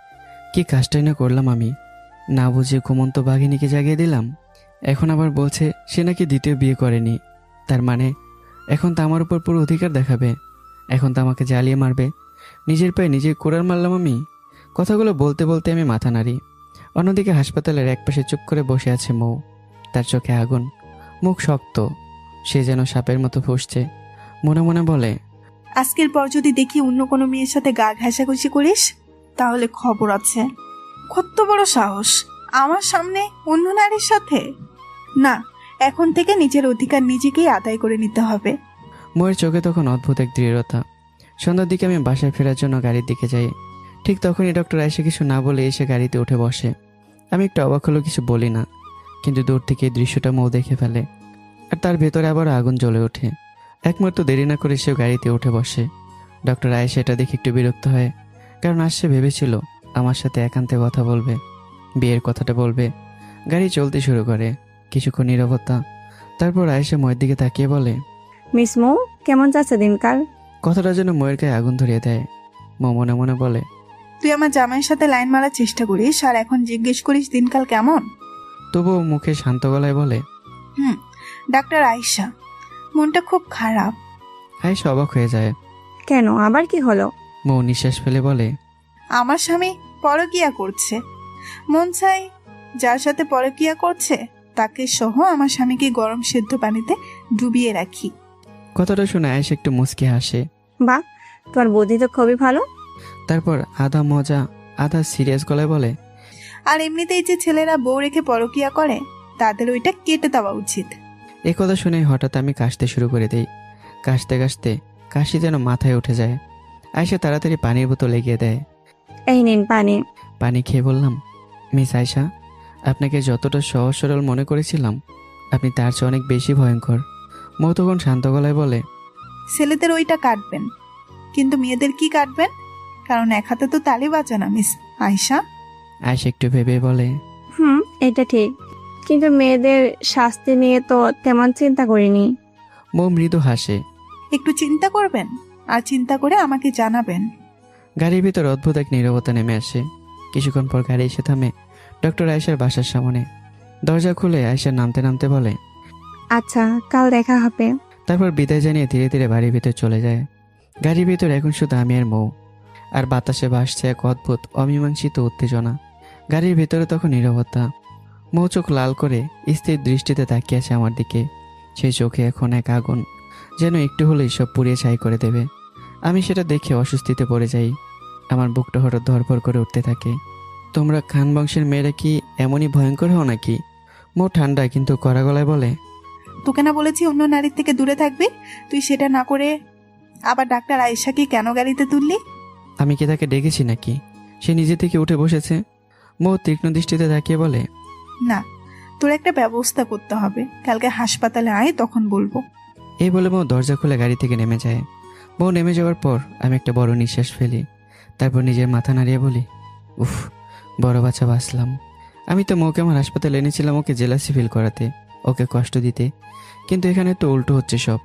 S1: কি কাজটাই না করলাম আমি। না বুঝে ঘুমন্ত বাঘিনীকে জাগিয়ে দিলাম। এখন আবার বলছে সে নাকি দ্বিতীয় বিয়ে করেনি। তার মানে এখন তো আমার উপর পুরো অধিকার দেখাবে। এখন তো আমাকে জ্বালিয়ে মারবে। নিজের পায়ে নিজে কোড়াল মারলাম আমি। কথাগুলো বলতে বলতে আমি মাথা নাড়ি। অন্যদিকে হাসপাতালের একপাশে চুপ করে বসে আছে মৌ। তার চোখে আগুন, মুখ শক্ত। সে যেন সাপের মতো ফুঁসছে। মনে মনে বলে,
S2: আজকের পর যদি দেখি অন্য কোনো মেয়ের সাথে গা ঘেঁষাঘষি করিস, তাহলে খবর আছে। কত বড় সাহস আমার সামনে অন্য নারীর সাথে! না, এখন থেকে নিজের অধিকার নিজেকেই আদায় করে নিতে হবে।
S1: ময়ের চোখে তখন অদ্ভুত এক দৃঢ়তা। সন্ধ্যার দিকে আমি বাসায় ফেরার জন্য গাড়ির দিকে যাই। ঠিক তখনই ডক্টর আয়েশা কিছু না বলে এসে গাড়িতে উঠে বসে। আমি একটু অবাক হলেও কিছু বলি না, কিন্তু দূর থেকে এই দৃশ্যটা মৌ দেখে ফেলে। আর তার ভেতরে আবার আগুন জ্বলে ওঠে। এক মুহূর্ত দেরি না করে সেও গাড়িতে উঠে বসে। ডক্টর আয়েশা এটা দেখে একটু বিরক্ত হয়, কারণ আজ সে ভেবেছিল আমার সাথে একান্তে কথা বলবে, বিয়ের কথাটা বলবে। গাড়ি চলতে শুরু করে। কিছুক্ষণ নীরবতা। তারপর আয়েশা ময়ের দিকে তাকিয়ে বলে,
S14: মিস মৌ, কেমন যাচ্ছে দিনকাল?
S1: কথাটা যেন ময়ের গায়ে আগুন ধরিয়ে দেয়। মৌ মনে মনে বলে,
S2: তুই আমার জামাইয়ের সাথে লাইন মারার চেষ্টা করিস আর এখন জিজ্ঞেস করিস দিনকাল কেমন?
S1: তবুও মুখে শান্ত গলায় বলে,
S2: ডাক্তার আয়েশা, মনটা খুব খারাপ।
S1: আয়েশা অবাক হয়ে যায়।
S14: কেন, আবার কি হলো?
S1: মৌ নিঃশ্বাস ফেলে বলে,
S2: আমার স্বামী পরকীয়া করছে। মন চাই যার সাথে পরকীয়া করছে তাকে সহ আমার স্বামীকে গরম সেদ্ধ পানিতে ডুবিয়ে রাখি।
S1: কথাটা শুনে আয়েশা একটু মুচকি হাসে।
S14: বাহ, তোমার বুদ্ধি তো খুবই ভালো।
S1: তারপর আধা মজা আধা সিরিয়াস গলায় বলে,
S2: আর এমনিতেই যে ছেলেরা বউ রেখে পরকীয়া করে তাদের ওইটা কেটে দেওয়া উচিত।
S1: এই কথা শুনে হঠাৎ আমি কাশতে শুরু করে দিই। কাশতে কাশতে কাশি যেন মাথায় উঠে যায়। আয়েশা তাড়াতাড়ি পানির বোতল এগিয়ে দেয়।
S14: এই নিন পানি।
S1: পানি খেয়ে বললাম, মিস আয়েশা, আপনাকে যতটা সহজ সরল মনে করেছিলাম আপনি তার চেয়ে অনেক বেশি ভয়ঙ্কর। মৌ তখন শান্ত গলায় বলে,
S2: ছেলেদের ওইটা কাটবেন, কিন্তু মেয়েদের কি কাটবেন? কারণ এক হাতে তো তালি বাজে না মিস আয়েশা।
S1: আয়েশা একটু ভেবে বলে,
S14: এটা ঠিক, কিন্তু মেয়েদের শাস্তি নিয়ে তো তেমন চিন্তা করিনি।
S1: মৌ মৃদু হাসে।
S2: একটু চিন্তা করবেন আর চিন্তা করে আমাকে জানাবেন।
S1: গাড়ির ভিতর অদ্ভুত এক নীরবতা নেমে আসে। কিছুক্ষণ পর গাড়ি এসে থামে ডক্টর আয়েশার বাসার সামনে। দরজা খুলে আয়েশা নামতে নামতে বলে,
S14: আচ্ছা, কাল দেখা হবে।
S1: তারপর বিদায় জানিয়ে ধীরে ধীরে বাড়ির ভিতর চলে যায়। গাড়ির ভিতর এখন শুধু আমি আর মৌ। আর বাতাসে ভাসছে এক অদ্ভুত অমীমাংসিত উত্তেজনা। গাড়ির ভিতরে তখন নীরবতা। মৌ চোখ লাল করে স্থির দৃষ্টিতে তাকিয়ে আছে আমার দিকে। সেই চোখে এখন এক আগুন, যেন একটু হলেই সব পুড়িয়ে ছাই করে দেবে। আমি সেটা দেখে অস্বস্তিতে পড়ে যাই। আমার বুকটা হঠাৎ ধরপড় করে উঠতে থাকে। তোমরা খান বংশের মেয়েরা কি এমনই ভয়ঙ্কর হও নাকি? মৌ ঠান্ডা কিন্তু কড়া গলায় বলে,
S2: তোকে না বলেছি অন্য নারীর থেকে দূরে থাকবি? তুই সেটা না করে আবার ডাক্তার আয়েশাকে কেন গাড়িতে তুললি?
S1: আমি কি তাকে ডেকেছি নাকি? সে নিজে থেকে উঠে বসেছে। মৌ তীক্ষ্ণ দৃষ্টিতে তাকিয়ে বলে,
S2: না, তোর একটা ব্যবস্থা করতে হবে। কালকে হাসপাতালে আয়, তখন বলবো।
S1: এই বলে মৌ দরজা খুলে গাড়ি থেকে নেমে যায়। মৌ নেমে যাওয়ার পর আমি একটা বড় নিঃশ্বাস ফেলি। তারপর নিজের মাথা নাড়িয়ে বলি, উফ, বড় বাচ্চা বাঁচলাম। আমি তো মৌকে আমার হাসপাতালে এনেছিলাম ওকে জেলাসি ফিল করাতে, ওকে কষ্ট দিতে, কিন্তু এখানে তো উল্টো হচ্ছে সব।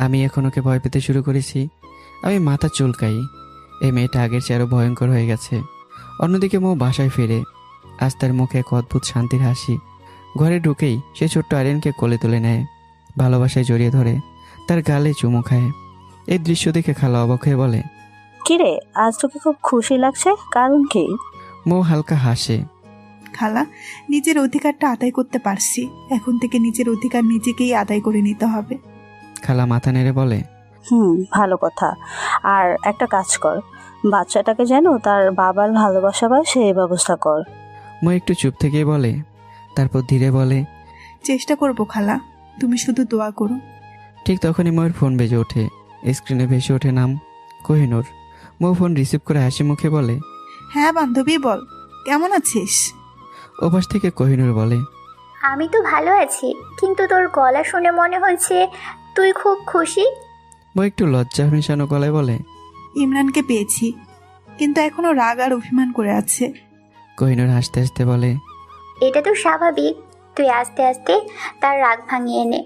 S1: আমি এখন ওকে ভয় পেতে শুরু করেছি। আমি মাথা চুলকাই। এই মেয়েটা আগের চেয়ে আরও ভয়ঙ্কর হয়ে গেছে। অন্যদিকে মৌ বাসায় ফিরে। আজ তার মুখে এক অদ্ভুত শান্তির হাসি। ঘরে ঢুকেই সে ছোট্ট আরিয়ানকে কোলে তুলে নেয়, ভালোবাসায় জড়িয়ে ধরে, তার গালে চুমু খায়। এই দৃশ্য দেখে খালা অবাক হয়ে বলে,
S10: কিরে, আজ তোকে খুব খুশি লাগছে, কারণ কি?
S1: মৌ হালকা হাসে।
S2: খালা, নিজের অধিকারটা আদায় করতে পারছি। এখন থেকে নিজের অধিকার নিজেকেই আদায় করে নিতে হবে।
S1: খালা মাথা নেড়ে বলে,
S10: ভালো কথা। আর একটা কাজ কর, বাচ্চাটাকে যেন তার বাবার ভালোবাসা পায় সেই ব্যবস্থা কর।
S1: মৌ একটু চুপ থেকেই বলে, তারপর ধীরে বলে,
S2: চেষ্টা করবো খালা, তুমি শুধু দোয়া করো।
S1: ঠিক তখনই মৌয়ের ফোন বেজে ওঠে। স্ক্রিনে ভেসে ওঠে নাম কোহিনূর। মৌ ফোন রিসিভ করে হাসি মুখে বলে,
S2: হ্যাঁ বান্ধবী, বল, কেমন আছিস?
S1: ওপাশ থেকে কোহিনূর বলে,
S9: আমি তো ভালো আছি, কিন্তু তোর গলা শুনে মনে হচ্ছে তুই খুব খুশি।
S1: মৌ একটু লজ্জা মেশানো গলায় বলে,
S2: ইমরানকে পেয়েছি, কিন্তু এখনো রাগ আর অভিমান করে আছে।
S1: কোহিনূর হাসতে হাসতে বলে,
S9: এটা তো স্বাভাবিক। তুই আস্তে আস্তে তার রাগ ভাঙিয়ে নে।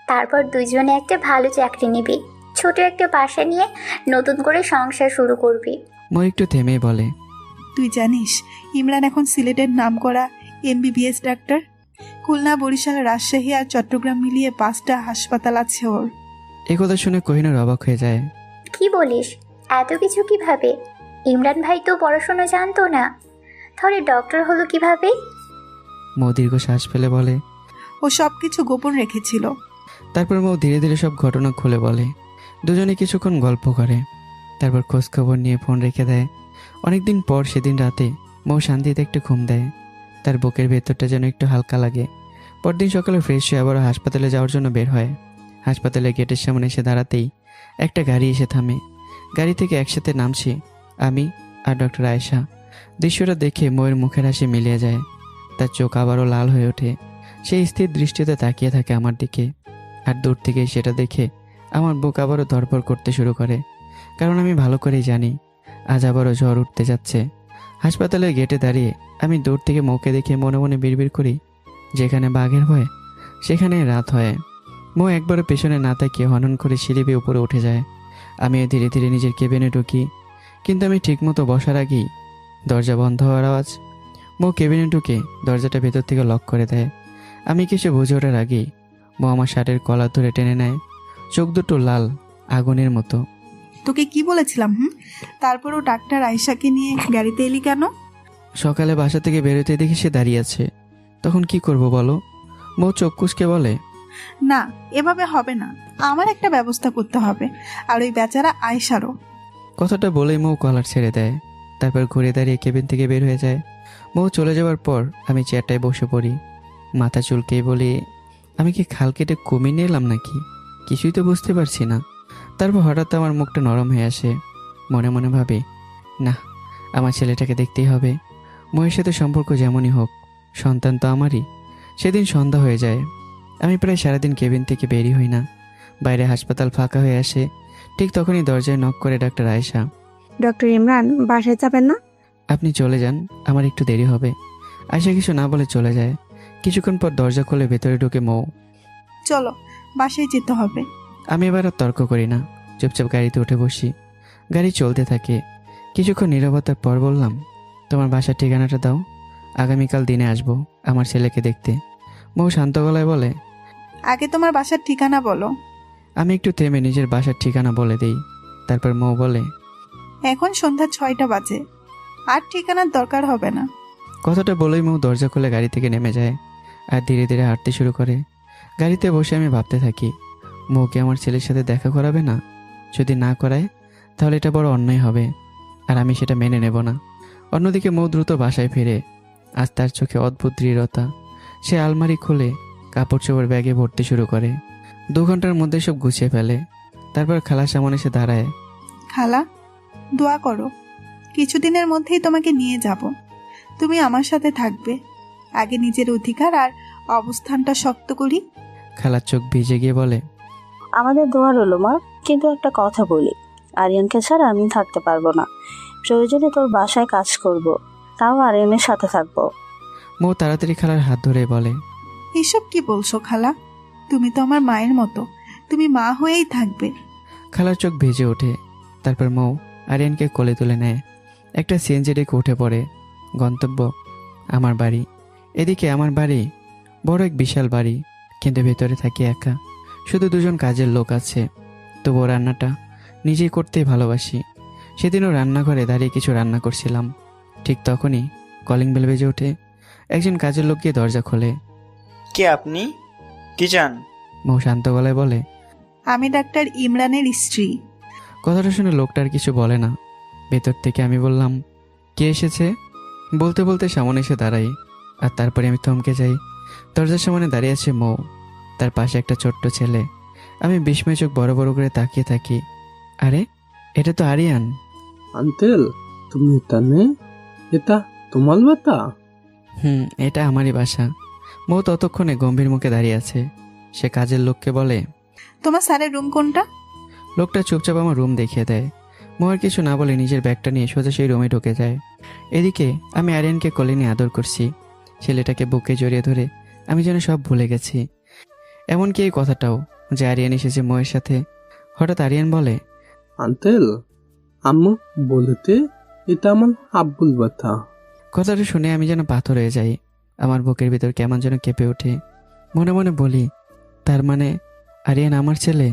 S9: তারপর দুজনে একটা ভালো চাকরি নিবি, ছোট একটা বাসা নিয়ে নতুন করে সংসার শুরু করবি।
S1: মৌ একটু থেমে বলে,
S2: তুই জানিস ইমরান এখন সিলেটের নামকরা MBBS ডাক্তার। খুলনা, বরিশাল, রাজশাহী আর চট্টগ্রাম মিলিয়ে 5টা হাসপাতাল আছে ওর।
S1: এই কথা শুনে কোহিনূর অবাক হয়ে যায়।
S9: কি বলিস? এত কিছু কিভাবে? ইমরান ভাই তো পড়াশোনা জানতো না, তাহলে ডক্টর হলো কিভাবে?
S1: মৌ দীর্ঘ শ্বাস ফেলে বলে,
S2: ও সব কিছু গোপন রেখেছিল।
S1: তারপর মৌ ধীরে ধীরে সব ঘটনা খুলে বলে। দুজনে কিছুক্ষণ গল্প করে, তারপর খোঁজখবর নিয়ে ফোন রেখে দেয়। অনেকদিন পর সেদিন রাতে মৌ শান্তিতে একটু ঘুম দেয়। তার বুকের ভেতরটা যেন একটু হালকা লাগে। পরদিন সকালে ফ্রেশ হয়ে আবার হাসপাতালে যাওয়ার জন্য বের হয়। হাসপাতালের গেটের সামনে এসে দাঁড়াতেই একটা গাড়ি এসে থামে। গাড়ি থেকে একসাথে নামছি আমি আর ডক্টর আয়েশা। দৃশ্যটা দেখে মৌয়ের মুখের হাসি মিলিয়ে যায়। তার চোখ আবারও লাল হয়ে ওঠে। সেই স্থির দৃষ্টিতে তাকিয়ে থাকে আমার দিকে। আর দূর থেকে সেটা দেখে আমার বুক আবারও ধড়ফড় করতে শুরু করে, কারণ আমি ভালো করেই জানি আজ আবারও ঝড় উঠতে যাচ্ছে। হাসপাতালের গেটে দাঁড়িয়ে আমি দূর থেকে মৌকে দেখে মনে মনে বিড়বিড় করি, যেখানে বাঘের ভয় সেখানে রাত হয়। মৌ একবারও পেছনে না তাকিয়ে হনন করে সিঁড়ি বেয়ে উপরে উঠে যায়। আমিও ধীরে ধীরে নিজের কেবিনে ঢুকি, কিন্তু আমি ঠিকমতো বসার আগেই দরজা বন্ধ হওয়ার আওয়াজ। মৌ কেবিনে ঢুকে দরজাটা ভেতর থেকে লক করে দেয়। আমি কিছু বুঝে ওঠার আগেই মৌ আমার শার্টের কলার ধরে টেনে নেয়। চোখ দুটো লাল আগুনের মতো।
S2: তোকে কি বলেছিলাম? তারপরও ডাক্তার আয়েশাকে নিয়ে গাড়িতে এলি কেন?
S1: সকালে বাসা থেকে বেরোতে দেখি সে দাঁড়িয়ে আছে, তখন কি করব বলো? মৌ চোখ কুঁচকে বলে,
S2: না, এভাবে হবে না, আমার একটা ব্যবস্থা করতে হবে, আর ওই বেচারা আয়েশারও।
S1: কথাটা বলেই মৌ কলার ছেড়ে দেয়। তারপর ঘুরে দাঁড়িয়ে কেবিন থেকে বের হয়ে যায়। মৌ চলে যাওয়ার পর আমি চেয়ারটায় বসে পড়ি। মাথা চুলকেই বলি, আমি কি খাল কেটে কমিয়ে নিয়ে এলাম নাকি? কিছুই তো বুঝতে পারছি না। তারপর হঠাৎ আমার মুখটা নরম হয়ে আসে। মনে মনে ভাবি, না, আমার ছেলেটাকে দেখতেই হবে। মৌয়ের সাথে সম্পর্ক যেমনই হোক, সন্তান তো আমারই। সেদিন সন্ধ্যা হয়ে যায়। আমি প্রায় সারাদিন কেবিন থেকে বেরিয়ে হই না। বাইরে হাসপাতাল ফাঁকা হয়ে আসে। ঠিক তখনই দরজায় নক করে ডাক্তার আয়েশা।
S14: ডক্টর ইমরান বাসায় যাবেন না?
S1: আপনি চলে যান, আমার একটু দেরি হবে। আয়েশা কিছু না বলে চলে যায়। কিছুক্ষণ পর দরজা খুলে ভেতরে ঢুকে মৌ।
S2: চলো, বাসায় যেতে হবে।
S1: আমি এবার আর তর্ক করি না, চুপচাপ গাড়িতে উঠে বসি। গাড়ি চলতে থাকে। কিছুক্ষণ নীরবতার পর বললাম, তোমার বাসার ঠিকানাটা দাও, আগামীকাল দিনে আসবো আমার ছেলেকে দেখতে। মৌ শান্ত গলায় বলে,
S2: আগে তোমার বাসার ঠিকানা বলো।
S1: আমি একটু থেমে নিজের বাসার ঠিকানা বলে দিই। তারপর মৌ বলে,
S2: এখন সন্ধ্যা 6টা বাজে, আর ঠিকানার দরকার হবে না।
S1: কথাটা বলেই মৌ দরজা খুলে গাড়ি থেকে নেমে যায় আর ধীরে ধীরে হাঁটতে শুরু করে। গাড়িতে বসে আমি ভাবতে থাকি, মৌকে আমার ছেলের সাথে দেখা করাবে না? যদি না করায় তাহলে এটা বড় অন্যায় হবে, আর আমি সেটা মেনে নেব না। অন্যদিকে মৌ দ্রুত বাসায় ফিরে। আজ তার চোখে অদ্ভুত দৃঢ়তা। সে আলমারি খুলে কাপড় চোপড় ব্যাগে ভরতে শুরু করে। 2 ঘন্টার মধ্যে সব গুছিয়ে ফেলে। তারপর খালার সামনে এসে দাঁড়ায়।
S2: খালা, দোয়া করো, কিছুদিনের মধ্যেই তোমাকে নিয়ে যাব। তুমি আমার সাথে থাকবে। আগে নিজের অধিকার আর অবস্থানটা শক্ত করি।
S1: খালার চোখ ভিজে গিয়ে বলে,
S10: আমাদের দোয়া রইল মা, কিন্তু একটা কথা বলি, আরিয়ানকে ছাড়া আমি থাকতে পারবো না। প্রয়োজনে তোর বাসায় কাজ করব, তাও আরিয়ানের সাথে থাকবো।
S1: মৌ তাড়াতাড়ি খালার হাত ধরে বলে,
S2: এসব কি বলছো খালা? তুমি তো আমার মায়ের মতো, তুমি মা হয়েই থাকবে।
S1: খালার চোখ ভিজে ওঠে। তারপর মৌ আরিয়ানকে কোলে তুলে নেয়। একটা সিএনজি ডেকে উঠে পড়ে। গন্তব্য আমার বাড়ি। এদিকে আমার বাড়ি বড় এক বিশাল বাড়ি, কিন্তু ভেতরে থাকি একা। শুধু দুজন কাজের লোক আছে। তবুও রান্নাটা নিজেই করতেই ভালোবাসি। সেদিনও রান্নাঘরে দাঁড়িয়ে কিছু রান্না করছিলাম। ঠিক তখনই কলিং বেল বেজে ওঠে। একজন কাজের লোক গিয়ে দরজা খোলে।
S16: কে আপনি? কি চান?
S1: মৌ শান্ত গলায় বলে,
S2: আমি ডাক্তার ইমরানের স্ত্রী।
S1: কথাটা শুনে লোকটার কিছু বলে না। ভেতর থেকে আমি বললাম, কে এসেছে? বলতে বলতে সামনে এসে দাঁড়াই। আর তারপরে আমি থমকে যাই। দরজার সামনে দাঁড়িয়ে আছে মৌ, তার পাশে একটা ছোট্ট ছেলে। আমি বিস্ময় চোখ বড় বড় করে তাকিয়ে থাকি। আরে, এটা তো আরিয়ান।
S11: আঙ্কেল, তুমি এখানে? এটা তোমার বাতা?
S1: এটা আমারই বাসা। মৌ ততক্ষণে গম্ভীর মুখে দাঁড়িয়ে আছে। সে কাজের লোককে বলে,
S2: তোমার স্যারের রুম কোনটা?
S1: লোকটা চুপচাপ আমার রুম দেখিয়ে দেয়। মৌ আর কিছু না বলে নিজের ব্যাগটা নিয়ে সোজা সেই রুমে ঢুকে যায়। এদিকে আমি আরিয়ানকে কোলে নিয়ে আদর করছি। ছেলেটাকে বুকে জড়িয়ে ধরে আমি যেন সব ভুলে গেছি, এমনকি এই কথাটাও যে আরিয়ান এসেছে মৌয়ের সাথে। হঠাৎ আরিয়ান বলে,
S11: আঙ্কেল, আম্মু বলতে এটা আমার আব্বুল ব্যথা।
S1: কথাটা শুনে আমি যেন পাথর হয়ে যাই। আমার বুকের ভিতর কেমন যেন কেঁপে ওঠে। মনে মনে বলি, তার মানে আরিয়ান আমার ছেলে?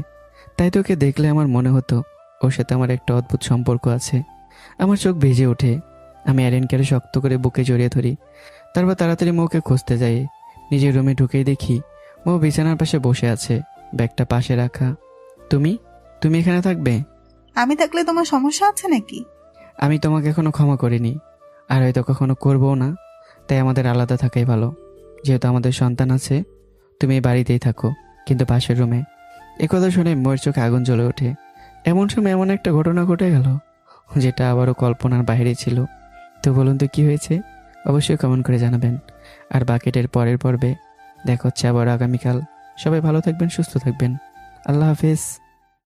S1: তাই তোকে দেখলে আমার মনে হতো ওর সাথে আমার একটা অদ্ভুত সম্পর্ক আছে। আমার চোখ ভিজে ওঠে। আমি আরিয়ানকে আরো শক্ত করে বুকে জড়িয়ে ধরি। তারপর তাড়াতাড়ি মৌকে খুঁজতে যাই। নিজের রুমে ঢুকেই দেখি মৌ বিছানার পাশে বসে আছে, ব্যাগটা পাশে রাখা। তুমি তুমি এখানে থাকবে?
S2: আমি থাকলে তোমার সমস্যা আছে নাকি?
S1: আমি তোমাকে এখনো ক্ষমা করিনি, আর হয়তো কখনো করবও না। তাই আমাদের আলাদা থাকাই ভালো। যেহেতু আমাদের সন্তান আছে, তুমি এই বাড়িতেই থাকো, কিন্তু পাশের রুমে। একথা শুনে মৌয়ের চোখে আগুন জ্বলে ওঠে। এমন সময় এমন একটা ঘটনা ঘটে গেল যেটা আবারও কল্পনার বাইরে ছিল। তো বলুন তো কি হয়েছে? অবশ্যই কমেন্ট করে জানাবেন। আর বাকেটের পরের পর্বে দেখা হচ্ছে আবার আগামীকাল। সবাই ভালো থাকবেন, সুস্থ থাকবেন। আল্লাহ হাফেজ।